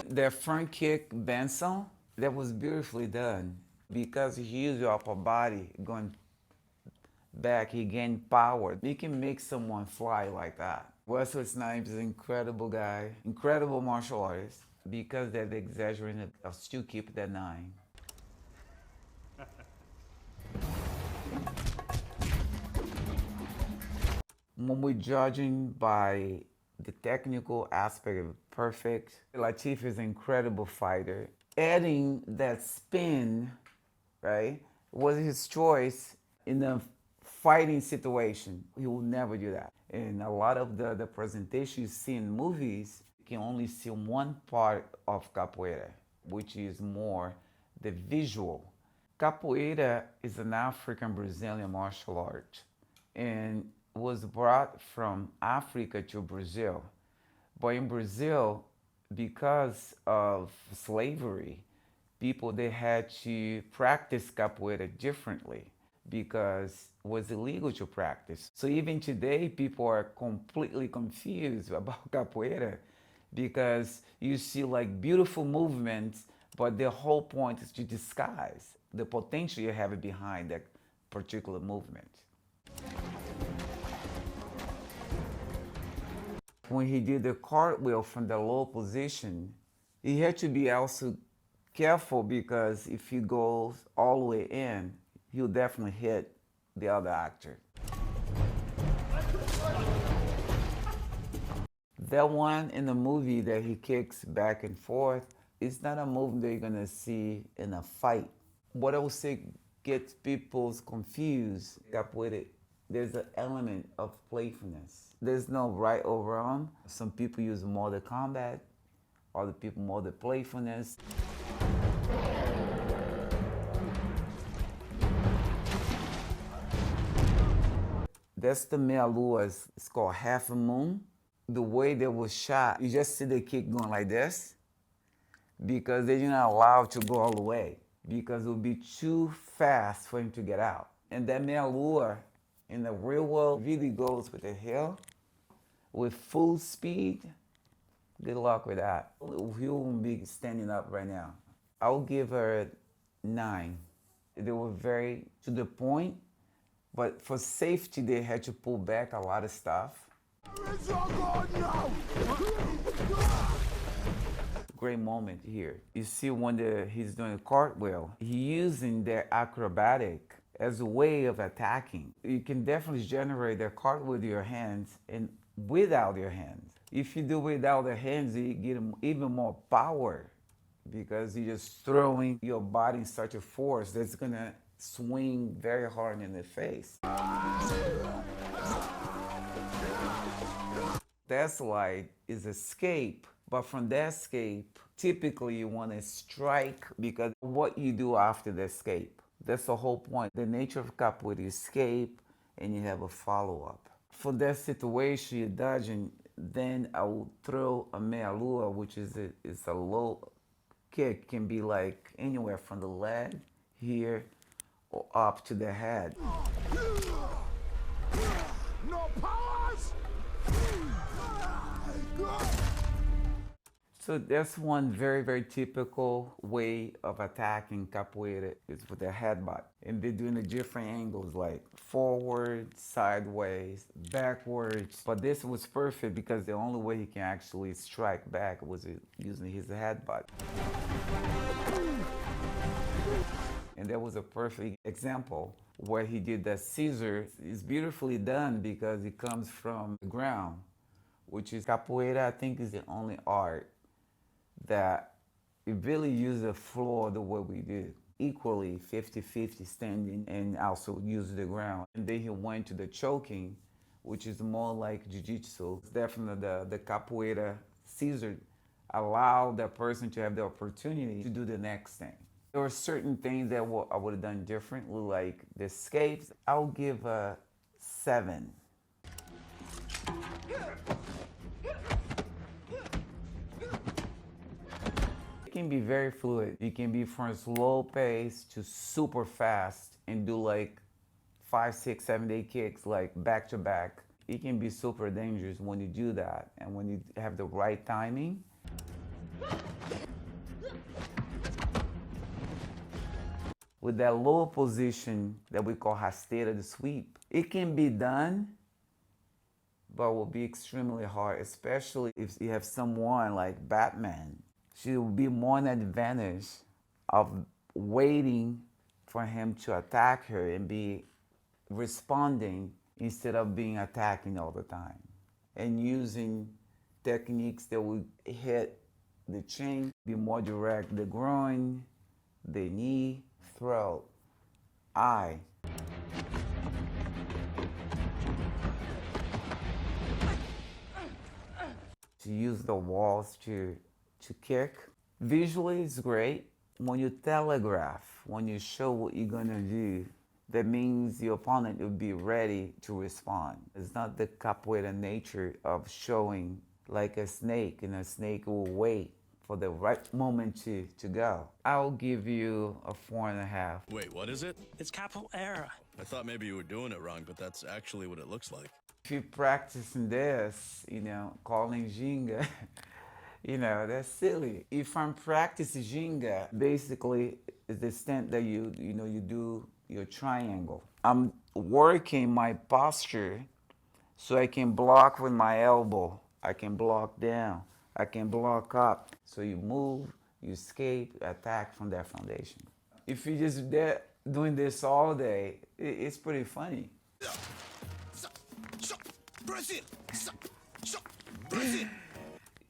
The front kick Benson, that was beautifully done because he used your upper body going back, he gained power. You can make someone fly like that. Wesley Snipes is an incredible guy, incredible martial artist, because they've exaggerated, I'll still keep that 9. When we're judging by the technical aspect of perfect, Latif is an incredible fighter. Adding that spin, right, was his choice in a fighting situation. He will never do that. And a lot of the presentation you see in movies, you can only see one part of capoeira, which is more the visual. Capoeira is an African Brazilian martial art and was brought from Africa to Brazil. But in Brazil, because of slavery, people, they had to practice capoeira differently because it was illegal to practice. So even today, people are completely confused about capoeira because you see like beautiful movements, but the whole point is to disguise the potential you have behind that particular movement. When he did the cartwheel from the low position, he had to be also careful because if he goes all the way in, he'll definitely hit the other actor. That one in the movie that he kicks back and forth, it's not a movement that you're gonna see in a fight. What I would say gets people confused, capoeira, there's an element of playfulness. There's no right or wrong. Some people use more the combat, other people more the playfulness. That's the meia lua, it's called half a moon. The way they was shot, you just see the kick going like this because they're not allowed to go all the way because it would be too fast for him to get out. And that meia lua in the real world really goes with the hill with full speed. Good luck with that. He won't be standing up right now. I'll give her 9. They were very to the point, but for safety, they had to pull back a lot of stuff. Great moment here. You see when he's doing a cartwheel, he's using the acrobatic as a way of attacking. You can definitely generate a cartwheel with your hands and without your hands. If you do without the hands, you get even more power because you're just throwing your body in such a force that's gonna swing very hard in the face. That slide is escape, but from that escape, typically you want to strike because what you do after the escape. That's the whole point. The nature of capoeira is escape and you have a follow-up. For that situation, you're dodging, then I will throw a meia lua, which is a low kick, can be like anywhere from the leg here or up to the head. No powers! So that's one very, very typical way of attacking capoeira is with the headbutt. And they're doing the different angles like forward, sideways, backwards. But this was perfect because the only way he can actually strike back was using his headbutt. And that was a perfect example where he did that scissor. It's beautifully done because it comes from the ground, which is capoeira, I think, is the only art that it really uses the floor the way we do. Equally 50-50 standing and also use the ground. And then he went to the choking, which is more like jiu-jitsu. Definitely the capoeira scissor allowed that person to have the opportunity to do the next thing. There were certain things that I would have done differently, like the escapes. I'll give a 7. It can be very fluid. It can be from slow pace to super fast and do like 5, 6, 7 day kicks like back to back. It can be super dangerous when you do that and when you have the right timing. With that lower position that we call rasteira, the sweep, it can be done, but will be extremely hard, especially if you have someone like Batman. She will be more an advantage of waiting for him to attack her and be responding instead of being attacking all the time. And using techniques that will hit the chin, be more direct, the groin, the knee, throat, eye. To use the walls to kick. Visually it's great. When you telegraph, when you show what you're gonna do, that means the opponent will be ready to respond. It's not the capoeira nature of showing like a snake, and a snake will wait for the right moment to go. I'll give you a 4.5. Wait, what is it? It's capoeira. I thought maybe you were doing it wrong, but that's actually what it looks like. If you're practicing this, calling Ginga, that's silly. If I'm practicing Ginga, basically it's the extent that you do your triangle. I'm working my posture so I can block with my elbow. I can block down. I can block up. So you move, you escape, attack from that foundation. If you're just doing this all day, it's pretty funny.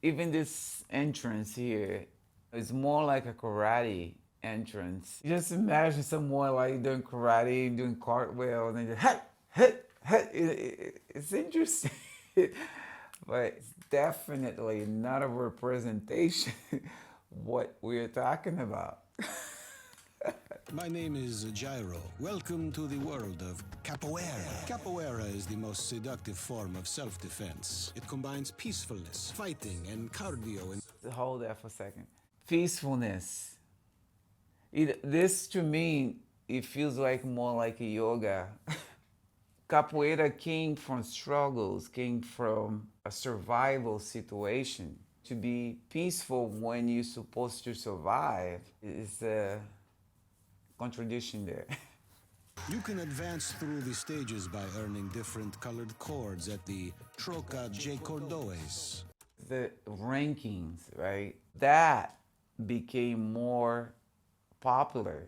Even this entrance here is more like a karate entrance. Just imagine someone like doing karate, doing cartwheels, and just it's interesting. But it's definitely not a representation what we're talking about. My name is Gyro. Welcome to the world of Capoeira. Capoeira is the most seductive form of self-defense. It combines peacefulness, fighting, and cardio. Hold that for a second. Peacefulness. This to me, it feels like more like a yoga. Capoeira came from struggles, came from a survival situation. To be peaceful when you're supposed to survive is a contradiction there. You can advance through the stages by earning different colored cords at the Troca de Cordões. The rankings, right? That became more popular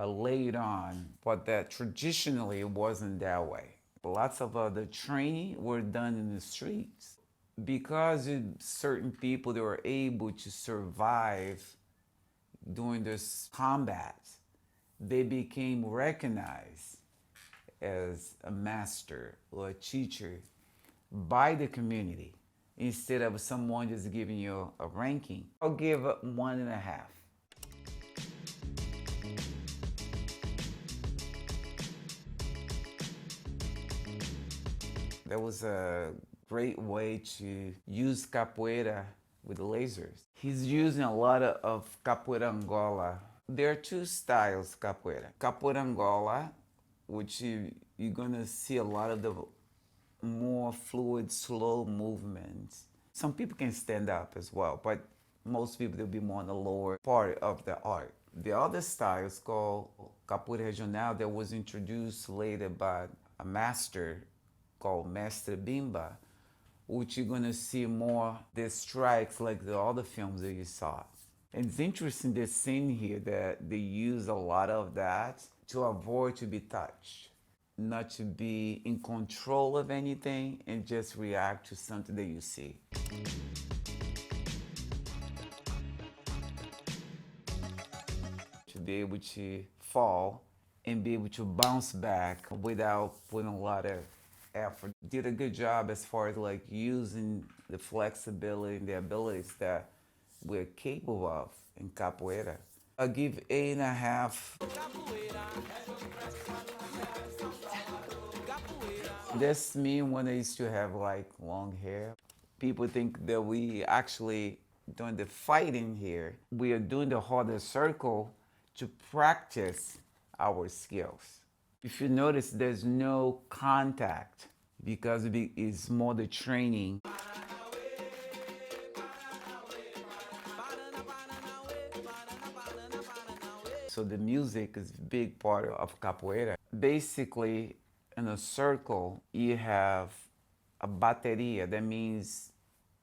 later on, but that traditionally it wasn't that way. Lots of the training were done in the streets. Because certain people that were able to survive during this combat, they became recognized as a master or a teacher by the community instead of someone just giving you a ranking. I'll give it 1.5. That was a great way to use capoeira with lasers. He's using a lot of capoeira Angola. There are two styles capoeira. Capoeira Angola, which you're gonna see a lot of the more fluid, slow movements. Some people can stand up as well, but most people, they'll be more on the lower part of the art. The other style is called Capoeira Regional that was introduced later by a master called Mestre Bimba, which you're gonna see more the strikes like the other films that you saw. And it's interesting this scene here that they use a lot of that to avoid to be touched, not to be in control of anything and just react to something that you see. To be able to fall and be able to bounce back without putting a lot of effort. Did a good job as far as like using the flexibility and the abilities that we're capable of in capoeira. I'll give 8.5. That's me when I used to have like long hair. People think that we actually doing the fighting here. We are doing the harder circle to practice our skills. If you notice, there's no contact because it's more the training. So the music is a big part of capoeira. Basically, in a circle, you have a bateria. That means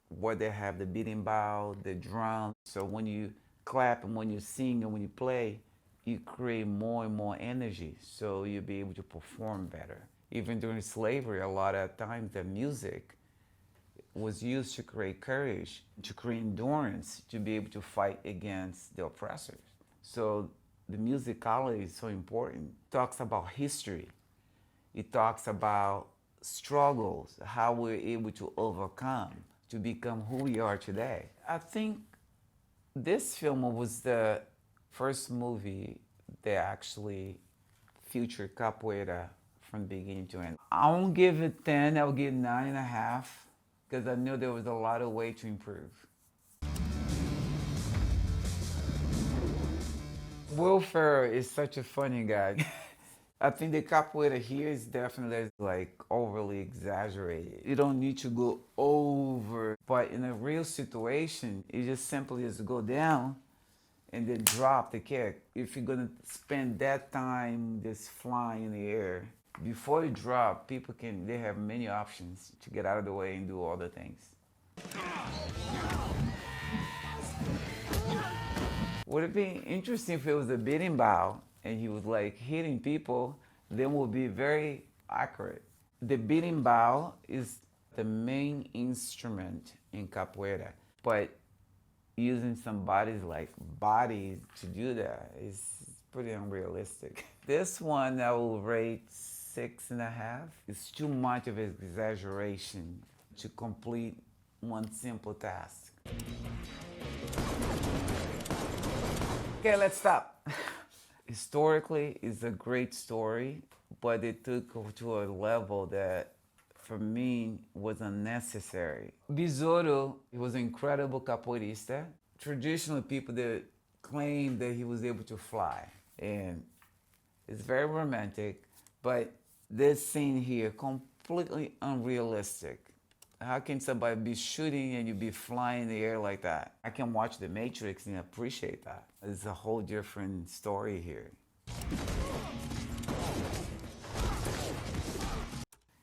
where they have the beating bow, the drum. So when you clap and when you sing and when you play, you create more and more energy, so you'll be able to perform better. Even during slavery, a lot of times the music was used to create courage, to create endurance, to be able to fight against the oppressors. So the musicality is so important. It talks about history. It talks about struggles, how we're able to overcome, to become who we are today. I think this film was the first movie that actually featured capoeira from beginning to end. I won't give it 10, I'll give it 9.5, because I knew there was a lot of way to improve. Will Ferrell is such a funny guy. I think the capoeira here is definitely like overly exaggerated. You don't need to go over, but in a real situation, you just simply just go down and then drop the kick. If you're gonna spend that time just flying in the air, before you drop, they have many options to get out of the way and do all the things. Would it be interesting if it was a beating bow and he was like hitting people, then would be very accurate. The beating bow is the main instrument in capoeira, but using somebody's body to do that is pretty unrealistic. This one I will rate 6.5. It's too much of an exaggeration to complete one simple task. Okay, let's stop. Historically, it's a great story, but it took to a level that, for me, was unnecessary. Besouro, he was an incredible capoeirista. Traditionally, people that claim that he was able to fly, and it's very romantic, but this scene here, completely unrealistic. How can somebody be shooting and you be flying in the air like that? I can watch The Matrix and appreciate that. It's a whole different story here.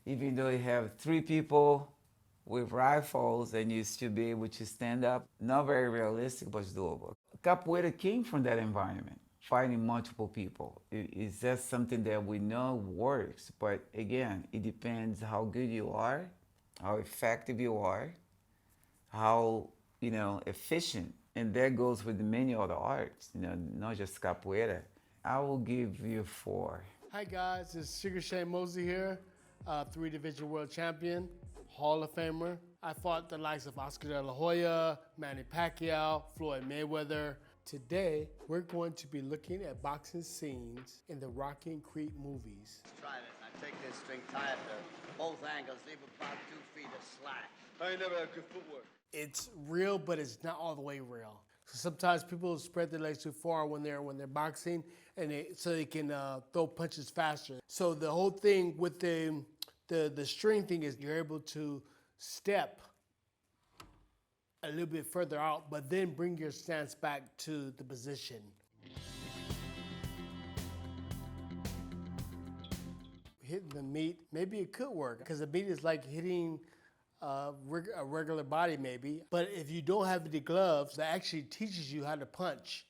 Even though you have 3 people with rifles and you still be able to stand up, not very realistic, but it's doable. Capoeira came from that environment, fighting multiple people. It's just something that we know works, but again, it depends how good you are, how effective you are, how, efficient. And that goes with many other arts, not just capoeira. I will give you 4. Hi guys, it's Sugar Shane Mosley here, 3-division world champion, Hall of Famer. I fought the likes of Oscar De La Hoya, Manny Pacquiao, Floyd Mayweather. Today, we're going to be looking at boxing scenes in the Rocky and Creed movies. Try this. Now take this string, tie it to both angles, leave about 2 feet of slack. I ain't never had good footwork. It's real, but it's not all the way real. So sometimes people spread their legs too far when they're boxing, and so they can throw punches faster. So the whole thing with the string thing is you're able to step a little bit further out, but then bring your stance back to the position. Hitting the meat, maybe it could work, because the meat is like hitting a regular body maybe, but if you don't have the gloves, that actually teaches you how to punch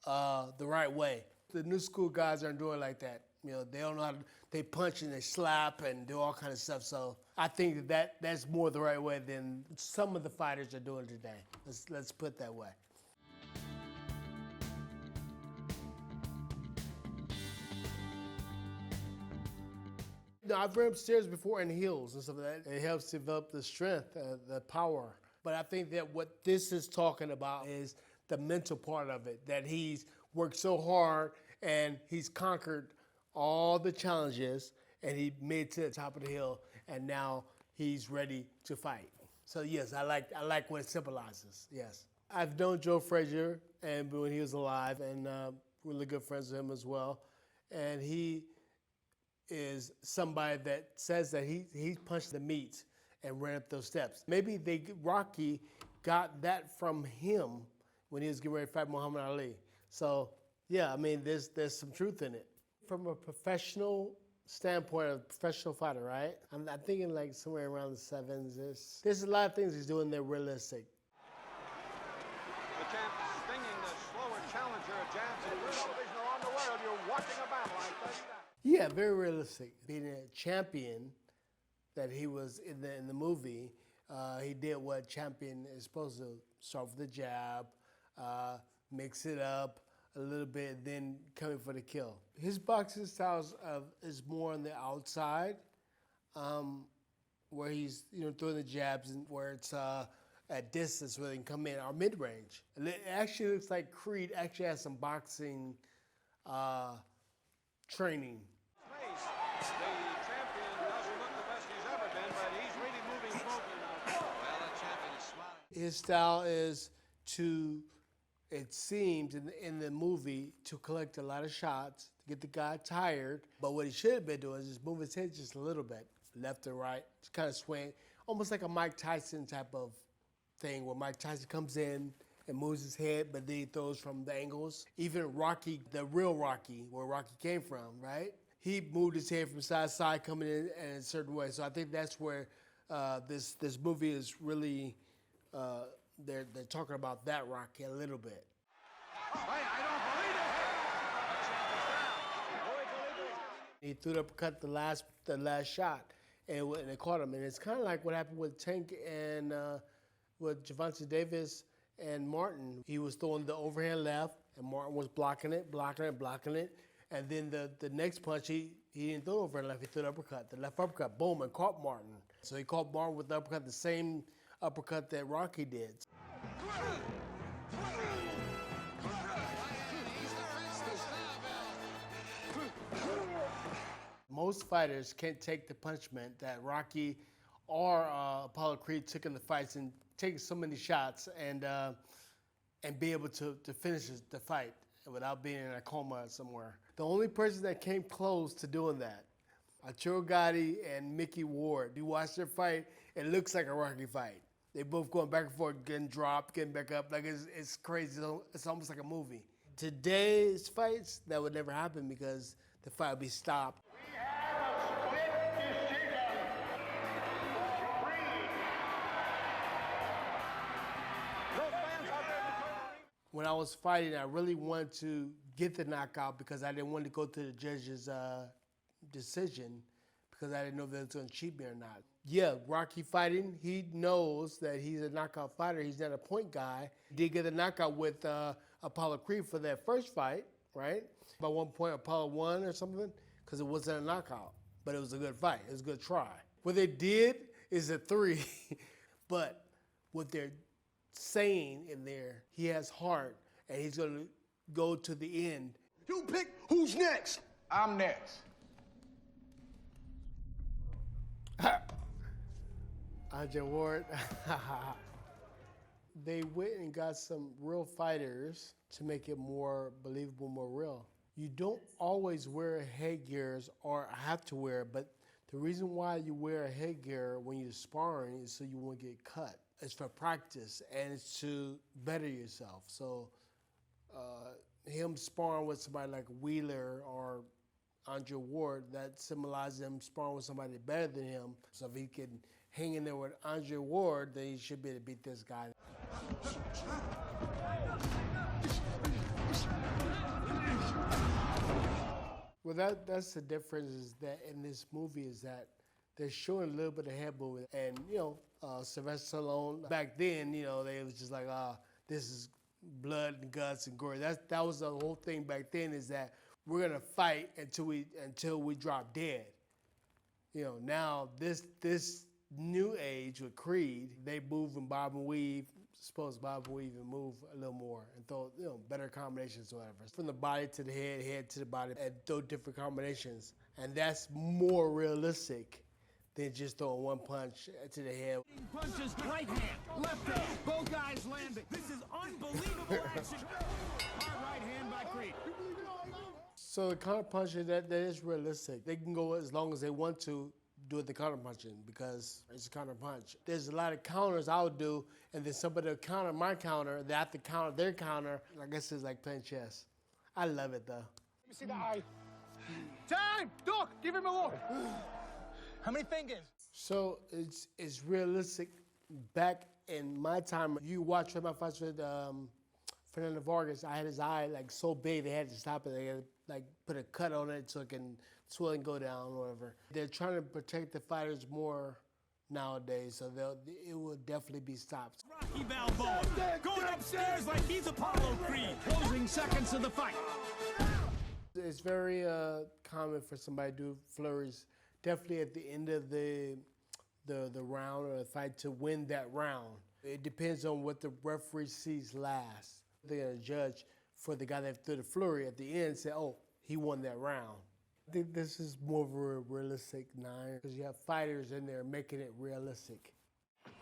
the right way. The new school guys aren't doing like that. They don't know how to, they punch and they slap and do all kind of stuff. So I think that's more the right way than some of the fighters are doing today. Let's put it that way. I've run upstairs before in heels and stuff like that. It helps develop the strength, the power. But I think that what this is talking about is the mental part of it, that he's worked so hard and he's conquered all the challenges and he made it to the top of the hill and now he's ready to fight. So yes, I like what it symbolizes, yes. I've known Joe Frazier and when he was alive and really good friends with him as well. And he is somebody that says that he punched the meat and ran up those steps. Maybe Rocky got that from him when he was getting ready to fight Muhammad Ali. So yeah, I mean, there's some truth in it. From a professional standpoint, a professional fighter, right? I'm thinking like somewhere around the 7s. There's a lot of things he's doing that are realistic. The champ stinging the slower challenger, jabs in the television around the world. You're watching a battle. I tell you that. Yeah, very realistic. Being a champion that he was in the movie, he did what champion is supposed to: start with the jab, mix it up a little bit, then coming for the kill. His boxing style is more on the outside, where he's throwing the jabs, and where it's at distance where they can come in, or mid-range. It actually looks like Creed actually has some boxing training. The champion doesn't look the best he's ever been, but he's really moving smoothly now. Well, the champion is smiling. His style is to, it seems in the movie, to collect a lot of shots, to get the guy tired. But what he should have been doing is just move his head just a little bit, left or right, just kind of swing, almost like a Mike Tyson type of thing, where Mike Tyson comes in and moves his head, but then he throws from the angles. Even Rocky, the real Rocky, where Rocky came from, right? He moved his head from side to side, coming in a certain way. So I think that's where this movie is really, they're talking about that Rocky a little bit. He threw the uppercut the last shot, and they caught him. And it's kind of like what happened with Tank and with Gervonta Davis and Martin. He was throwing the overhand left, and Martin was blocking it. And then the next punch, he didn't throw overhand left, he threw the uppercut, the left uppercut, boom, and caught Martin. So he caught Martin with the uppercut, the same uppercut that Rocky did. Most fighters can't take the punishment that Rocky or Apollo Creed took in the fights, and take so many shots and be able to finish the fight without being in a coma somewhere. The only person that came close to doing that, Arturo Gatti and Mickey Ward. You watch their fight, it looks like a Rocky fight. They both going back and forth, getting dropped, getting back up. Like it's crazy. It's almost like a movie. Today's fights, that would never happen because the fight would be stopped. When I was fighting, I really wanted to get the knockout because I didn't want to go to the judge's decision because I didn't know if they was going to cheat me or not. Yeah, Rocky fighting, he knows that he's a knockout fighter. He's not a point guy. He did get a knockout with Apollo Creed for that first fight, right? By one point, Apollo won or something because it wasn't a knockout, but it was a good fight. It was a good try. What they did is a 3, but what they're saying in there, he has heart, and he's going to go to the end. You pick who's next. I'm next. Andre Ward. They went and got some real fighters to make it more believable, more real. You don't always wear headgears or have to wear it, but the reason why you wear a headgear when you're sparring is so you won't get cut. It's for practice, and it's to better yourself. So him sparring with somebody like Wheeler or Andre Ward, that symbolizes him sparring with somebody better than him. So if he can hang in there with Andre Ward, then he should be able to beat this guy. Well, that's the difference, is that in this movie is that they're showing a little bit of head movement. And, Sylvester Stallone, back then, they was just like, this is blood and guts and gore. That was the whole thing back then, is that we're going to fight until we drop dead. Now this new age with Creed, they move and bob and weave. Suppose bob and weave and move a little more and throw, better combinations or whatever. From the body to the head, head to the body, and throw different combinations. And that's more realistic than just throwing one punch to the head. Punches, right hand, left hand, both guys landing. This is unbelievable action. Hard right hand by Creed. So the counter punching, that is realistic. They can go as long as they want to do the counter punching because it's a counter punch. There's a lot of counters I would do, and then somebody will counter my counter, they have to counter their counter. I guess it's like playing chess. I love it though. Let me see the eye. Time! Doc, give him a look. How many fingers? So it's realistic. Back in my time, you watch my fights with Fernando Vargas, I had his eye like so big they had to stop it. They had to put a cut on it so it can swell and go down or whatever. They're trying to protect the fighters more nowadays, so it will definitely be stopped. Rocky Balboa going upstairs like he's Apollo Creed. Closing seconds of the fight. It's very common for somebody to do flurries, definitely at the end of the round or the fight to win that round. It depends on what the referee sees last. They're gonna judge for the guy that threw the flurry at the end, say, oh, he won that round. I think this is more of a realistic nine because you have fighters in there making it realistic.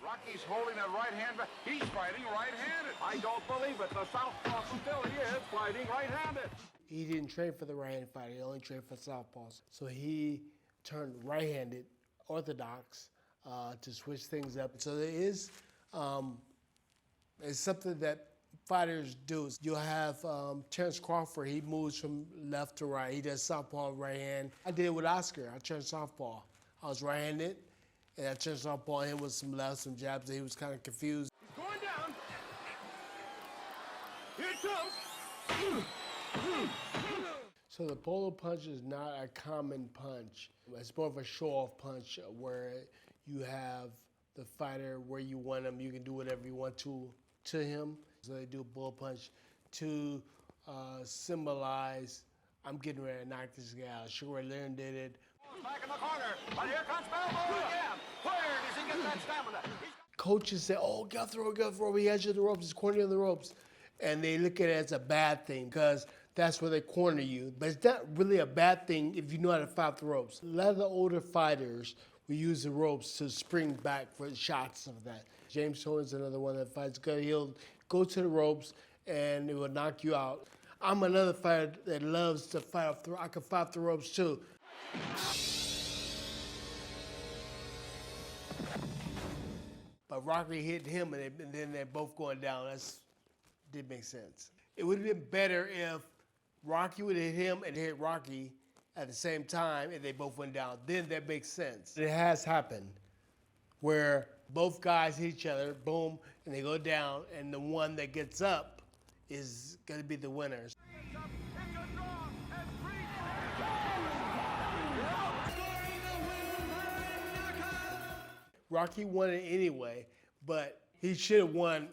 Rocky's holding that right hand back. He's fighting right-handed. I don't believe it. The southpaw still he is fighting right-handed. He didn't train for the right-handed fighter. He only trained for southpaws. So he turned right-handed, orthodox, to switch things up. So there is, it's something that fighters do. You'll have Terrence Crawford. He moves from left to right. He does southpaw, right hand. I did it with Oscar. I turned southpaw. I was right-handed, and I turned southpaw on him with some left, some jabs, and he was kind of confused. He's going down. Here it comes. So the polo punch is not a common punch. It's more of a show-off punch where you have the fighter where you want him. You can do whatever you want to him. So they do a bull punch to symbolize, I'm getting ready to knock this guy out. Sugar Ray Leonard did it. Back in the corner, but here comes Balboa again. Where does he get that stamina? Coaches say, oh, gut throw, he has you on the ropes, he's cornering on the ropes. And they look at it as a bad thing because that's where they corner you. But it's not really a bad thing if you know how to fight the ropes. A lot of the older fighters will use the ropes to spring back for shots of that. James Toney's another one that fights good. He'll go to the ropes and it will knock you out. I'm another fighter that loves to fight off the ropes. I can fight off the ropes too. But Rocky hit him and then they're both going down. That didn't make sense. It would have been better if Rocky would have hit him and hit Rocky at the same time and they both went down. Then that makes sense. It has happened where both guys hit each other, boom, and they go down, and the one that gets up is going to be the winner. Rocky won it anyway, but he should have won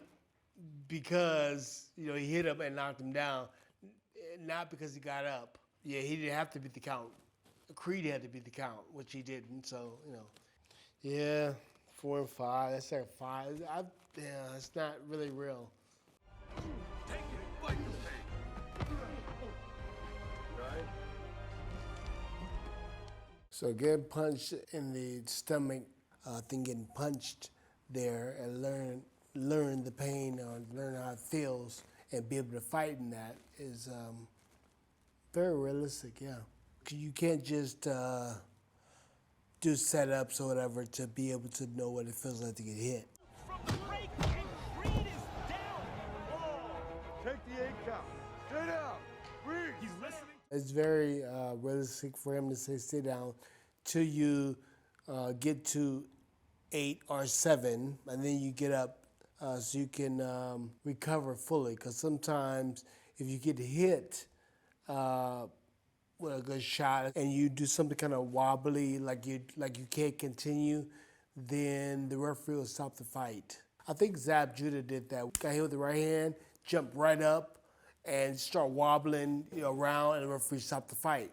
because, you know, he hit him and knocked him down, not because he got up. Yeah, he didn't have to beat the count. Creed had to beat the count, which he didn't, so, you know. Yeah, 4 and 5, that's like 5. Yeah, it's not really real. Take it, fight the pain. Right? So getting punched in the stomach, getting punched there and learn the pain or learn how it feels and be able to fight in that is very realistic, yeah. You can't just do setups or whatever to be able to know what it feels like to get hit. Take the 8 count. Stay down. Breathe. He's listening. It's very realistic for him to say stay down till you get to 8 or 7, and then you get up so you can recover fully. Because sometimes if you get hit with a good shot and you do something kind of wobbly, like you can't continue, then the referee will stop the fight. I think Zab Judah did that. Got hit with the right hand, jumped right up, and start wobbling around, and the referee stopped the fight.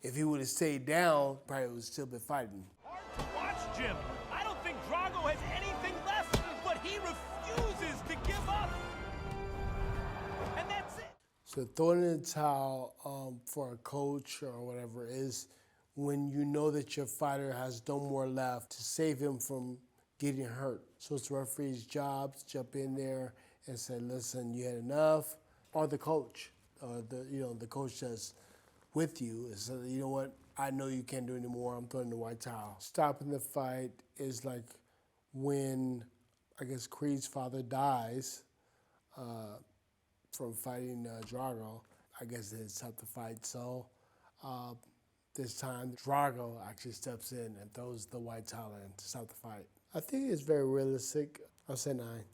If he would have stayed down, probably would have still been fighting. Watch, Jim. I don't think Drago has anything left, but he refuses to give up. And that's it. So throwing in the towel for a coach or whatever is when you know that your fighter has no more left to save him from getting hurt. So it's the referee's job to jump in there and say, listen, you had enough. Or the coach, the coach that's with you and says, you know what, I know you can't do anymore, I'm throwing the white towel. Stopping the fight is like when, I guess, Creed's father dies from fighting Drago. I guess they stopped the fight, so this time Drago actually steps in and throws the white towel in to stop the fight. I think it's very realistic. I'll say 9.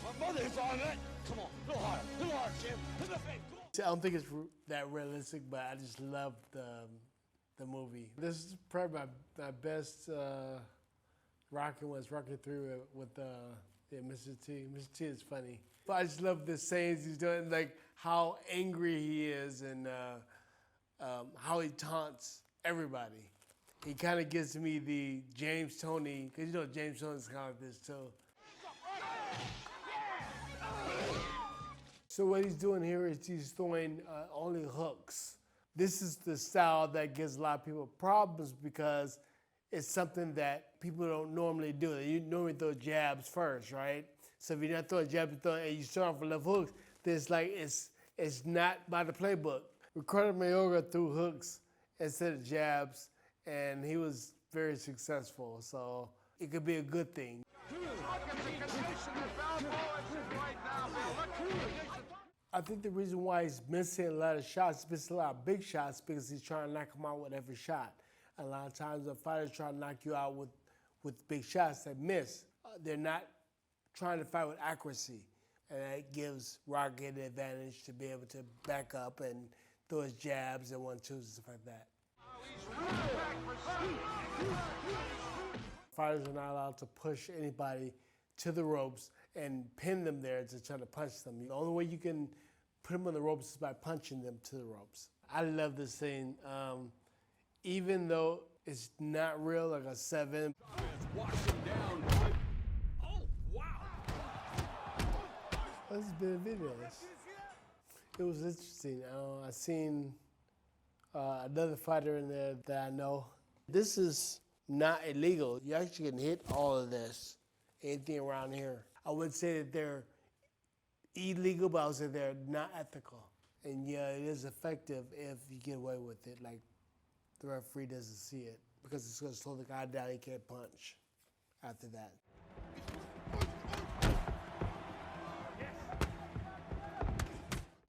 My mother's on it. Come on, a little harder, Jim. I don't think it's that realistic, but I just love the movie. This is probably my best rocking was rocking through with Mr. T. Mr. T is funny. But I just love the sayings he's doing, like how angry he is and how he taunts everybody. He kind of gives me the James Tony, because you know James Tony's kind of like this too. So what he's doing here is he's throwing only hooks. This is the style that gives a lot of people problems because it's something that people don't normally do. You normally throw jabs first, right? So if you're not throwing jabs and you start off with left hooks, then it's like it's not by the playbook. Ricardo Mayorga threw hooks instead of jabs, and he was very successful. So it could be a good thing. I think the reason why he's missing a lot of shots, he's missing a lot of big shots, because he's trying to knock them out with every shot. And a lot of times the fighters try to knock you out with big shots that miss. They're not trying to fight with accuracy. And that gives Rocky the advantage to be able to back up and throw his jabs and 1-2s and stuff like that. Fighters are not allowed to push anybody to the ropes and pin them there to try to punch them. The only way you can put them on the ropes is by punching them to the ropes. I love this scene. Even though it's not real, like a 7. Wash him down. Oh, wow. That's been videos. It was interesting. I seen another fighter in there that I know. This is not illegal. You actually can hit all of this, anything around here. I wouldn't say that they're illegal, but I would say they're not ethical. And yeah, it is effective if you get away with it. Like the referee doesn't see it because it's going to slow the guy down. He can't punch after that.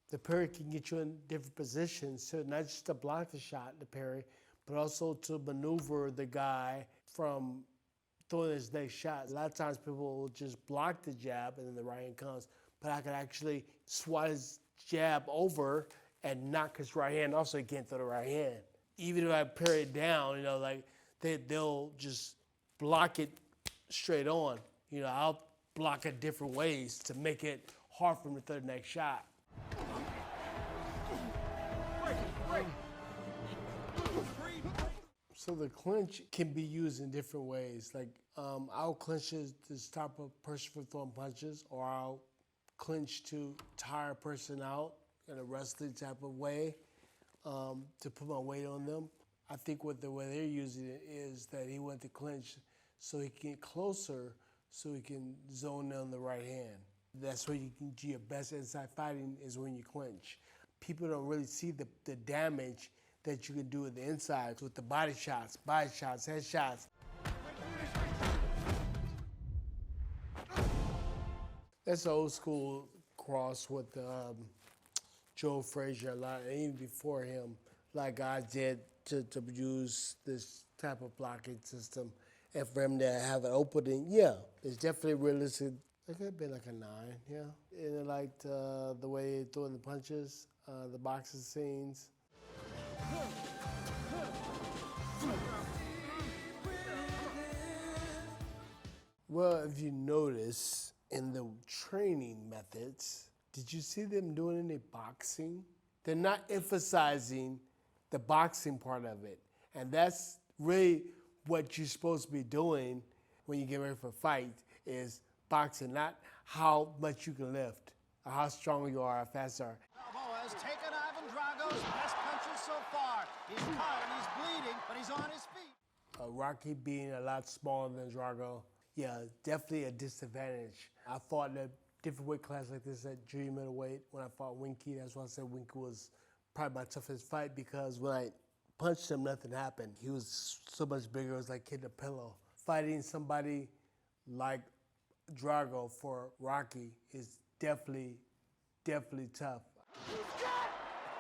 The parry can get you in different positions, so not just to block the shot, the parry, but also to maneuver the guy from throwing his next shot. A lot of times people will just block the jab and then the right hand comes, but I could actually swat his jab over and knock his right hand off so he can't throw the right hand. Even if I parry it down, like they'll just block it straight on. I'll block it different ways to make it hard for him to throw the next shot. So the clinch can be used in different ways. Like I'll clinch to stop a person from throwing punches, or I'll clinch to tire a person out in a wrestling type of way to put my weight on them. I think what the way they're using it is that he went to clinch so he can get closer, so he can zone in on the right hand. That's where you can do your best inside fighting, is when you clinch. People don't really see the damage that you can do with the inside with the body shots, head shots. That's an old school cross with Joe Frazier a lot, and even before him, like guys did to use this type of blocking system. And for him to have an opening, yeah, it's definitely realistic. It could have been like a 9, yeah. And I liked the way he throwing the punches, the boxing scenes. Well, if you notice in the training methods, did you see them doing any boxing? They're not emphasizing the boxing part of it. And that's really what you're supposed to be doing when you get ready for a fight, is boxing, not how much you can lift, or how strong you are, how fast you are. Bravo has taken Ivan Drago's best punches so far. He's cut and he's bleeding, but he's on his feet. Rocky being a lot smaller than Drago, yeah, definitely a disadvantage. I fought in a different weight class like this at junior middleweight when I fought Winky. That's why I said Winky was probably my toughest fight, because when I punched him, nothing happened. He was so much bigger, it was like hitting a pillow. Fighting somebody like Drago for Rocky is definitely tough. He's cut!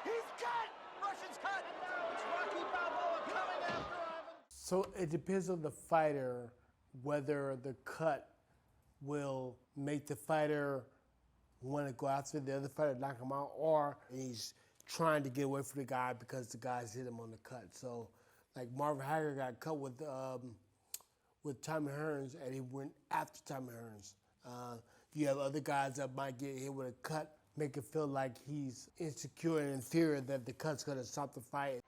He's cut! Russian's cut! And now it's Rocky Balboa coming after Ivan. So it depends on the fighter whether the cut will make the fighter want to go after the other fighter, knock him out, or he's trying to get away from the guy because the guys hit him on the cut. So, like Marvin Hagler got cut with Tommy Hearns, and he went after Tommy Hearns. You have other guys that might get hit with a cut, make it feel like he's insecure and inferior, that the cut's gonna stop the fight.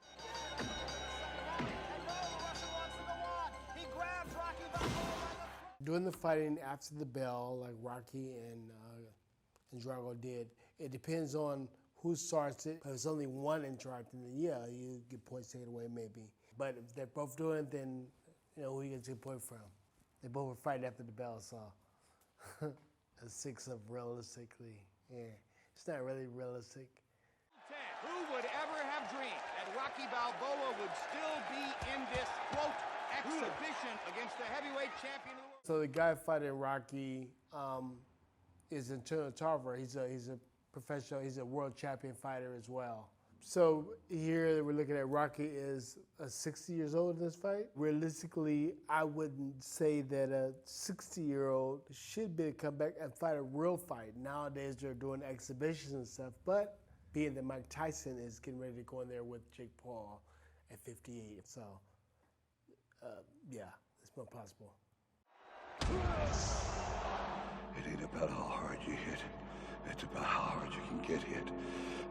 During the fighting after the bell, like Rocky and Drago did, it depends on who starts it. If it's only one interrupting, then yeah, you get points taken away maybe. But if they're both doing it, then you know who you get a point from. They both were fighting after the bell, so a 6 of realistically, yeah. It's not really realistic. Who would ever have dreamed that Rocky Balboa would still be in this, quote, exhibition against the heavyweight champion of the world? So the guy fighting Rocky is Antonio Tarver. He's a professional, he's a world champion fighter as well. So here we're looking at Rocky is 60 years old in this fight. Realistically, I wouldn't say that a 60-year-old should be able to come back and fight a real fight. Nowadays they're doing exhibitions and stuff, but being that Mike Tyson is getting ready to go in there with Jake Paul at 58, so yeah, it's more possible. It ain't about how hard you hit. It's about how hard you can get hit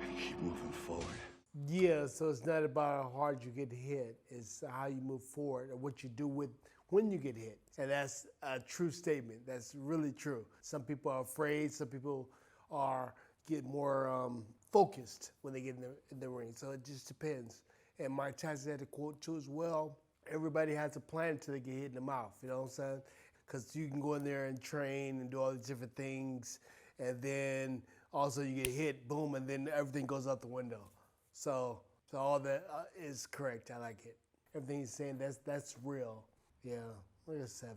and keep moving forward. Yeah, so it's not about how hard you get hit. It's how you move forward and what you do with when you get hit. And that's a true statement. That's really true. Some people are afraid. Some people get more focused when they get in the ring. So it just depends. And Mike Tyson had a quote too as well. Everybody has a plan until they get hit in the mouth. You know what I'm saying? Because you can go in there and train and do all these different things, and then also you get hit, boom, and then everything goes out the window. So all that is correct. I like it. Everything he's saying, that's real. Yeah, look at 7.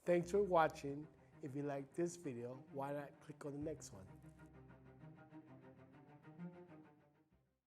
Thanks for watching. If you like this video, why not click on the next one?